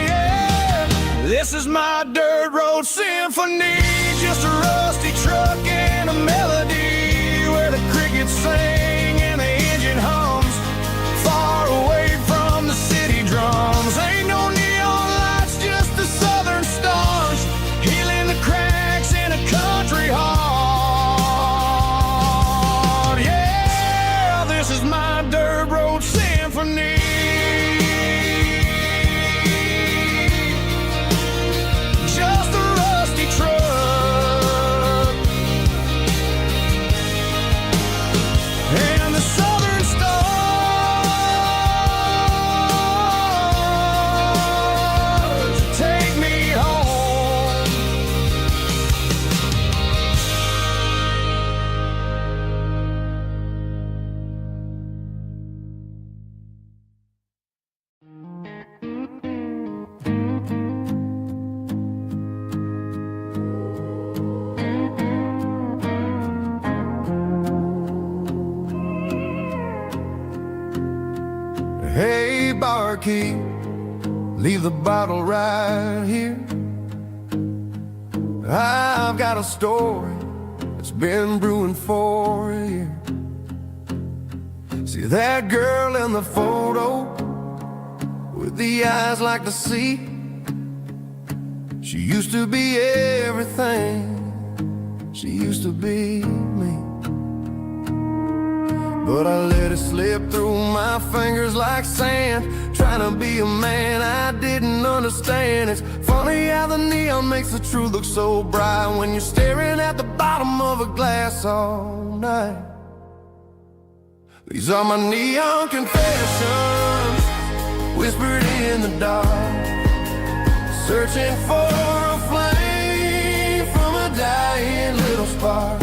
Yeah. This is my dirt road symphony, just a rusty truck and a melody where the crickets sing and the engine hums, far away from the city drums. Ain't no neon lights, just the southern stars, healing the cracks in a country heart. Yeah, this is my dirt road symphony. Just a rusty truck car key, leave the bottle right here. I've got a story that's been brewing for a year. See that girl in the photo with the eyes like the sea? She used to be everything, she used to be me. But I let it slip through my fingers like sand, trying to be a man I didn't understand. It's funny how the neon makes the truth look so bright when you're staring at the bottom of a glass all night. These are my neon confessions, whispered in the dark, searching for a flame from a dying little spark.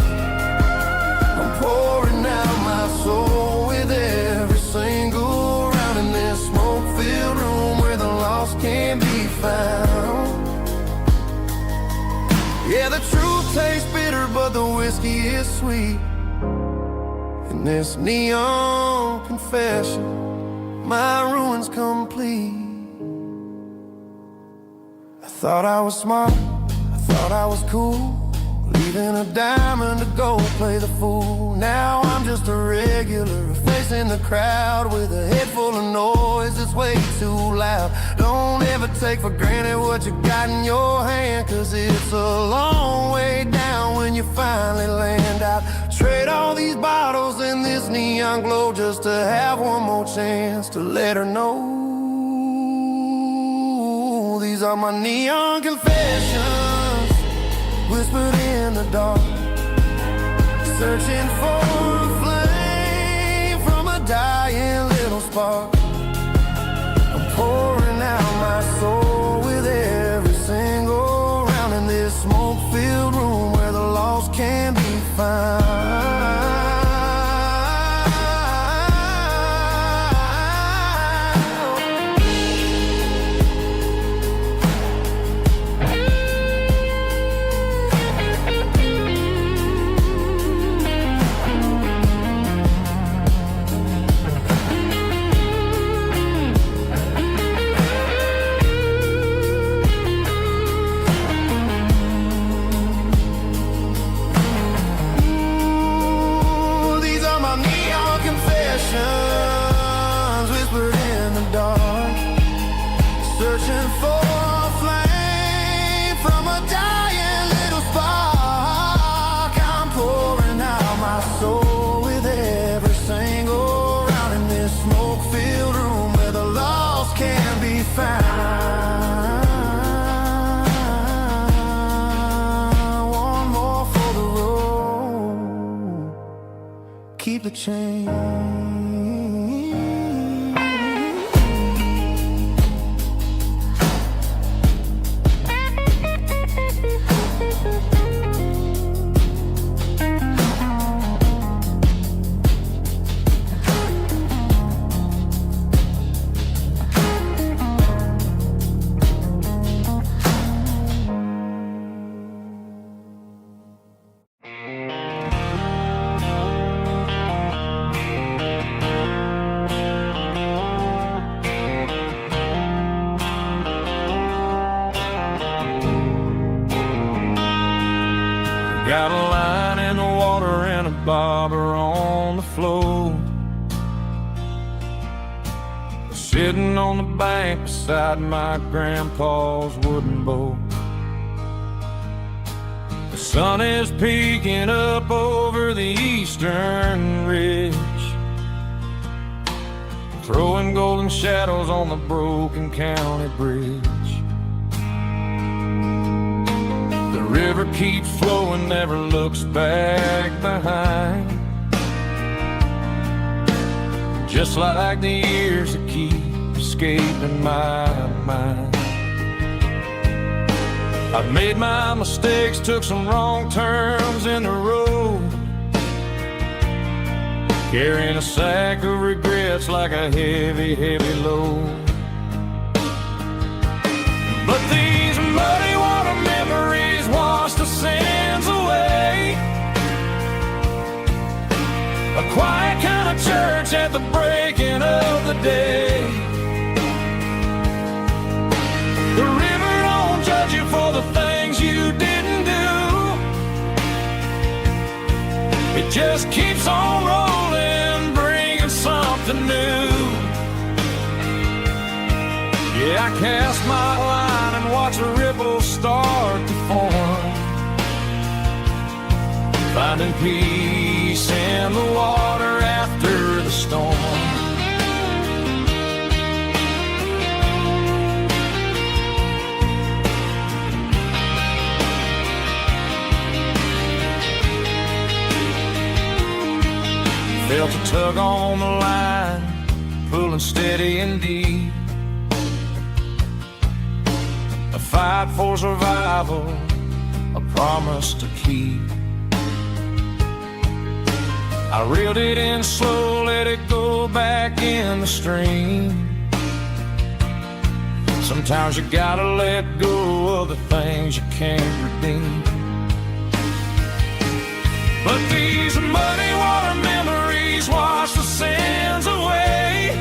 I'm pouring out my soul with every single round in this smoke-filled room where the lost can't be found. Yeah, the truth tastes bitter, but the whiskey is sweet. In this neon confession, my ruin's complete. I thought I was smart, I thought I was cool, leaving a diamond to go play the fool. Now I'm just a regular, facing the crowd with a head full of noise that's way too loud. Don't ever take for granted what you got in your hand, cause it's a long way down when you finally land out. Trade all these bottles and this neon glow just to have one more chance to let her know. These are my neon confessions, whispered in the dark, searching for a flame from a dying little spark. I'm pouring out my soul with every single round in this smoke-filled room where the lost can be found. Whispered in the dark, searching for a flame from a dying little spark. I'm pouring out my soul with every single round in this smoke-filled room where the lost can be found. One more for the road, keep the change. Got a line in the water and a bobber on the floor, sitting on the bank beside my grandpa's wooden boat. The sun is peeking up over the eastern ridge, throwing golden shadows on the broken county bridge. The river keeps flowing, never looks back behind, just like the years that keep escaping my mind. I've made my mistakes, took some wrong turns in the road, carrying a sack of regrets like a heavy, heavy load. But these muddy water memories wash the sins away. A quiet kind of church at the breaking of the day. Yeah, I cast my line and watch a ripple start to form, finding peace in the water after the storm. Felt a tug on the line, pulling steady and deep. A fight for survival, a promise to keep. I reeled it in slow, let it go back in the stream. Sometimes you gotta let go of the things you can't redeem. But these muddy water memories wash the sins away.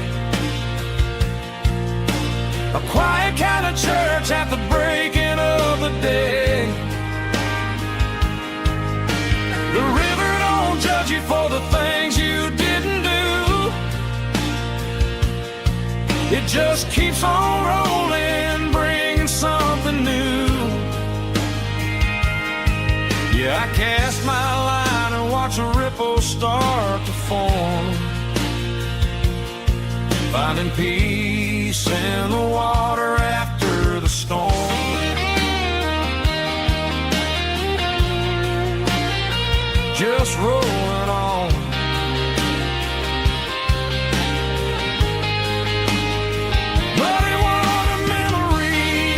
A quiet kind of church at the breaking of the day. The river don't judge you for the things you didn't do. It just keeps on rolling, bringing something new. Yeah, I cast my line and watch a ripple start to form, finding peace in the water after the storm. Just rolling on. Muddy water memory.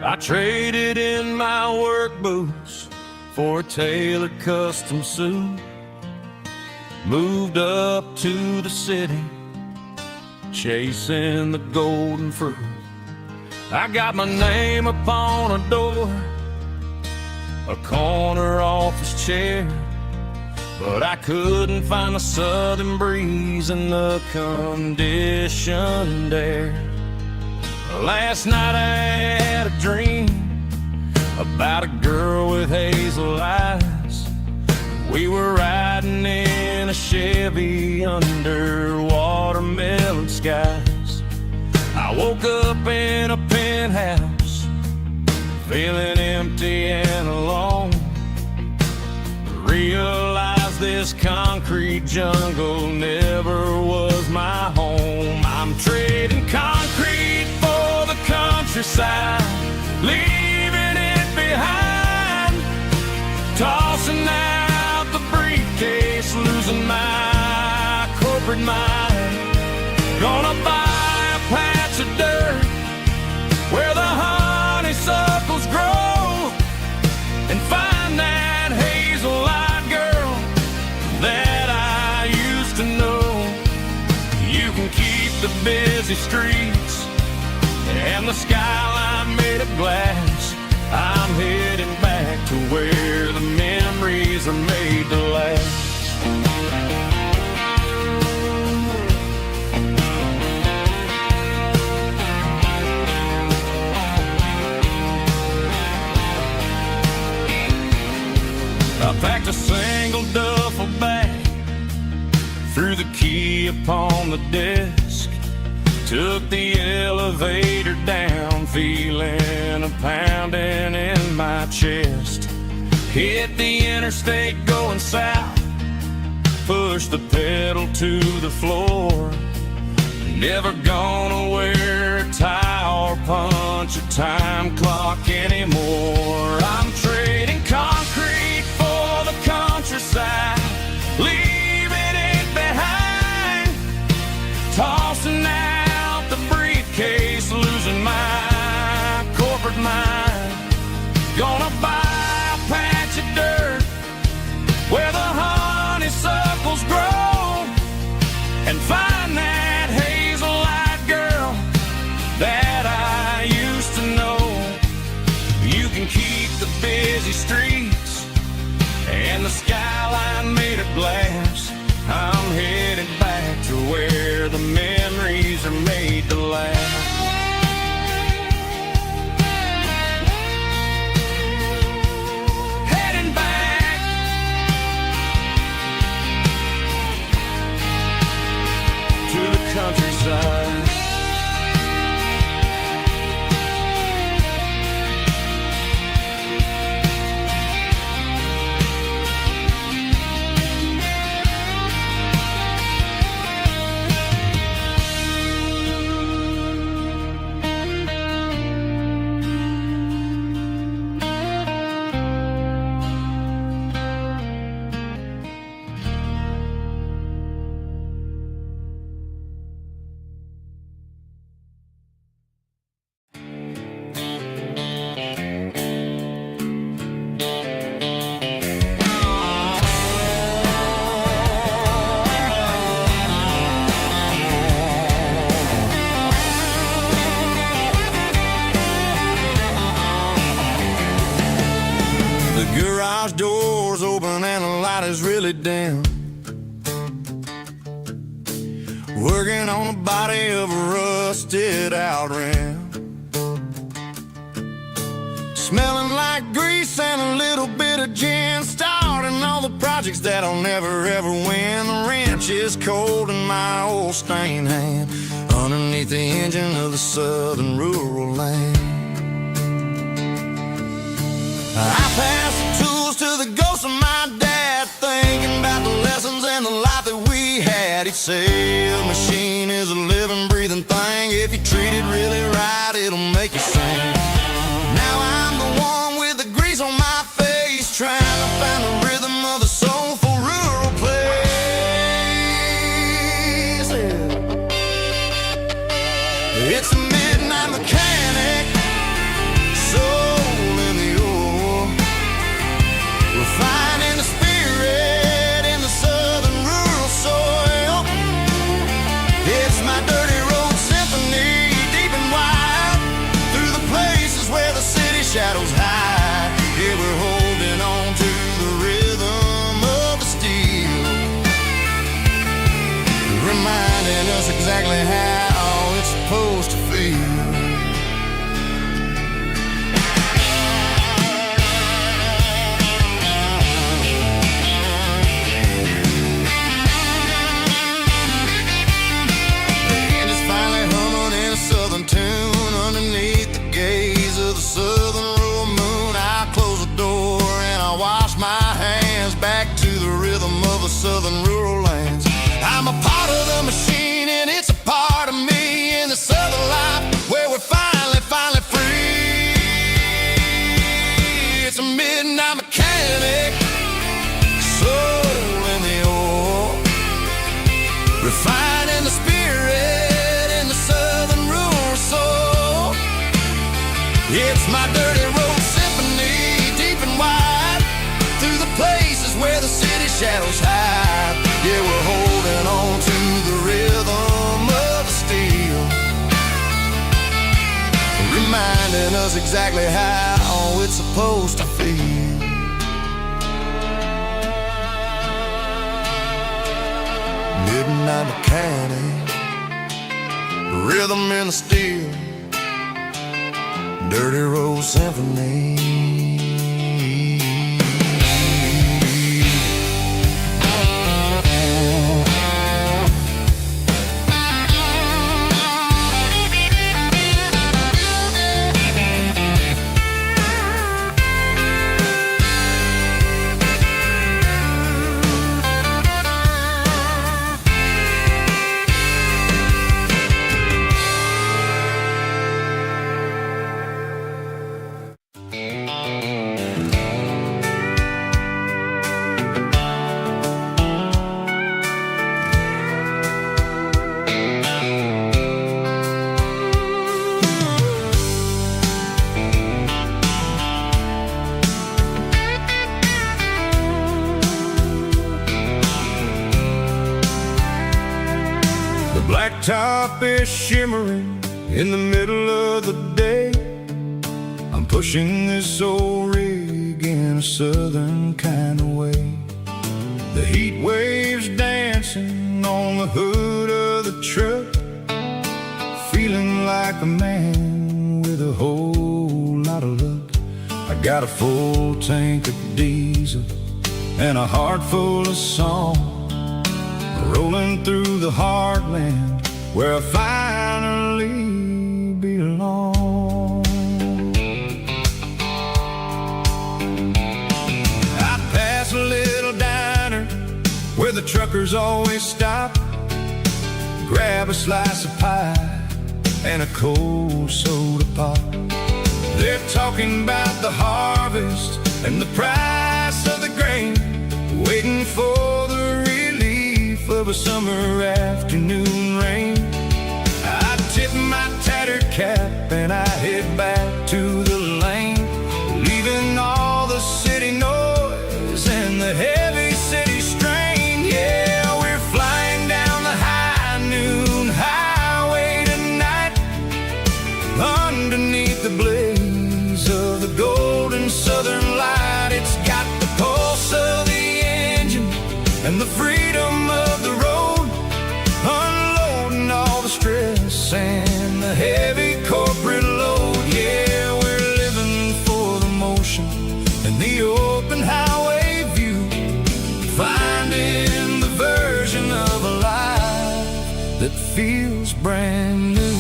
I traded in my work boots for a tailored custom suit. Moved up to the city, chasing the golden fruit. I got my name upon a door, a corner office chair, but I couldn't find the southern breeze in the conditioned air. Last night I had a dream about a girl with hazel eyes. We were riding in a Chevy under watermelon skies. I woke up in a penthouse, feeling empty and alone. Realized this concrete jungle never was my home. I'm trading concrete for the countryside, leaving it behind, tossing out the briefcase, losing my corporate mind. Gonna buy a patch of dirt where the honeysuckles grow and find that hazel-eyed girl that I used to know. You can keep the busy streets and the skyline made of glass. I'm heading back to where the memories are made to last. I packed a single duffel bag, threw the key upon the desk, took the elevator down, feeling a pounding in my chest. Hit the interstate going south, pushed the pedal to the floor. Never gonna wear a tie or punch a time clock anymore. I'm trading concrete for the countryside, leaving it behind, tossing out the briefcase, losing my corporate mind. Gonna buy a patch of dirt where the honeysuckles grow and find that hazel-eyed girl that I used to know. You can keep the busy streets and the skyline made of glass. I'm headed back to where the memories are made to last. Heading back to the countryside. Garage doors open and the light is really dim. Working on the body of a rusted out rim. Smelling like grease and a little bit of gin. Starting all the projects that I'll never ever win. The wrench is cold in my old stained hand underneath the engine of the southern rural land. I pass the tools to the ghost of my dad, thinking about the lessons and the life that we had. He'd say a machine is a living, breathing thing. If you treat it really right, it'll make you sing. Now I'm the one with the grease on my face, trying to find the rhythm of a soulful rural place. It's a midnight mechanic, soul in the ore, refining the spirit in the southern rural soil. It's my dirty road symphony, deep and wide, through the places where the city shadows hide. Yeah, we're holding on to the rhythm of the steel, reminding us exactly how it's supposed to feel. Tune underneath the gaze of the southern rural moon. I close the door and I wash my hands back to the rhythm of the southern rural lands. I'm a part of the machine and it's a part of me in the southern life where we're finally free. It's a midnight mechanic, soul in the ore, refining the spirit in the southern rural soul. It's my dirty road symphony, deep and wide, through the places where the city shadows hide. Yeah, we're holding on to the rhythm of the steel, reminding us exactly how it's supposed to feel. Midnight mechanic, rhythm in the steel, dirty road symphony. blacktop is shimmering in the middle of the day. I'm pushing this old rig in a southern kind of way. The heat waves dancing on the hood of the truck, feeling like a man with a whole lot of luck. I got a full tank of diesel and a heart full of song, rolling through the heartland where I finally belong. I pass a little diner where the truckers always stop, grab a slice of pie and a cold soda pop. They're talking about the harvest and the price of the grain, waiting for the relief of a summer afternoon rain. I tip my tattered cap and I head back to the lane, leaving all the city noise and the heavy city strain. Yeah, we're flying down the high noon highway tonight, underneath the blaze of the golden southern light. It's got the pulse of the engine and the freedom of the road, unloading all the stress and the heavy corporate load. Yeah, we're living for the motion and the open highway view, finding the version of a life that feels brand new.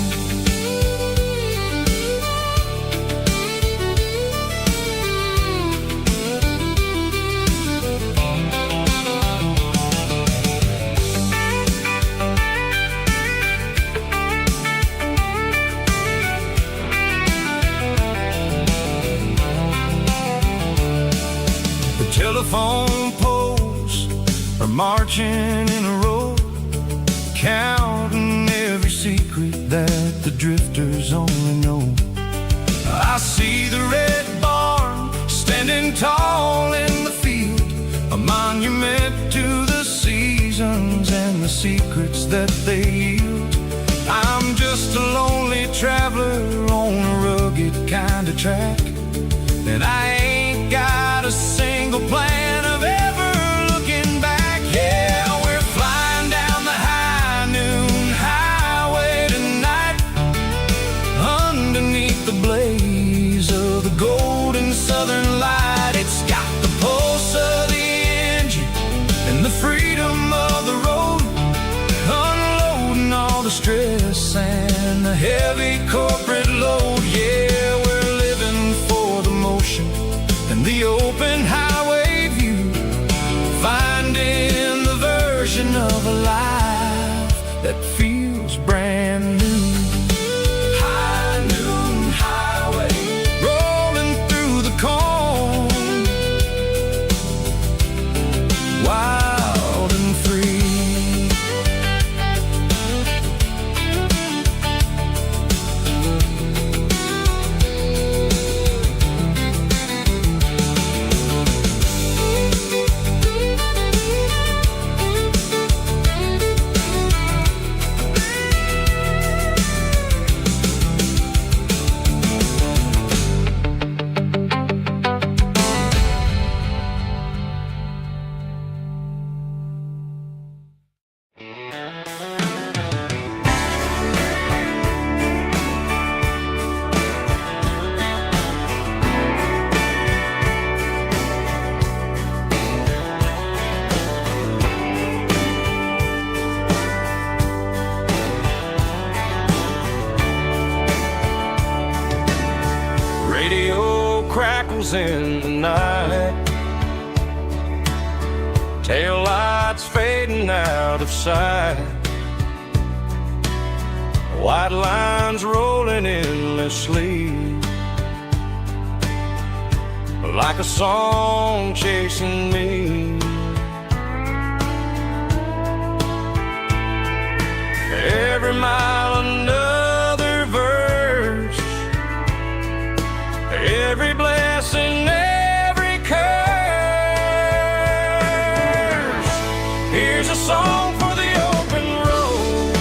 Telephone poles are marching in a row, counting every secret that the drifters only know. I see the red barn standing tall in the field, a monument to the seasons and the secrets that they yield. I'm just a lonely traveler on a rugged kind of track, and I ain't got a single plan of ever looking back. Yeah, we're flying down the high noon highway tonight, underneath the blaze of the golden southern light. It's got the pulse of the engine and the freedom of the road, unloading all the stress and the heavy corporate load. Yeah, we're living for the motion and the open highway view, finding the version of a life that feels brand new. High noon highway, rolling through the corn, wild and free. Crackles in the night, tail lights fading out of sight, white lines rolling endlessly, like a song chasing me. Every mile another verse, every blessing, every curse. Here's a song for the open road,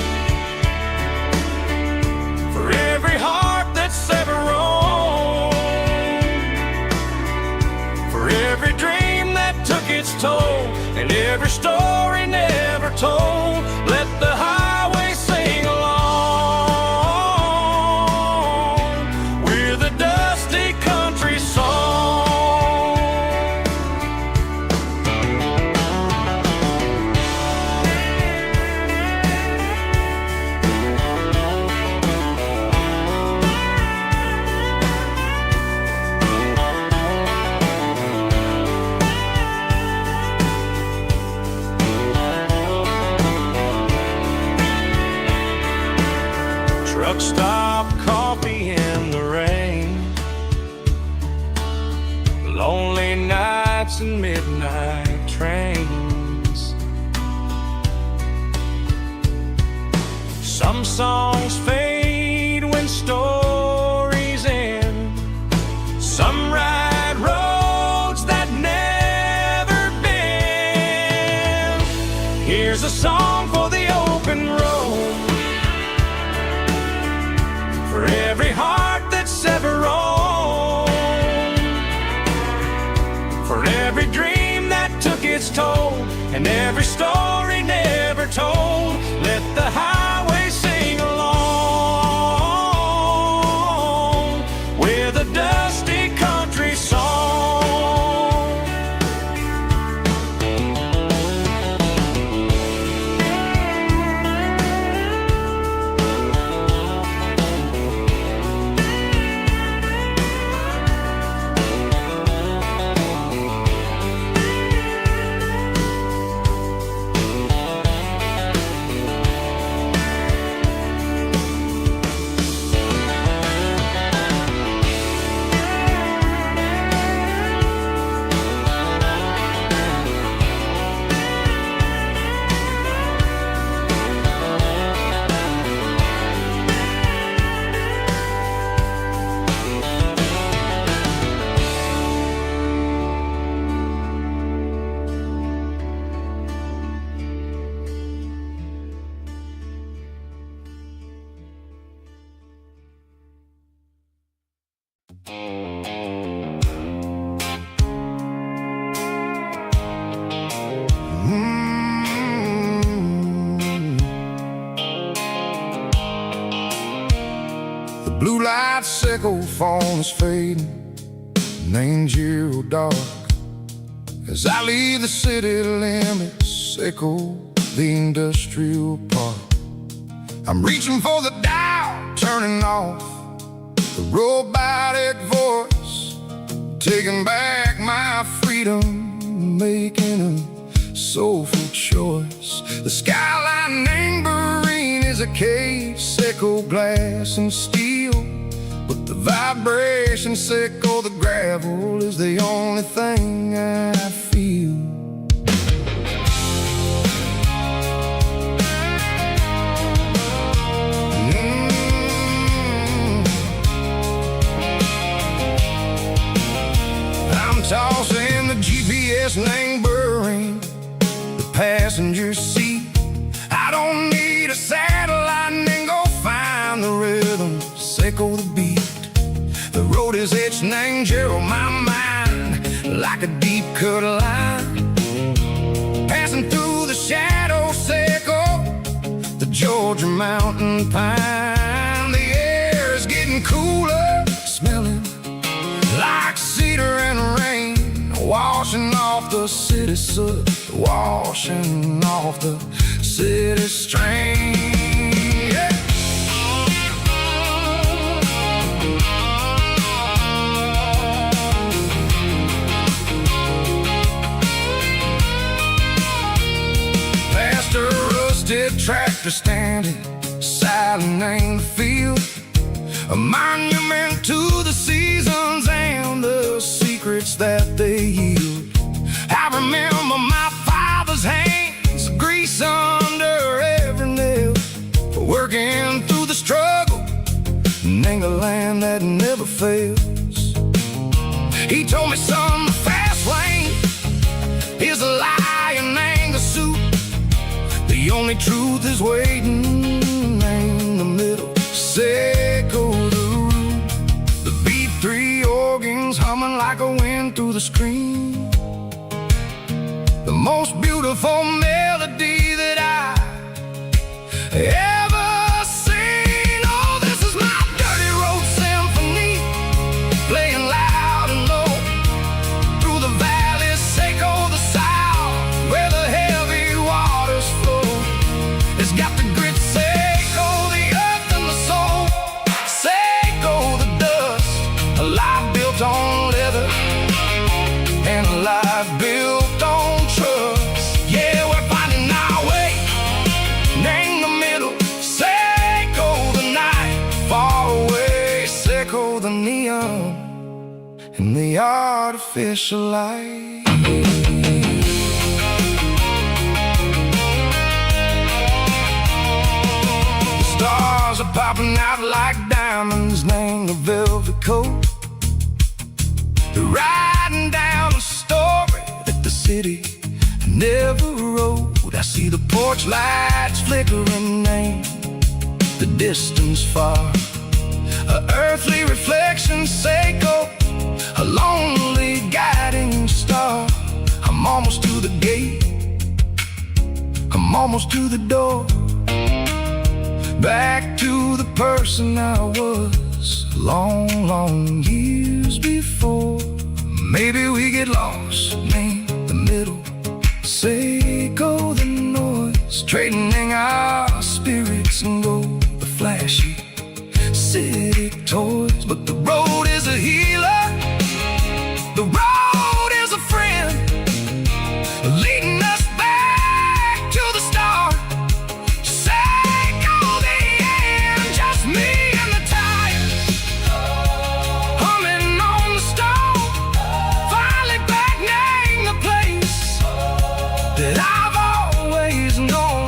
story never told. Let the highway sing along with a dusty country song. Truck stop coffee in the rain, lonely nights and midnight trains. Some songs fade when stories end. Some ride roads that never bend. Here's a song for the open road, for every heart that's ever roamed, for every dream that took its toll, and every story never told. Let the highway sing along with a dusty country song. The blue light sickle phone is fading, and angel dark. As I leave the city limits, sickle the industrial park. I'm reaching for the dial, turning off the robotic voice, taking back my freedom, making a soulful choice. The skyline neighboring is a cave, sickle glass and steel, but the vibration sickle the gravel is the only thing I feel. I'm tossing the GPS neighboring the passenger seat. I don't need a satellite and go find the rhythm, sickle the beat. The road is etched and angel on my mind like a deep cut line, passing through the shadow sickle, the Georgia mountain pine. The air is getting cooler, smelling like cedar and rain, washing off the city soot, washing off the city strain. Yeah. Past a rusted tractor standing silent in the field, a monument to the seasons and the secrets that they yield. I remember my father's hands, grease under every nail, working through the struggle, and a land that never fails. He told me, son, the fast lane is a lion and a suit. The only truth is waiting in the middle. Sickle the root, the B3 organs humming like a wind through the screen. The most beautiful spirit. Seiko, the earth and the soul. Seiko, the dust. A life built on leather and a life built on trust. Yeah, we're finding our way. Name the middle. Seiko, the night far away. Seiko, the neon and the artificial light. The stars are popping out like diamonds. Name the velvet coat. They're riding down a story that the city never wrote. I see the porch lights flickering, name the distance far. A earthly reflection, Seiko, a lonely guiding star. I'm almost to the gate, I'm almost to the door. Back to the person I was long, long years before. Maybe we get lost, name the middle. Seiko, the noise, trading our spirits and go the flashy city toys. But the road is a healer, the road is a friend, leading us back to the start. Seiko, the end, just me and the tires, humming on the stove. Finally back, name the place that I've always known.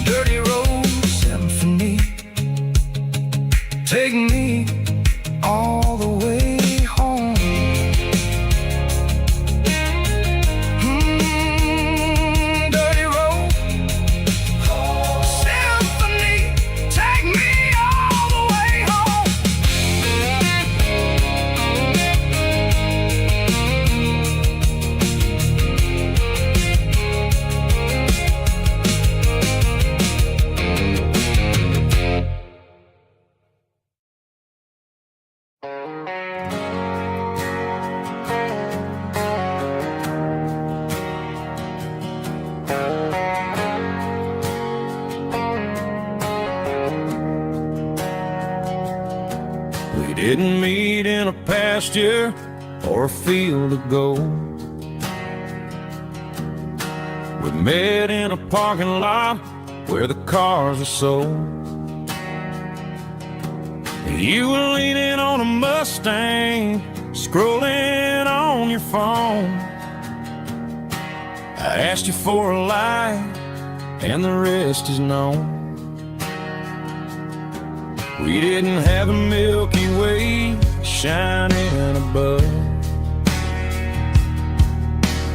Dirty road symphony, take me all the way home. Dirty road symphony, take me all the way home. We didn't meet in a pasture or a field of gold. We met in a parking lot where the cars are sold. You were leaning on a Mustang, scrolling on your phone. I asked you for a light, and the rest is known. We didn't have a Milky Way shining above,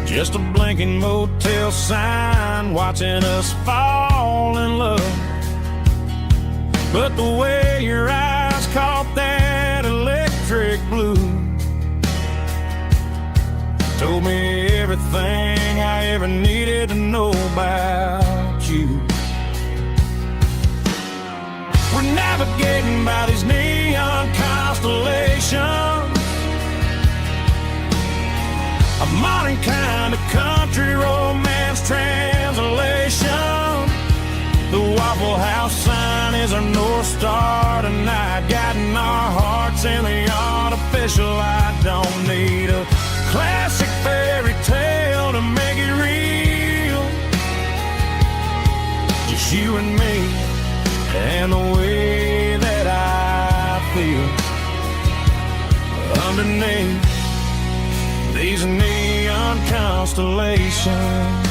just a blinking motel sign watching us fall in love. But the way your eyes caught that electric blue told me everything I ever needed to know about you. We're navigating by these neon constellations, a modern kind of country romance translation. The Waffle House sign is our North Star tonight, guiding our hearts in the artificial light. Don't need a classic fairy tale to make it real, just you and me and the way that I feel underneath these neon constellations.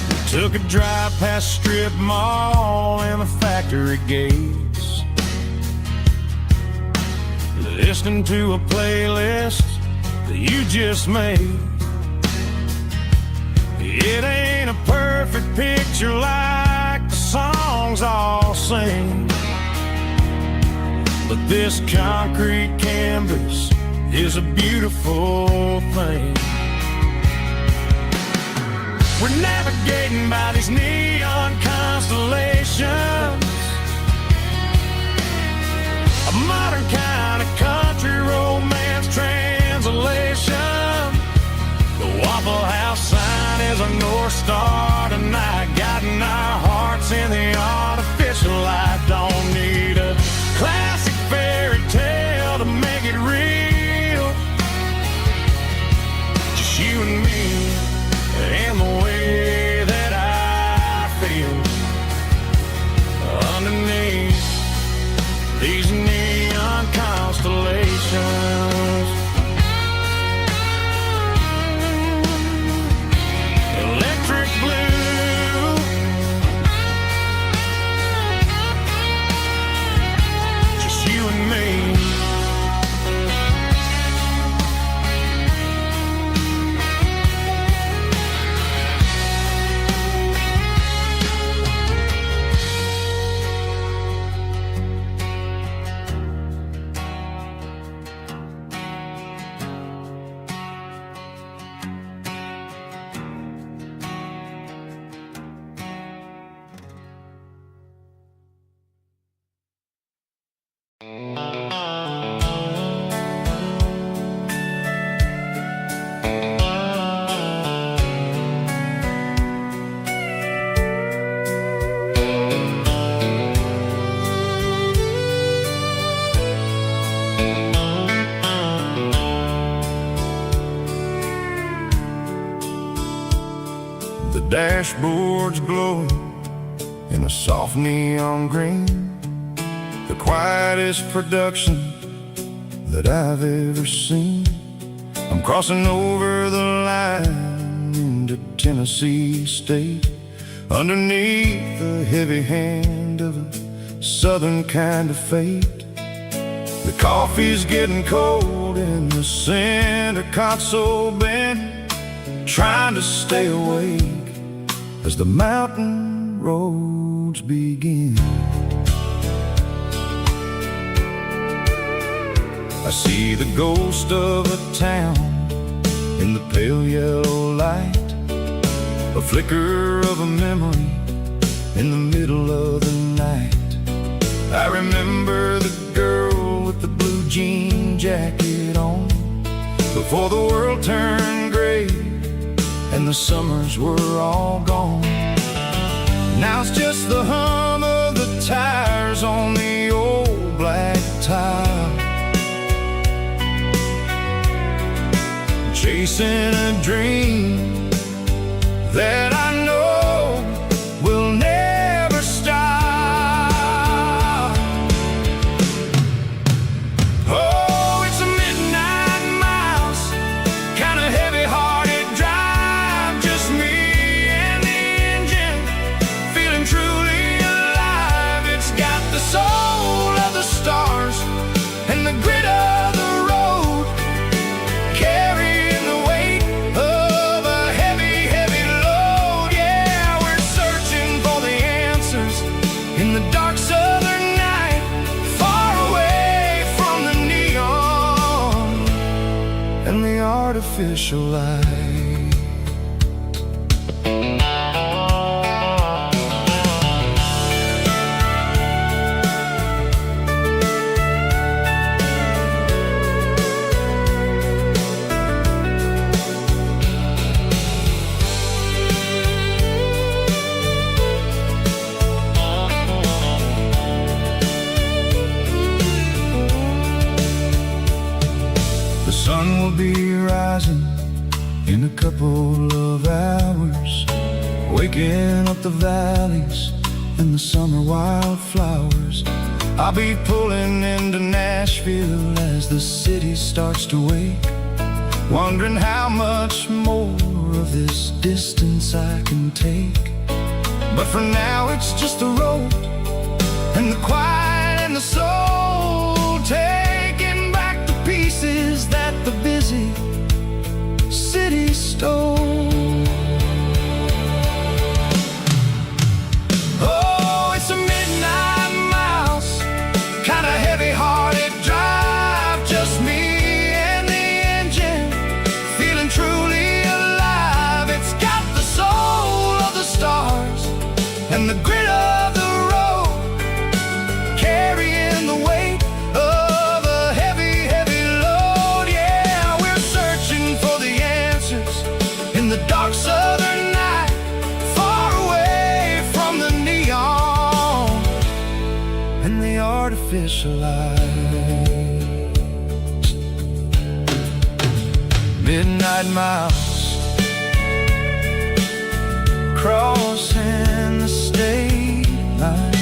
We took a drive past strip mall and the factory gates, listening to a playlist that you just made. It ain't a perfect picture like the songs all sing, but this concrete canvas is a beautiful thing. We're navigating by these neon constellations, a a modern kind of country romance translation. The Waffle House sign is a North Star tonight, guiding our hearts in the artificial light. Don't need a classic fairy tale to make it real. Just you and me and the way that I feel underneath these neon constellations. Electric blue, just you and me. The dashboard's glowing in a soft neon green, the quietest production that I've ever seen. I'm crossing over the line into Tennessee State, underneath the heavy hand of a southern kind of fate. The coffee's getting cold in the center console bin, trying to stay awake as the mountain roads begin. I see the ghost of a town in the pale yellow light, a flicker of a memory in the middle of the night. I remember the girl with the blue jean jacket on, before the world turned gray and the summers were all gone. Now it's just the hum of the tires on the old black tile, chasing a dream that I know will never stop. Oh, it's a midnight mouse, kind of heavy-hearted drive, just me and the engine, feeling truly alive. It's got the soul of the stars and the grit of the road, carrying the weight of a heavy, heavy load. Yeah, we're searching for the answers in the dark southern night, far away from the neon and the artificial light. The sun will be rising in a couple of hours, waking up the valleys and the summer wildflowers. I'll be pulling into Nashville as the city starts to wake, wondering how much more of this distance I can take. But for now it's just the road and the quiet and the soul, taking back the pieces that the busy city stole. Oh, it's a midnight mouse, kind of heavy-hearted drive, just me and the engine, feeling truly alive. It's got the soul of the stars and the grit of the road, artificial lights. Midnight miles crossing the state line.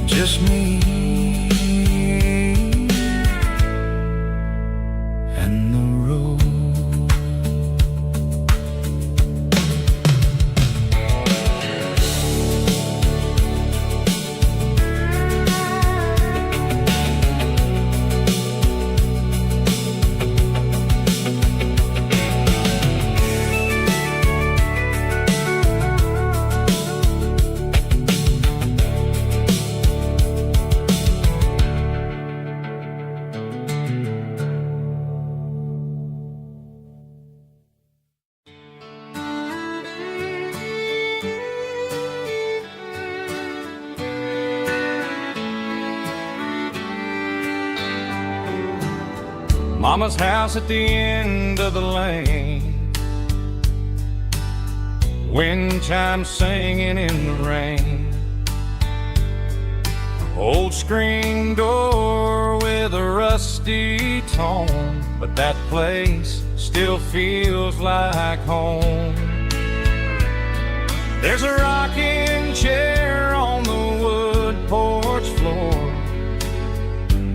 Just me and the road. Mama's house at the end of the lane, wind chimes singing in the rain. Old screen door with a rusty tone, but that place still feels like home. There's a rocking chair on the wood porch floor,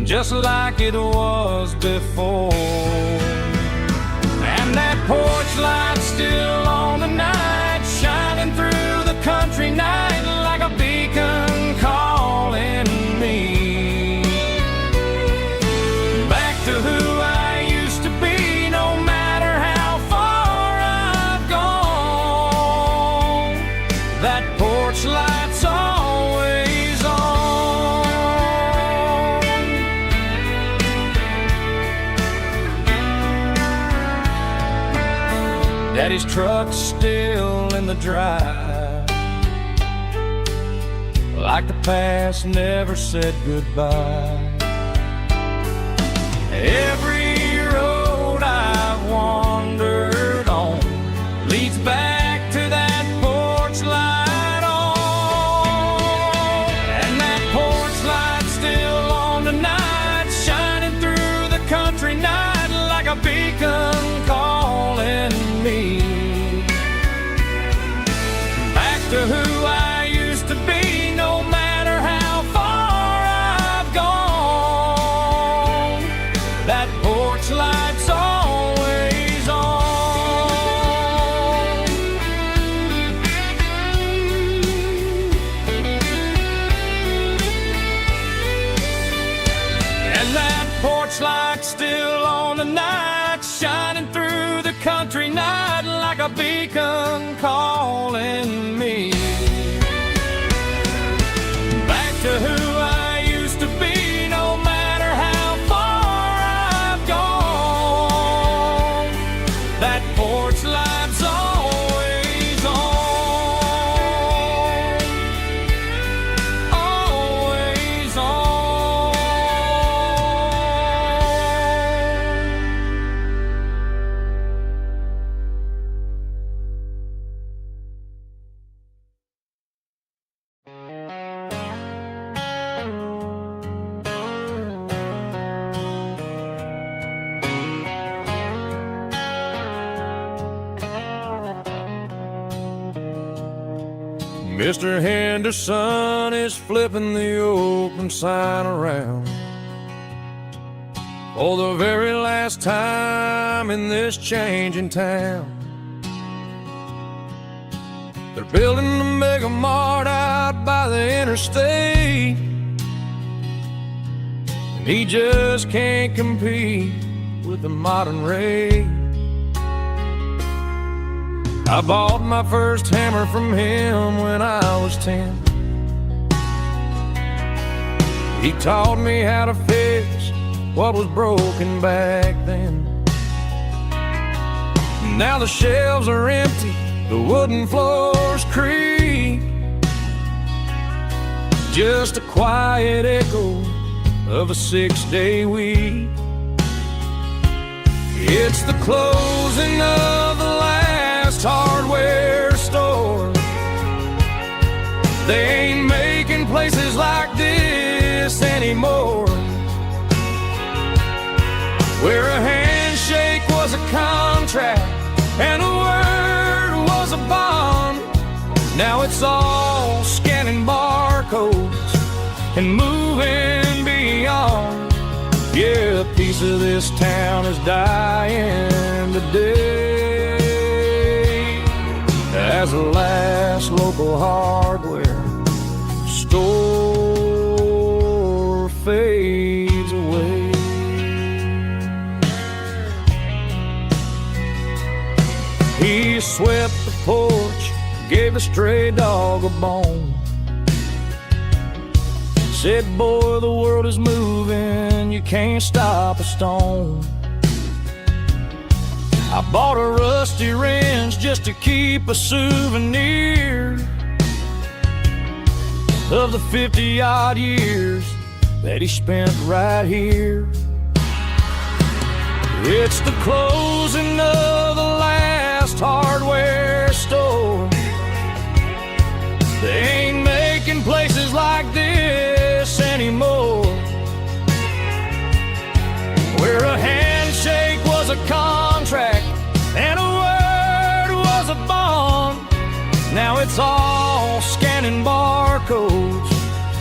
just like it was before. And that porch light's still on tonight, shining through the country night like a beacon calling me back to who I used to be, no matter how far I've gone. That porch light's always on. Daddy's truck's still in the drive, like the past never said goodbye. Every road I've wandered on leads back to that porch light on. And that porch light's still on tonight, shining through the country night like a beacon calling me back to who I used to be, no matter how far I've gone. That porch light's always on. And that porch light's still on tonight, shining through the country night like a beacon calling me back to who I used to be, no matter how far I've gone. That porch light's always on, always on. Mr. Henderson is flipping the open sign around for the very last time in this changing town. They're building the mega mart out by the interstate, and he just can't compete with the modern rate. I bought my first hammer from him when I was 10. He taught me how to fix what was broken back then. Now the shelves are empty, the wooden floors creak, just a quiet echo of a 6-day week. It's the closing of the last hardware store. They ain't places like this anymore, where a handshake was a contract and a word was a bond. Now it's all scanning barcodes and moving beyond. Yeah, a piece of this town is dying today as the last local hardware store fades away. He swept the porch, gave the stray dog a bone, said, boy, the world is moving, you can't stop a stone. I bought a rusty wrench just to keep a souvenir of the 50-odd years that he spent right here. It's the closing of the last hardware store. They ain't making places like this anymore, where a handshake was a contract and a word was a bond. Now it's all scanning barcodes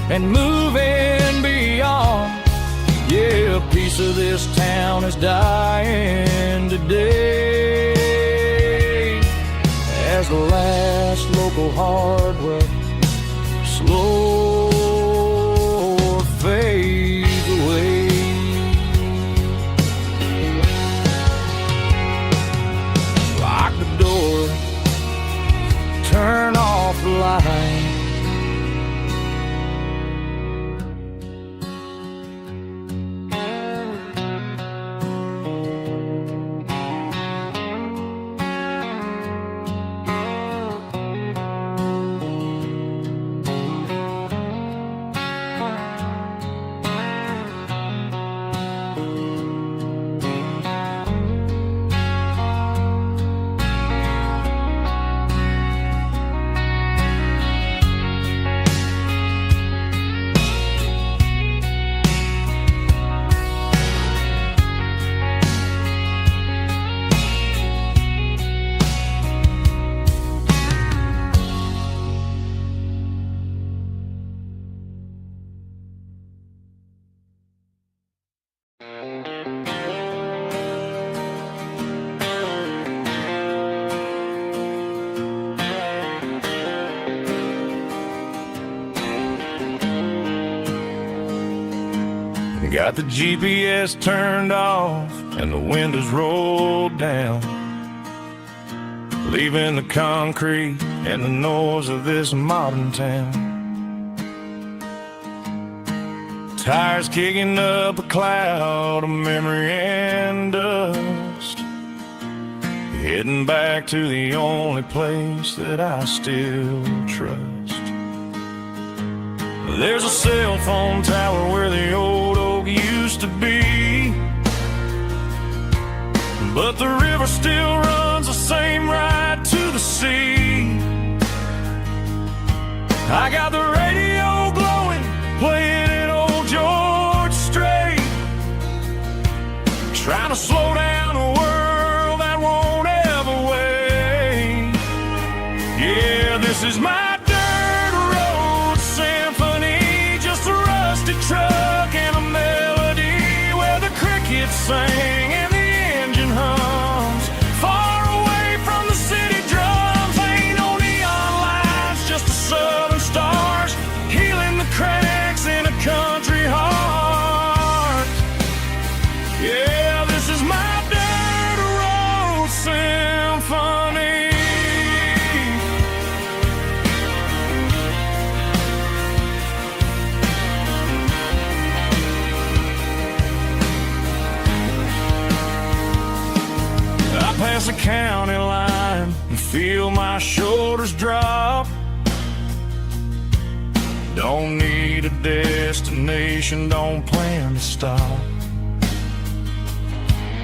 and moving beyond. Yeah, a piece of this town is dying today as the last local hardware slow fades away. Lock the door, turn off the light. Got the GPS turned off and the windows rolled down, leaving the concrete and the noise of this modern town. Tires kicking up a cloud of memory and dust, heading back to the only place that I still trust. There's a cell phone tower where the old oak used to be, but the river still runs the same right to the sea. I got the radio glowing, playing an old George Strait, trying to slow down a world that won't ever wait. Yeah, this is my truck and a melody where the crickets sing and the engine hums, far away from the city drums. Ain't no neon lights, just the southern stars healing the cracks in a country heart. Yeah, this is my dirt road symphony. Past the county line and feel my shoulders drop. Don't need a destination, don't plan to stop.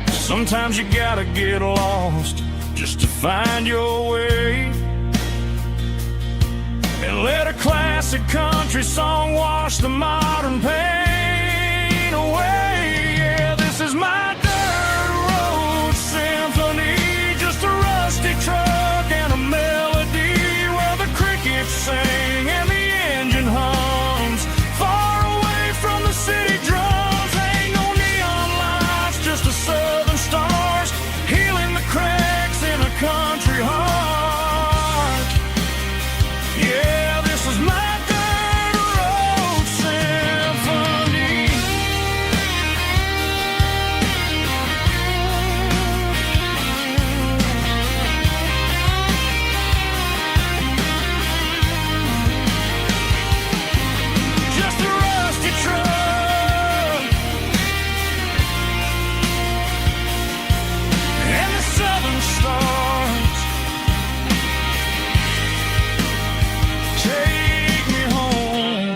Sometimes you gotta get lost just to find your way. and let a classic country song wash the modern pain away. Yeah, this is my dirt road symphony, just a rusty truck and a melody where the crickets sing and the engine hums far away from the city drums. Ain't no neon lights, just the southern stars healing the cracks in a country heart. Yeah, this is my dirt road symphony. Just a rusty truck and the southern stars take me home.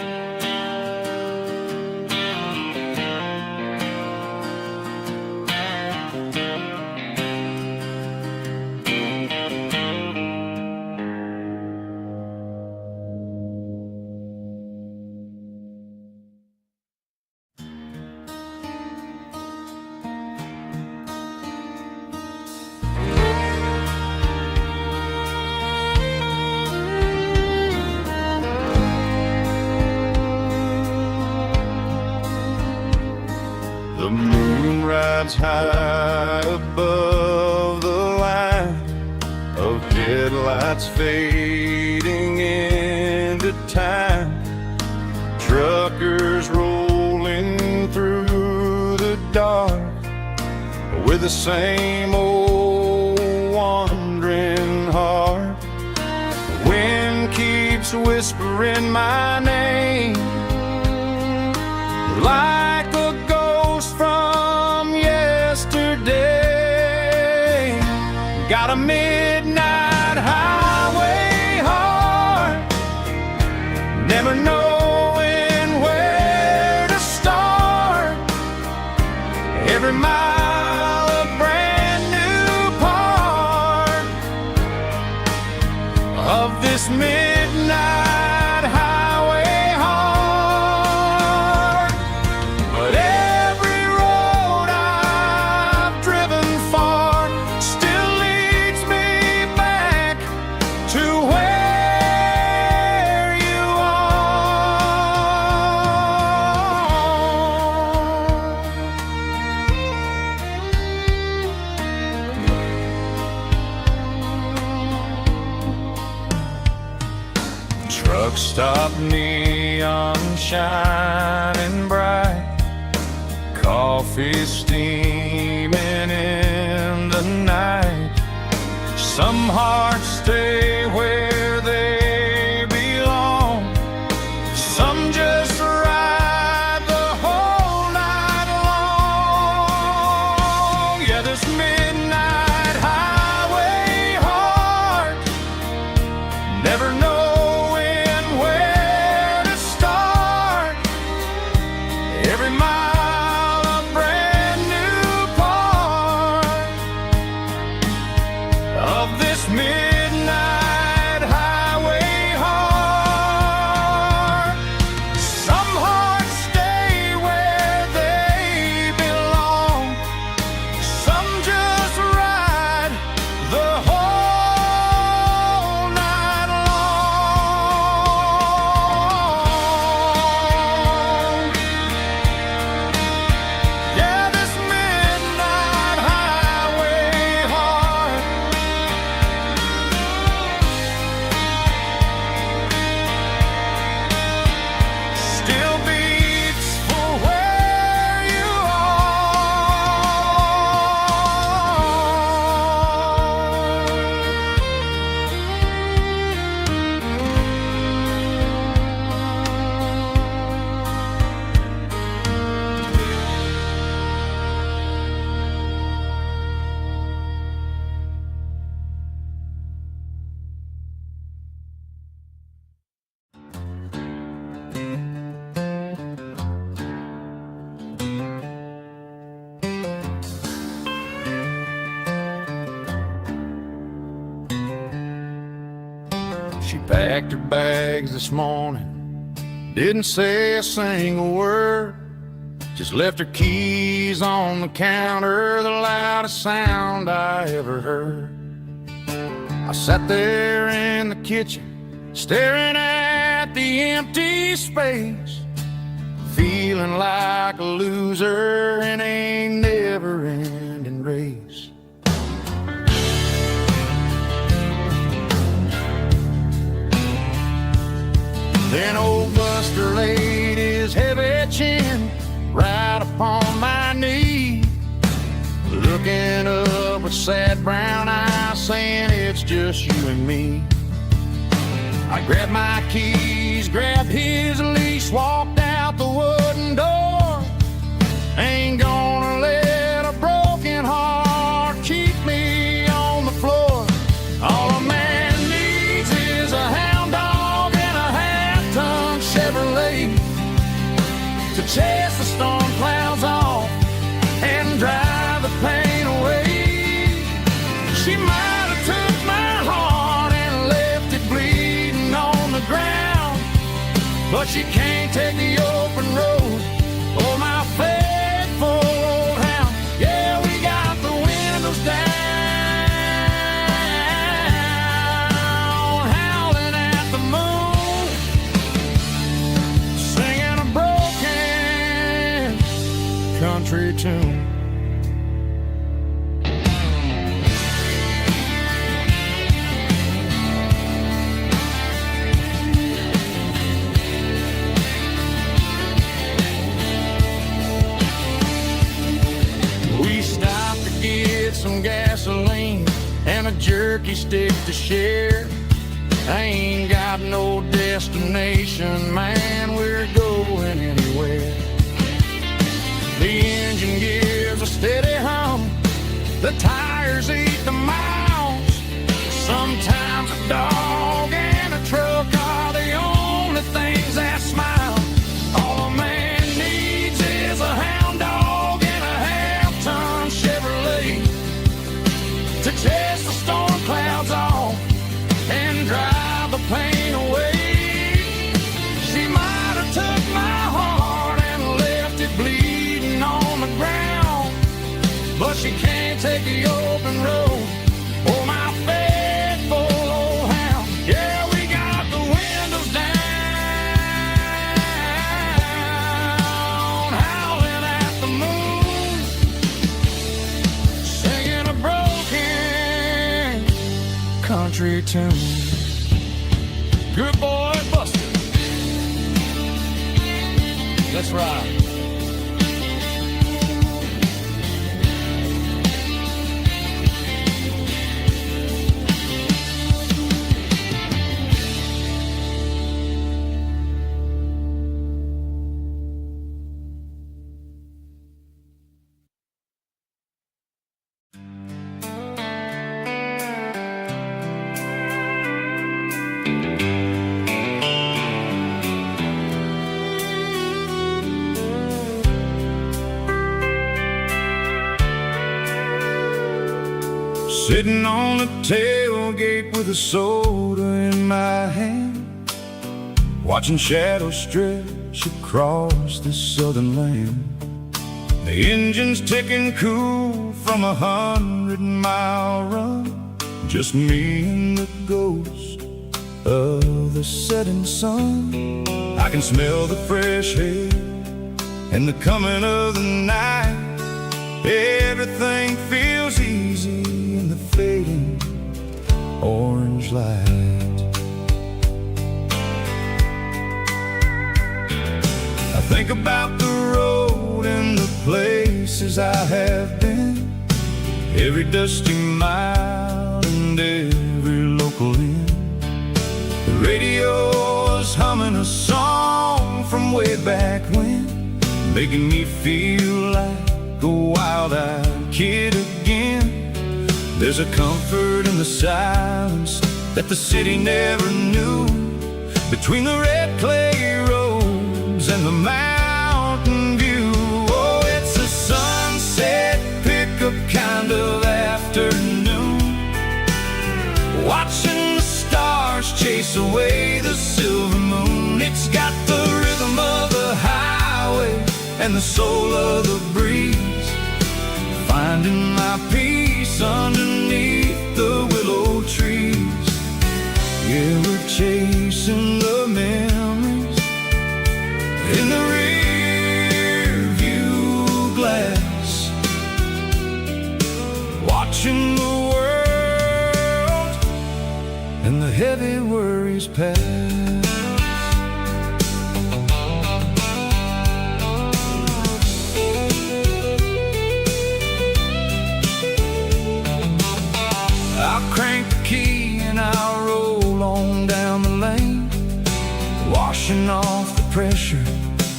The moon rides high above the line of headlights fading into time. Truckers rolling through the dark with the same old wandering heart. The wind keeps whispering my name like a ghost from yesterday. Got a midnight highway heart, never knowing where to start. Every mile a brand new part of this midnight highway heart. But every road I've driven far still leads me back to where you are. Truck stop, neon shining bright, coffee steaming in the night. Some hearts stay where they belong, some just ride the whole night long. Yeah, this midnight highway heart, never knowing where to start. Every mile a brand new part of this midnight packed her bags this morning, didn't say a single word, just left her keys on the counter, the loudest sound I ever heard. I sat there in the kitchen, staring at the empty space, feeling like a loser in a never-ending race. Then old Buster laid his heavy chin right upon my knee, looking up with sad brown eyes, saying it's just you and me. I grabbed my keys, grabbed his leash, walked out the wooden door. Ain't gonna let a broken heart keep me on the floor. All a man needs is a hound dog and a half-ton Chevrolet to chase the storm clouds off and drive the pain away. She might have took my heart and left it bleeding on the ground, but she can't take the open road or my faithful old hound. Yeah, we got the windows down, howling at the moon, singing a broken country tune. Some gasoline and a jerky stick to share. I ain't got no destination, man, we're going anywhere. The engine gives a steady hum, the tires eat the miles. Sometimes a dog and a truck are the only things that smile. All a man needs is a hound dog and a half-ton Chevrolet to chase the storm clouds off and drive the pain away. She might have took my heart and left it bleeding on the ground, but she can't take the open road or my faithful old hound. Yeah, we got the windows down, howling at the moon, singing a broken country tune. Good boy, Buster. Let's ride. Sitting on the tailgate with a soda in my hand, watching shadows stretch across this southern land. The engine's ticking cool from 100-mile run, just me and the ghost of the setting sun. I can smell the fresh air and the coming of the night. Everything feels easy in the fading orange light. I think about the road and the places I have been, every dusty mile and every local inn. The radio is humming a song from way back when, making me feel like a wild-eyed kid again. There's a comfort in the silence that the city never knew, between the red clay roads and the mountain view. Oh, it's a sunset pickup kind of afternoon, watching the stars chase chase away the silver moon. It's got the rhythm of the highway and the soul of the breeze, finding my peace underneath the willow trees. Yeah, we're chasing the memories in the rear view glass, watching the world and the heavy worries pass. I'll crank the key and I'll roll on down the lane, washing off the pressure,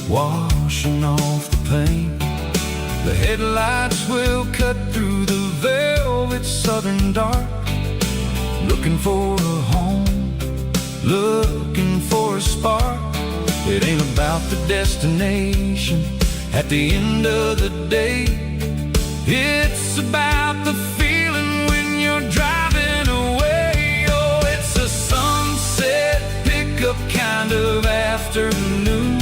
washing off the pain. The headlights will cut through the velvet southern dark, looking for a home, looking for a spark. It ain't about the destination at the end of the day. It's about the feeling when you're driving away. Oh, it's a sunset pickup kind of afternoon,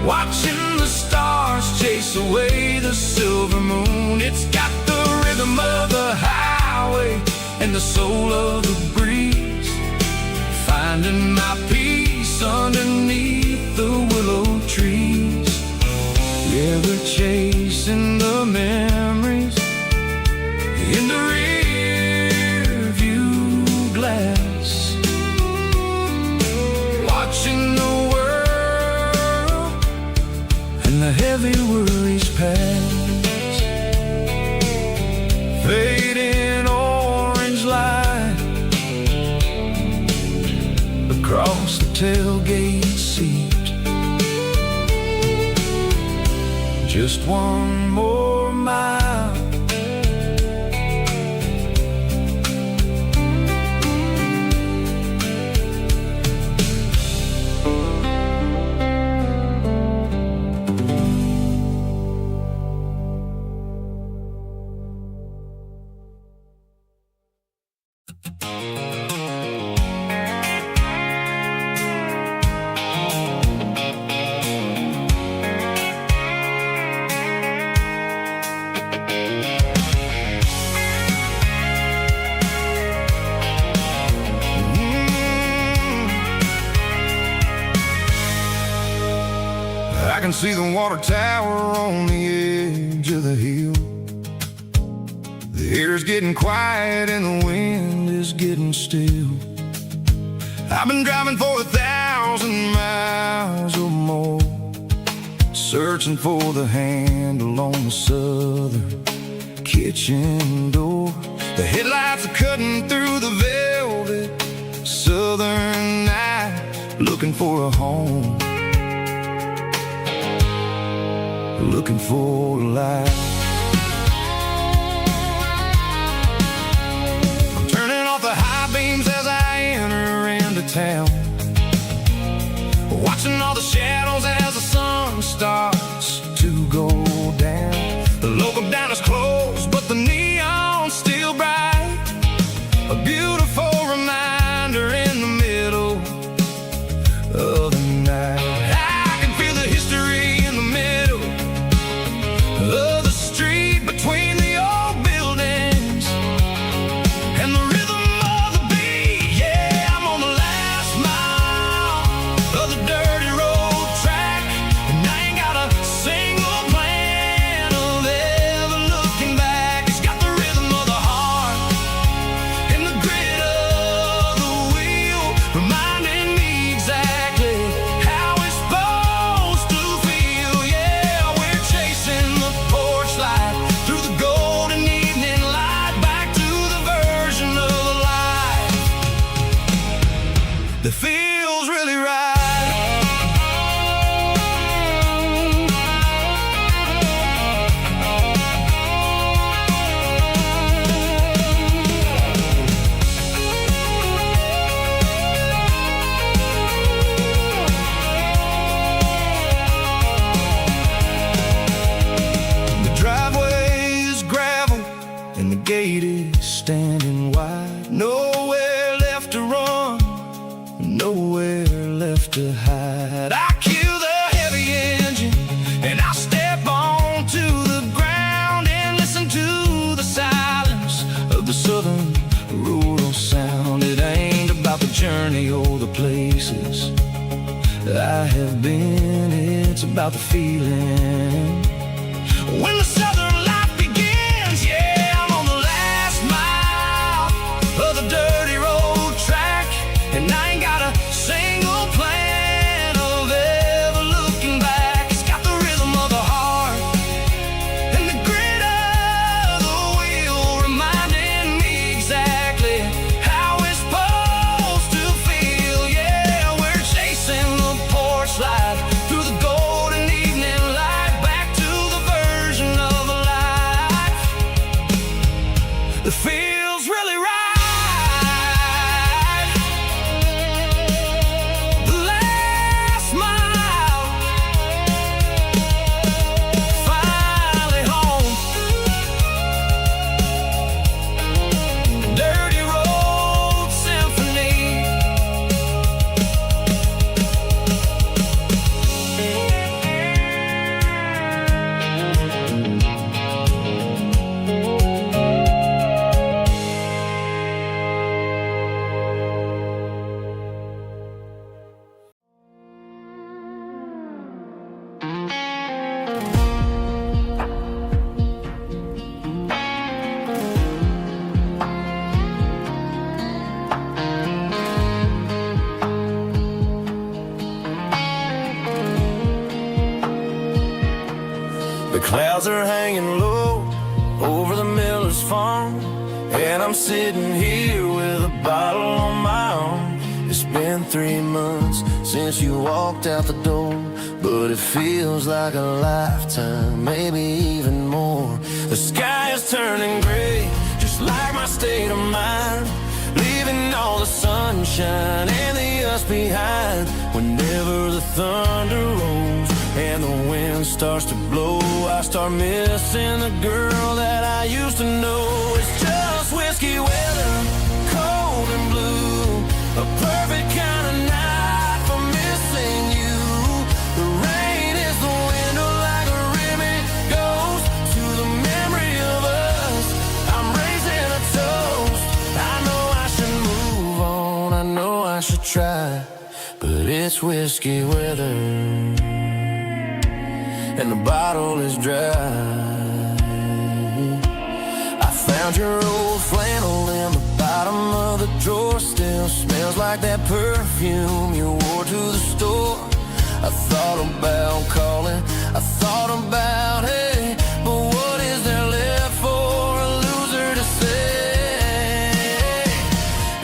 watching the stars chase away the silver moon. It's got the rhythm of the highway and the soul of the breeze, finding my peace underneath the willow trees. Yeah, we're chasing the memories in the rear view glass, watching the world and the heavy worries pass. Fading orange light across the tailgate seat. Just one more mile, I can see the water tower on the edge of the hill. The air's getting quiet and the wind is getting still. I've been driving for 1,000 miles or more, searching for the handle on the southern kitchen door. The headlights are cutting through the velvet southern night, looking for a home, looking for a light. I'm turning off the high beams as I enter into town, watching all the shadows as the sun starts to go down. The local diner's closed, but the neon's still bright, a beautiful reminder in the middle of the night. I can feel the history in the middle of the street between the old buildings and the rhythm of the beat. Yeah, I'm on the last mile. I have been. It's about the feeling when the southern life begins. Yeah, I'm on the last mile of the dirty road track, and I ain't got a single plan of ever looking back. It's got the rhythm of the heart and the grit of the wheel, reminding me exactly how it's supposed to feel. Yeah, we're chasing the porch light through the golden evening light, back to the version of a life that feels really right. The last mile, finally home. Dirty road symphony. The clouds are hanging low over the miller's farm, and I'm sitting here with a bottle on my arm. It's been 3 months since you walked out the door, but it feels like a lifetime, maybe even more. The sky is turning gray, just like my state of mind, leaving all the sunshine and the us behind. Whenever the thunder rolls and the wind starts to blow, I start missing the girl that I used to know. It's just whiskey weather, cold and blue, a perfect kind of night for missing you. The rain is the window like a ribbon goes to the memory of us. I'm raising a toast. I know I should move on, I know I should try, but it's whiskey weather and the bottle is dry. I found your old flannel in the bottom of the drawer, still smells like that perfume you wore to the store. I thought about calling, I thought about, hey, but what is there left for a loser to say?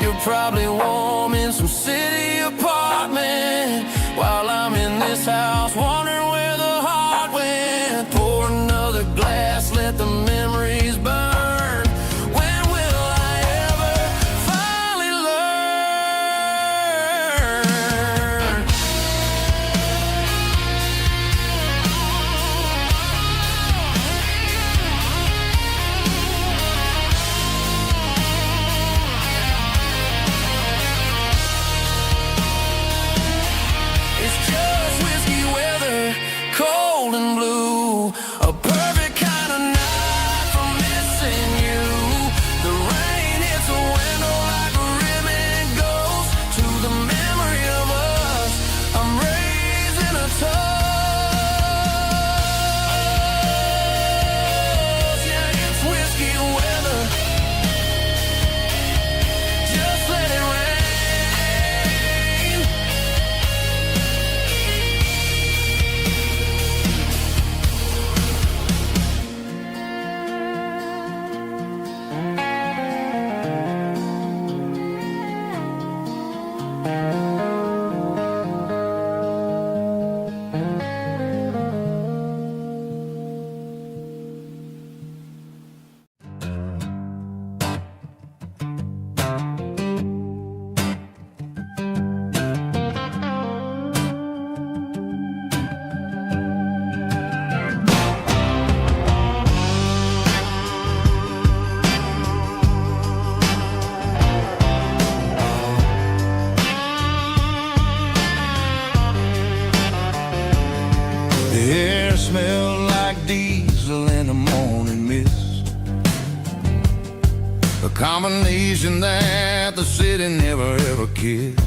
You're probably warm in some city apartment, while I'm in this house wondering where the heart went. Pour another glass, let the memories burn. When will I ever finally learn? It's just whiskey weather, cold and blue, a perfect kind of night for missing you. The rain hits the window like a ribbon goes to the memory of us. I'm raising a toast. Yeah, it's whiskey weather. Just let it rain. The air smelled like diesel in the morning mist, a combination that the city never ever kissed.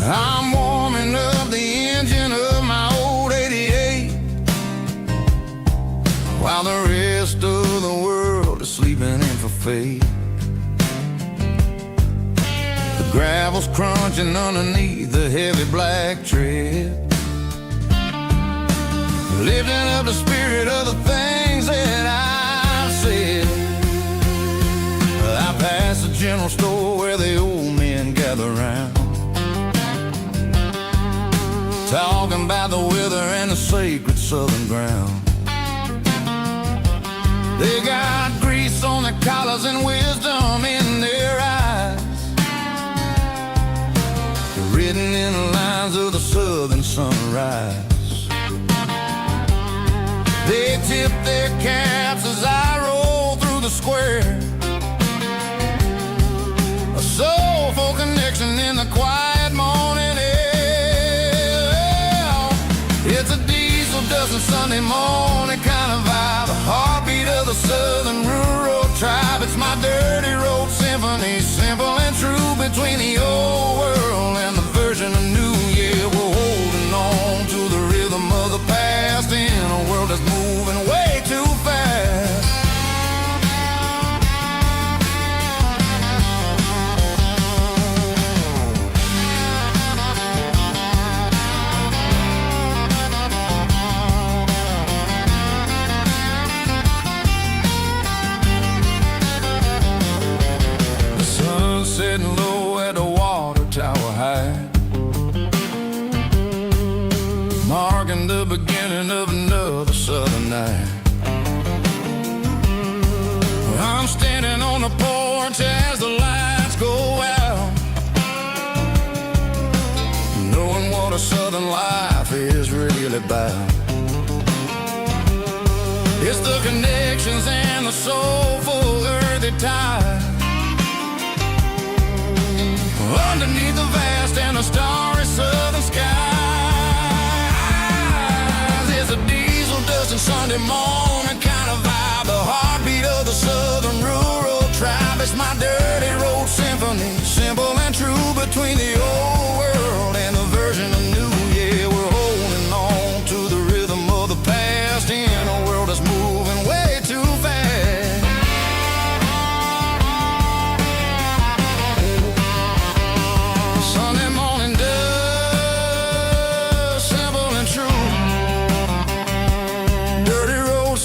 I'm warming up the engine of my old 88 while the rest of the world is sleeping in for fate. The gravel's crunching underneath the heavy black tread, lifting up the spirit of the things that I've said. I pass the general store where the old men gather round, talking about the weather and the sacred southern ground. They got grease on their collars and wisdom in their eyes, written in the lines of the southern sunrise. They tip their caps as I roll through the square, a soulful connection in the quiet morning air. It's a diesel dusting Sunday morning kind of vibe, a heartbeat of the southern rural tribe. It's my dirty road symphony, simple and true, between the old world and the version of new. Yeah, we're holding on to the rhythm of the past in a world that's moving way too fast. The sun's setting low at the water tower high, marking the beginning of another southern night. I'm standing on the porch as the lights go out, knowing what a southern life is really about. It's the connections and the soulful earthy tide, underneath the vast and the starry southern skies. It's a diesel dusting Sunday morning kind of vibe, the heartbeat of the southern rural tribe. It's my dirty road symphony, simple and true, between the old world and the version of new. Yeah, we're holding on to the rhythm of the past in a world that's moving way too fast. Sunday morning dust, simple and true, dirty road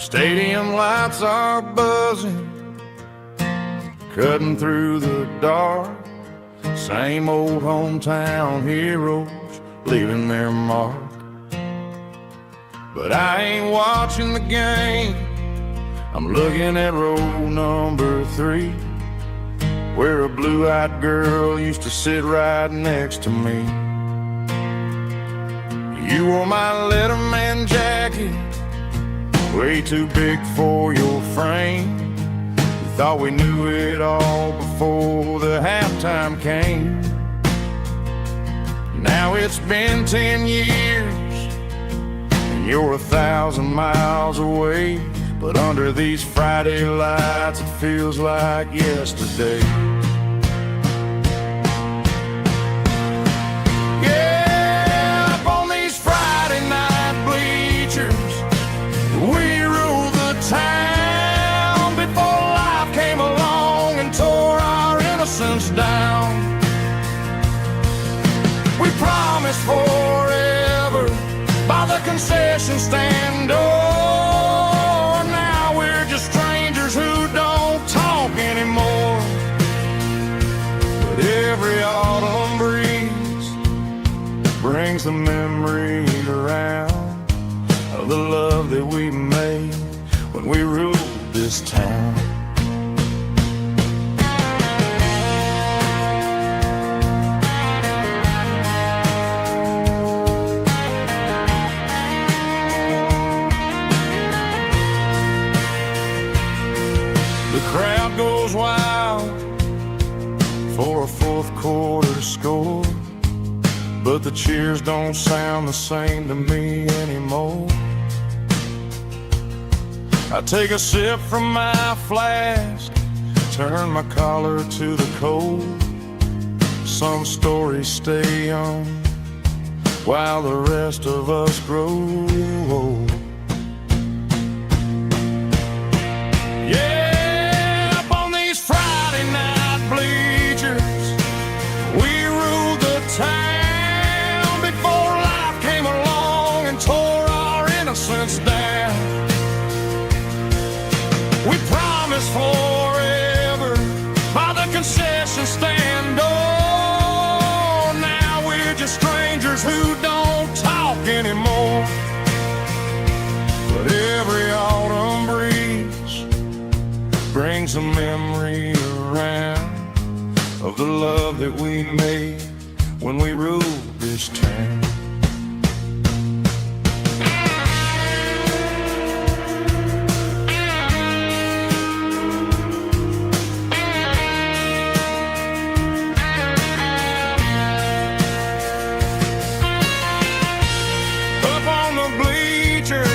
Stadium lights are buzzing, cutting through the dark. Same old hometown heroes leaving their mark. But I ain't watching the game, I'm looking at row number 3, where a blue-eyed girl used to sit right next to me. You wore my Letterman jacket, way too big for your frame. We thought we knew it all before the halftime came. Now it's been 10 years, and you're 1,000 miles away. But under these Friday lights, it feels like yesterday. Yeah, up on these Friday night bleachers, we rule the town before life came along and tore our innocence down. We promised forever by the concession stand door. Strangers who don't talk anymore. But every autumn breeze brings the memory around of the love that we made when we ruled this town. The crowd goes wild for a fourth quarter score, but the cheers don't sound the same to me anymore. I take a sip from my flask, turn my collar to the cold. Some stories stay young while the rest of us grow old. Town before life came along and tore our innocence down. We promised forever by the concession stand door. Now we're just strangers who don't talk anymore. But every autumn breeze brings a memory around of the love that we made when we ruled this town. Up on the bleachers,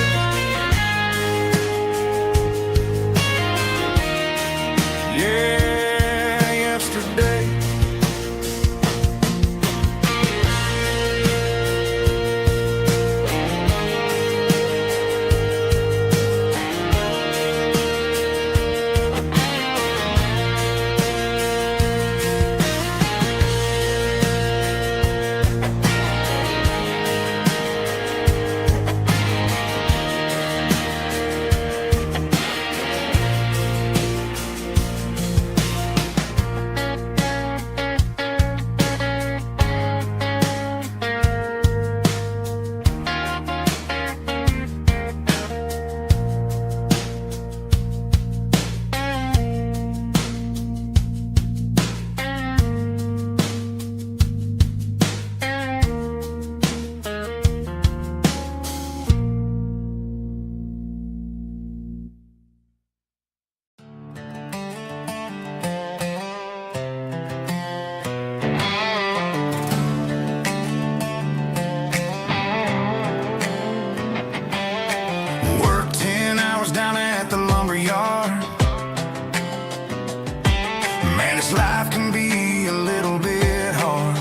yeah, yesterday. Life can be a little bit hard.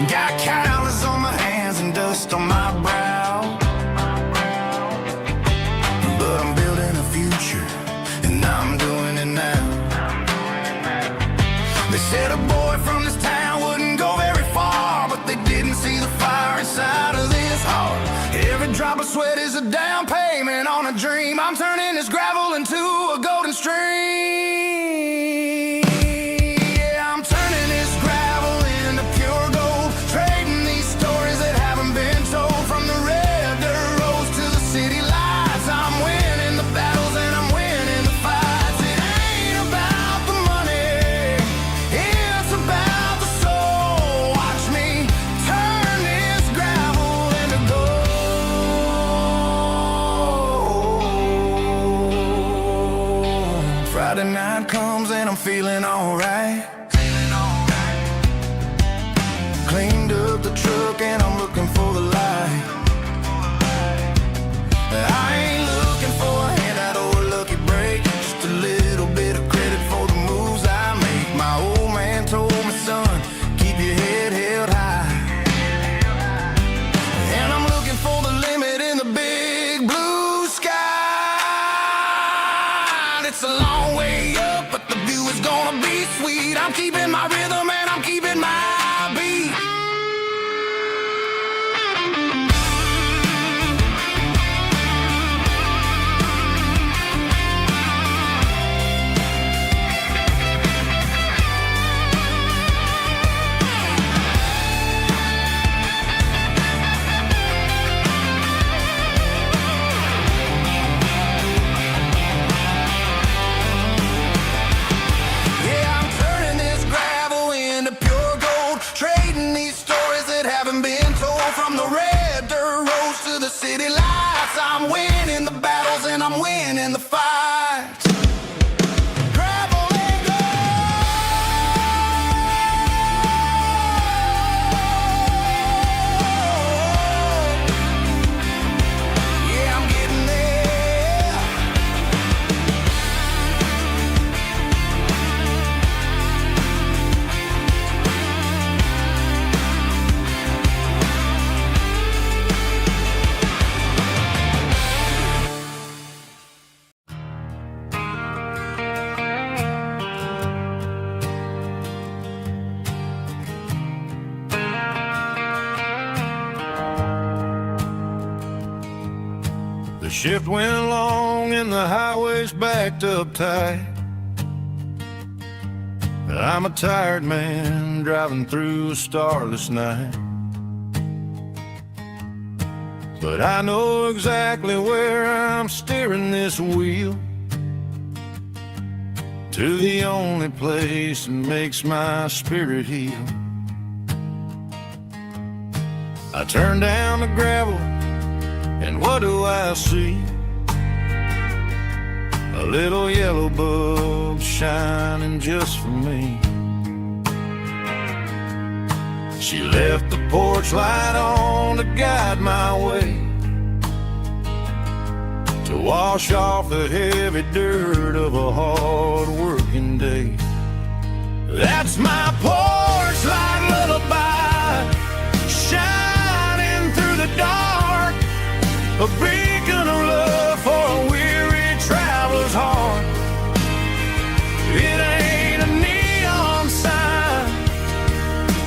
Got calluses on my hands and dust on my brow, but I'm building a future and I'm doing it now. They said a boy from this town wouldn't go very far, but they didn't see the fire inside of this heart. Every drop of sweat is a down payment on a dream. I'm turning this gravel into a golden stream. Yeah, I'm turning this gravel into pure gold, trading these stories that haven't been told. From the red dirt roads to the city lights, I'm winning the battles and I'm winning the fights. It ain't about the money, it's about the soul. Watch me turn this gravel into gold. Friday night comes and I'm feeling alright. Cleaned up the truck and I'm looking for the light. I ain't looking for a handout or a lucky break, just a little bit of credit for the moves I make. My old man told me, son, keep your head held high. And I'm looking for the limit in the big blue sky. It's a long way up, but the view is gonna be sweet. I'm keeping my rhythm and I'm keeping my beat. Yeah, I'm turning this gravel into pure gold, trading these stories that haven't been told. From the red dirt roads to the city lights, I'm winning the battles and I'm winning the fights. Gravel and gold. Yeah, I'm getting there. The shift went long and the highway's backed up tight. I'm a tired man driving through a starless night. But I know exactly where I'm steering this wheel, to the only place that makes my spirit heal. I turn down the gravel, and what do I see? A little yellow bulb shining just for me. She left the porch light on to guide my way, to wash off the heavy dirt of a hard-working day. That's my porch light lullaby, shining through the dark, a beacon of love for a weary traveler's heart. It ain't a neon sign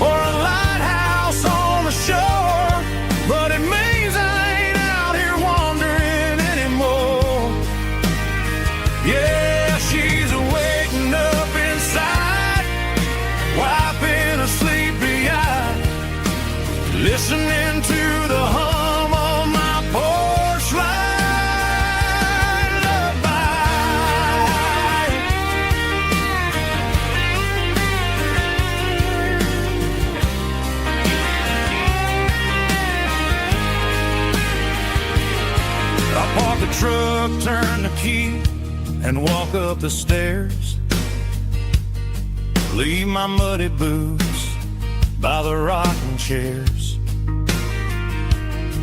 or a lighthouse on the shore, but it means I ain't out here wandering anymore. Yeah, she's waking up inside, wiping a sleepy eye, listening to the hum of my porch light lullaby. I park the truck, turn the key, and walk up the stairs. Leave my muddy boots by the rocking chairs.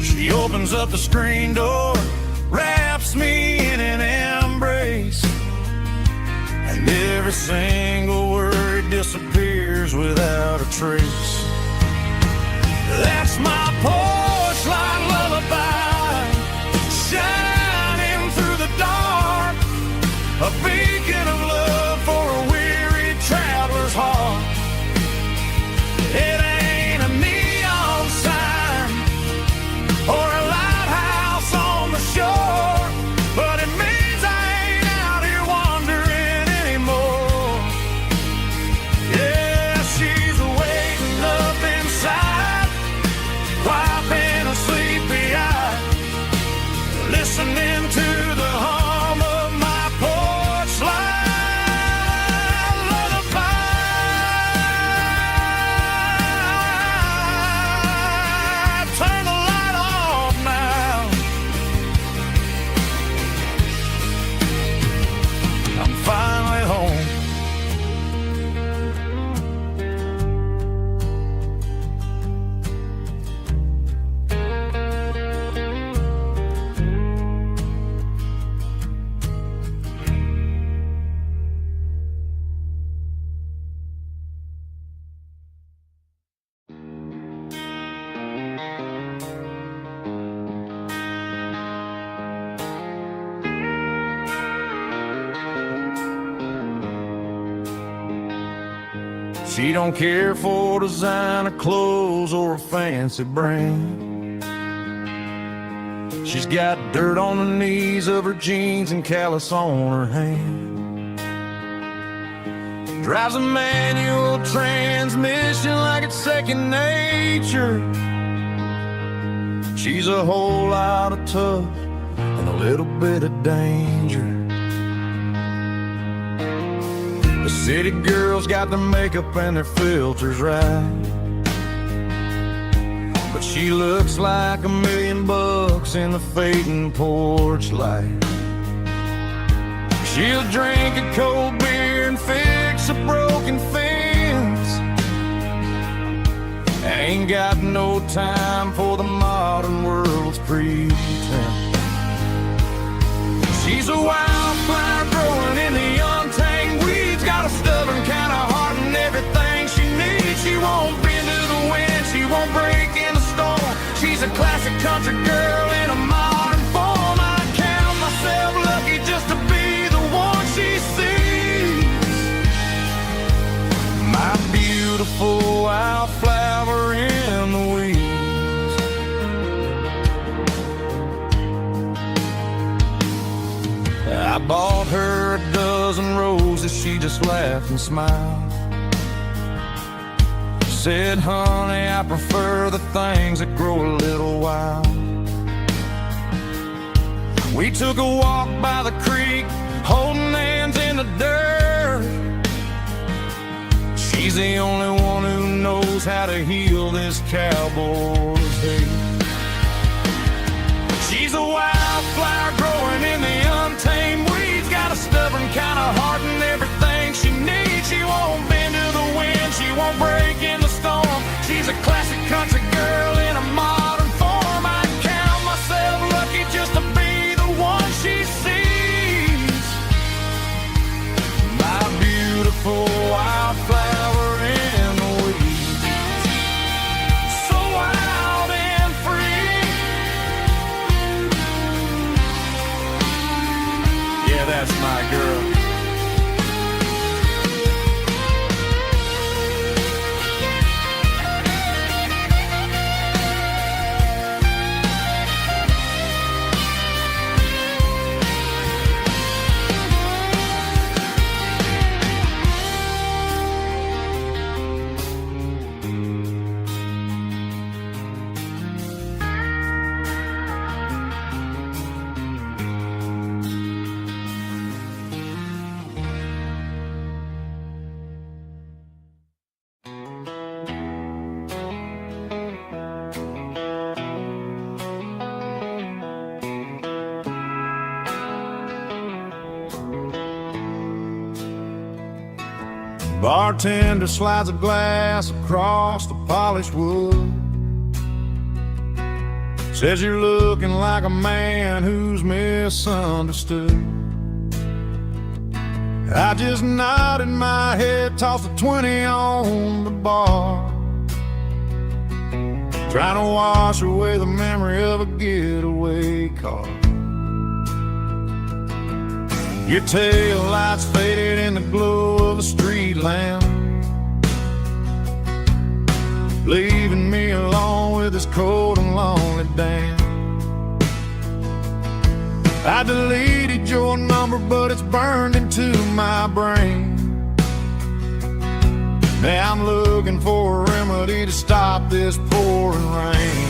She opens up the screen door, wraps me in an embrace, and every single word disappears without a trace. That's my porch light lullaby, shining through the dark, a beacon of love for a weary traveler's heart. It ain't a neon sign or a lighthouse on the shore, She don't care for designer clothes or a fancy brand. She's got dirt on the knees of her jeans and callus on her hand. Drives a manual transmission like it's second nature. She's a whole lot of tough and a little bit of danger. The city girls got their makeup and their filters right, but she looks like $1 million in the fading porch light. She'll drink a cold beer and fix a broken fence. Ain't got no time for the modern world's pretense. She's a wildflower growing in the untamed weeds. Got a stubborn kind of heart and everything she needs. She won't bend to the wind, she won't break in a storm. She's a classic country girl in a modern form. I count myself lucky just to be the one she sees. My beautiful wildflower in the weeds. I bought her a dozen roses, she just laughed and smiled. She said, honey, I prefer the things that grow a little wild. We took a walk by the creek, holding hands in the dirt. She's the only one who knows how to heal this cowboy's hate. She's a wildflower growing in the untamed weeds. Got a stubborn kind of heart and everything she needs. She won't bend to the wind, she won't break in the storm. She's a classic country girl in a modern form. I count myself lucky just to be the one she sees. My beautiful wildflower in the weeds. So wild and free. Yeah, that's my girl. Bartender slides a glass across the polished wood. Says you're looking like a man who's misunderstood. I just nodded my head, tossed a 20 on the bar, trying to wash away the memory of a getaway car. Your tail lights faded in the glow of a street lamp, leaving me alone with this cold and lonely damn. I deleted your number, but it's burned into my brain. Now I'm looking for a remedy to stop this pouring rain.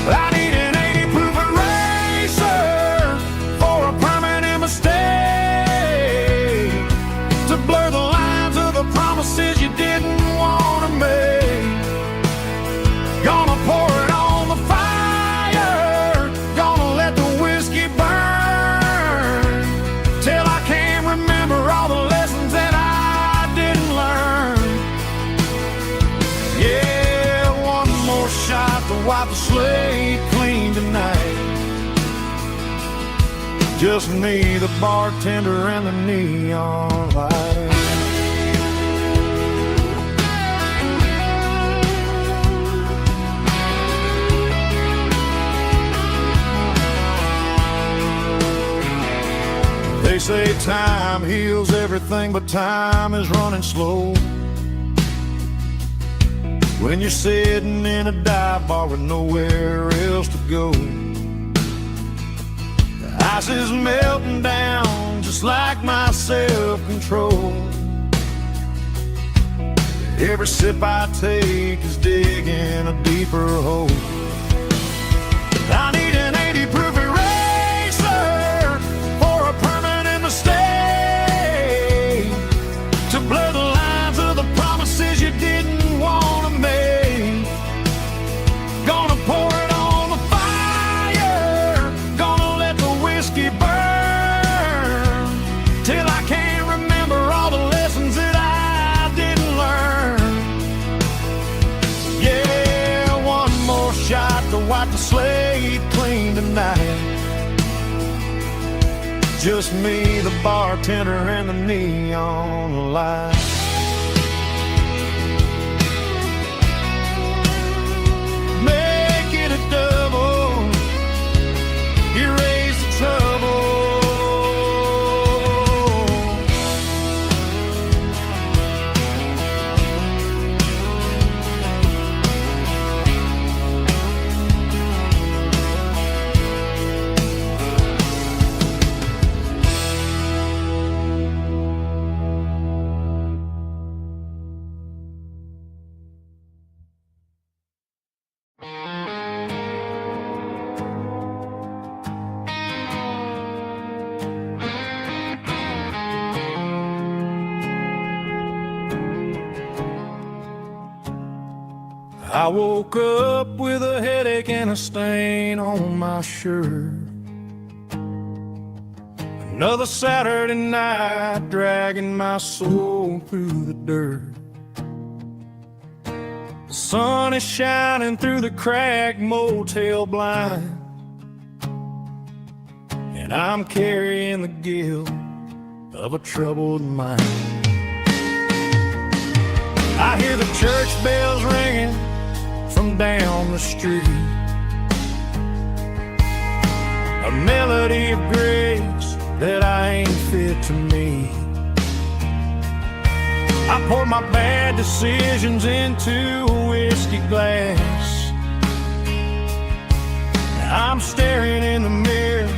I need an 80 proof eraser for a permanent mistake, to blur the lines of the promises you didn't want to make. Gonna pour it on the fire, gonna let the whiskey burn, till I can't remember all the lessons that I didn't learn. Yeah, one more shot to wipe the slate clean tonight. Just me, the bartender, and the neon light. They say time heals everything, but time is running slow. when you're sitting in a dive bar with nowhere else to go. The ice is melting down just like my self-control. Every sip I take is digging a deeper hole. I need an 80 proof eraser for a permanent mistake, to blur the lines of the promises you didn't want to make. Gonna pour it on the fire, gonna let the whiskey burn, till I can't remember all the lessons that I didn't learn. Yeah, one more shot to wipe the slate clean tonight. Just me, the bartender, and the neon light. Make it a double, erase the trouble. I woke up with a headache and a stain on my shirt. Another Saturday night dragging my soul through the dirt. The sun is shining through the cracked motel blind, and I'm carrying the guilt of a troubled mind. I hear the church bells ringing from down the street, a melody of grace that I ain't fit to meet. I pour my bad decisions into a whiskey glass. I'm staring in the mirror,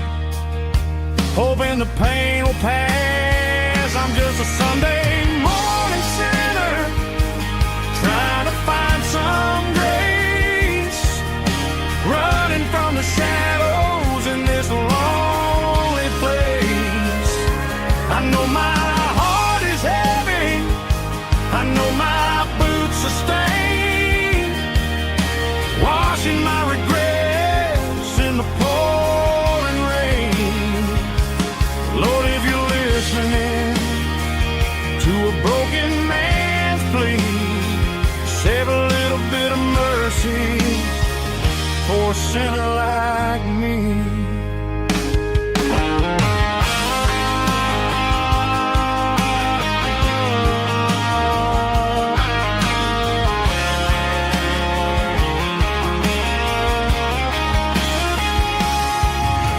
hoping the pain will pass. I'm just a Sunday morning sinner, trying to find some grace, running from the shadows in this lonely place. I know my heart is heavy, I know my boots are stained, washing my regrets in the pouring rain. Lord, if you're listening to a broken man's plea, save a little bit of mercy for a sinner like me.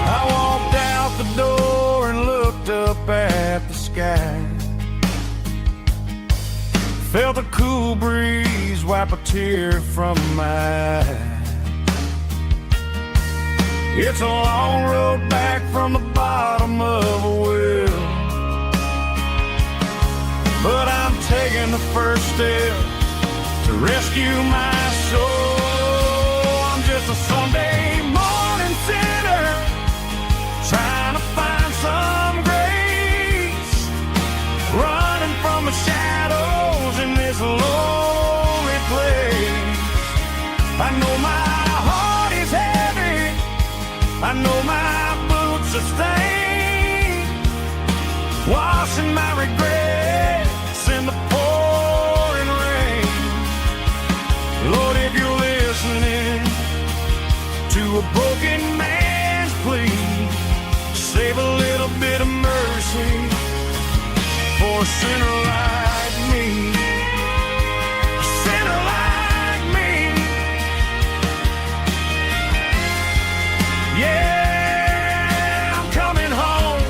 I walked out the door and looked up at the sky, felt a cool breeze wipe a tear from my eye. It's a long road back from the bottom of a well, but I'm taking the first step to rescue my soul. I'm just a Sunday morning sinner, trying to find some grace, running from the shadows in this lonely place. I know my heart is heavy, I know my boots are stained, washing my regrets in the pouring rain. Lord, if you're listening to a broken man's plea, save a little bit of mercy for a sinner like me. A sinner like me. Yeah, I'm coming home.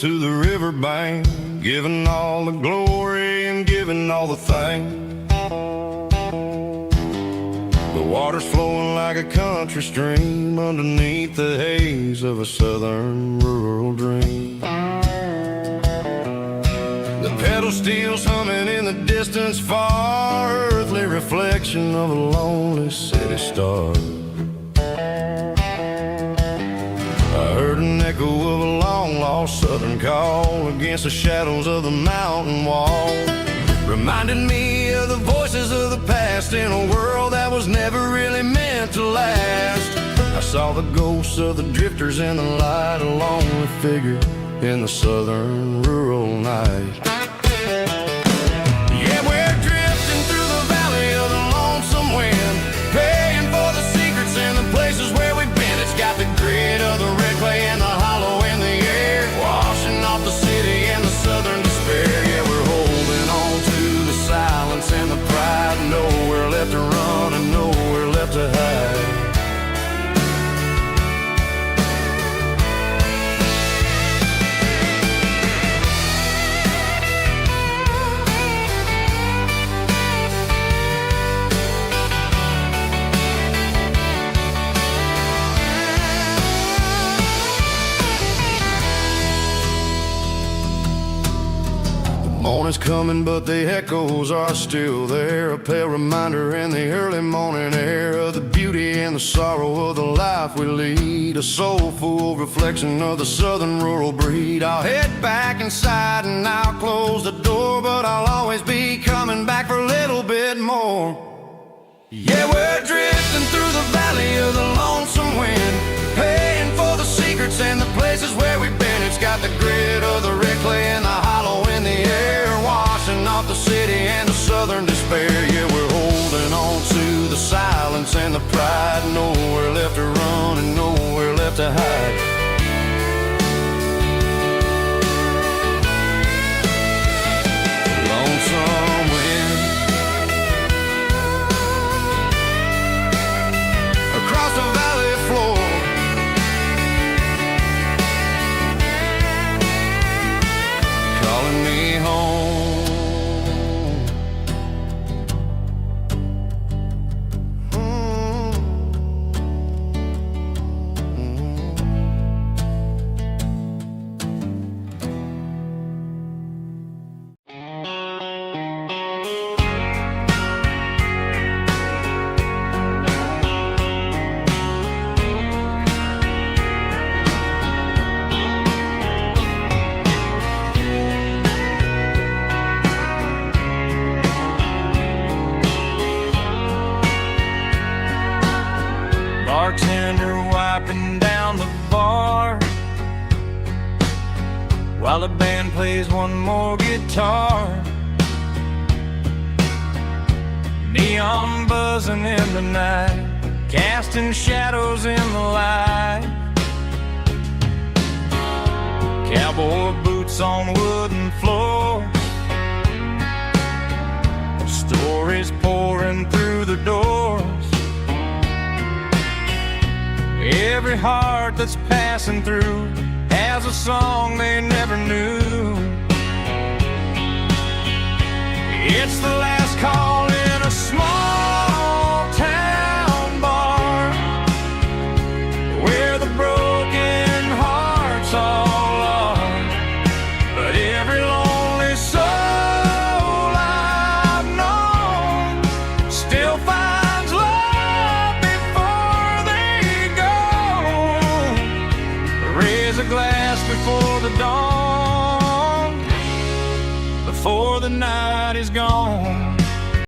to the riverbank, giving all the glory and giving all the thanks. The water's flowing like a country stream underneath the haze of a southern rural dream. The pedal steel's humming in the distance far, earthly reflection of a lonely city star. I heard an echo of a long-lost southern call against the shadows of the mountain wall. Reminded me of the voices of the past in a world that was never really meant to last. I saw the ghosts of the drifters in the light, a lonely figure in the southern rural night. Yeah, we're drifting through the valley of the lonesome wind, paying for the secrets and the places where we've been. It's got the grit of the red clay and the hollow in the air, washing off the city and the southern despair. Yeah, we're holding on to the silence and the pride, nowhere left to run and nowhere left to hide. Morning's coming, but the echoes are still there, a pale reminder in the early morning air of the beauty and the sorrow of the life we lead, a soulful reflection of the southern rural breed. I'll head back inside and I'll close the door, but I'll always be coming back for a little bit more. Yeah, we're drifting through the valley of the lonesome wind, paying for the secrets and the places where we've been. It's got the grit of the red clay and the hollow in the air, washing off the city and the southern despair. Yeah, we're holding on to the silence and the pride, nowhere left to run and nowhere left to hide. Lonesome wind across the valley floor, calling me home. Bartender wiping down the bar while the band plays one more guitar. Neon buzzing in the night, casting shadows in the light. Cowboy boots on wooden floors, stories pouring through the doors. Every heart that's passing through has a song they never knew. It's the last call in a small town bar where the broken hearts all are. But every lonely soul I've known still finds love before they go. Raise a glass before the dawn, before the night is gone.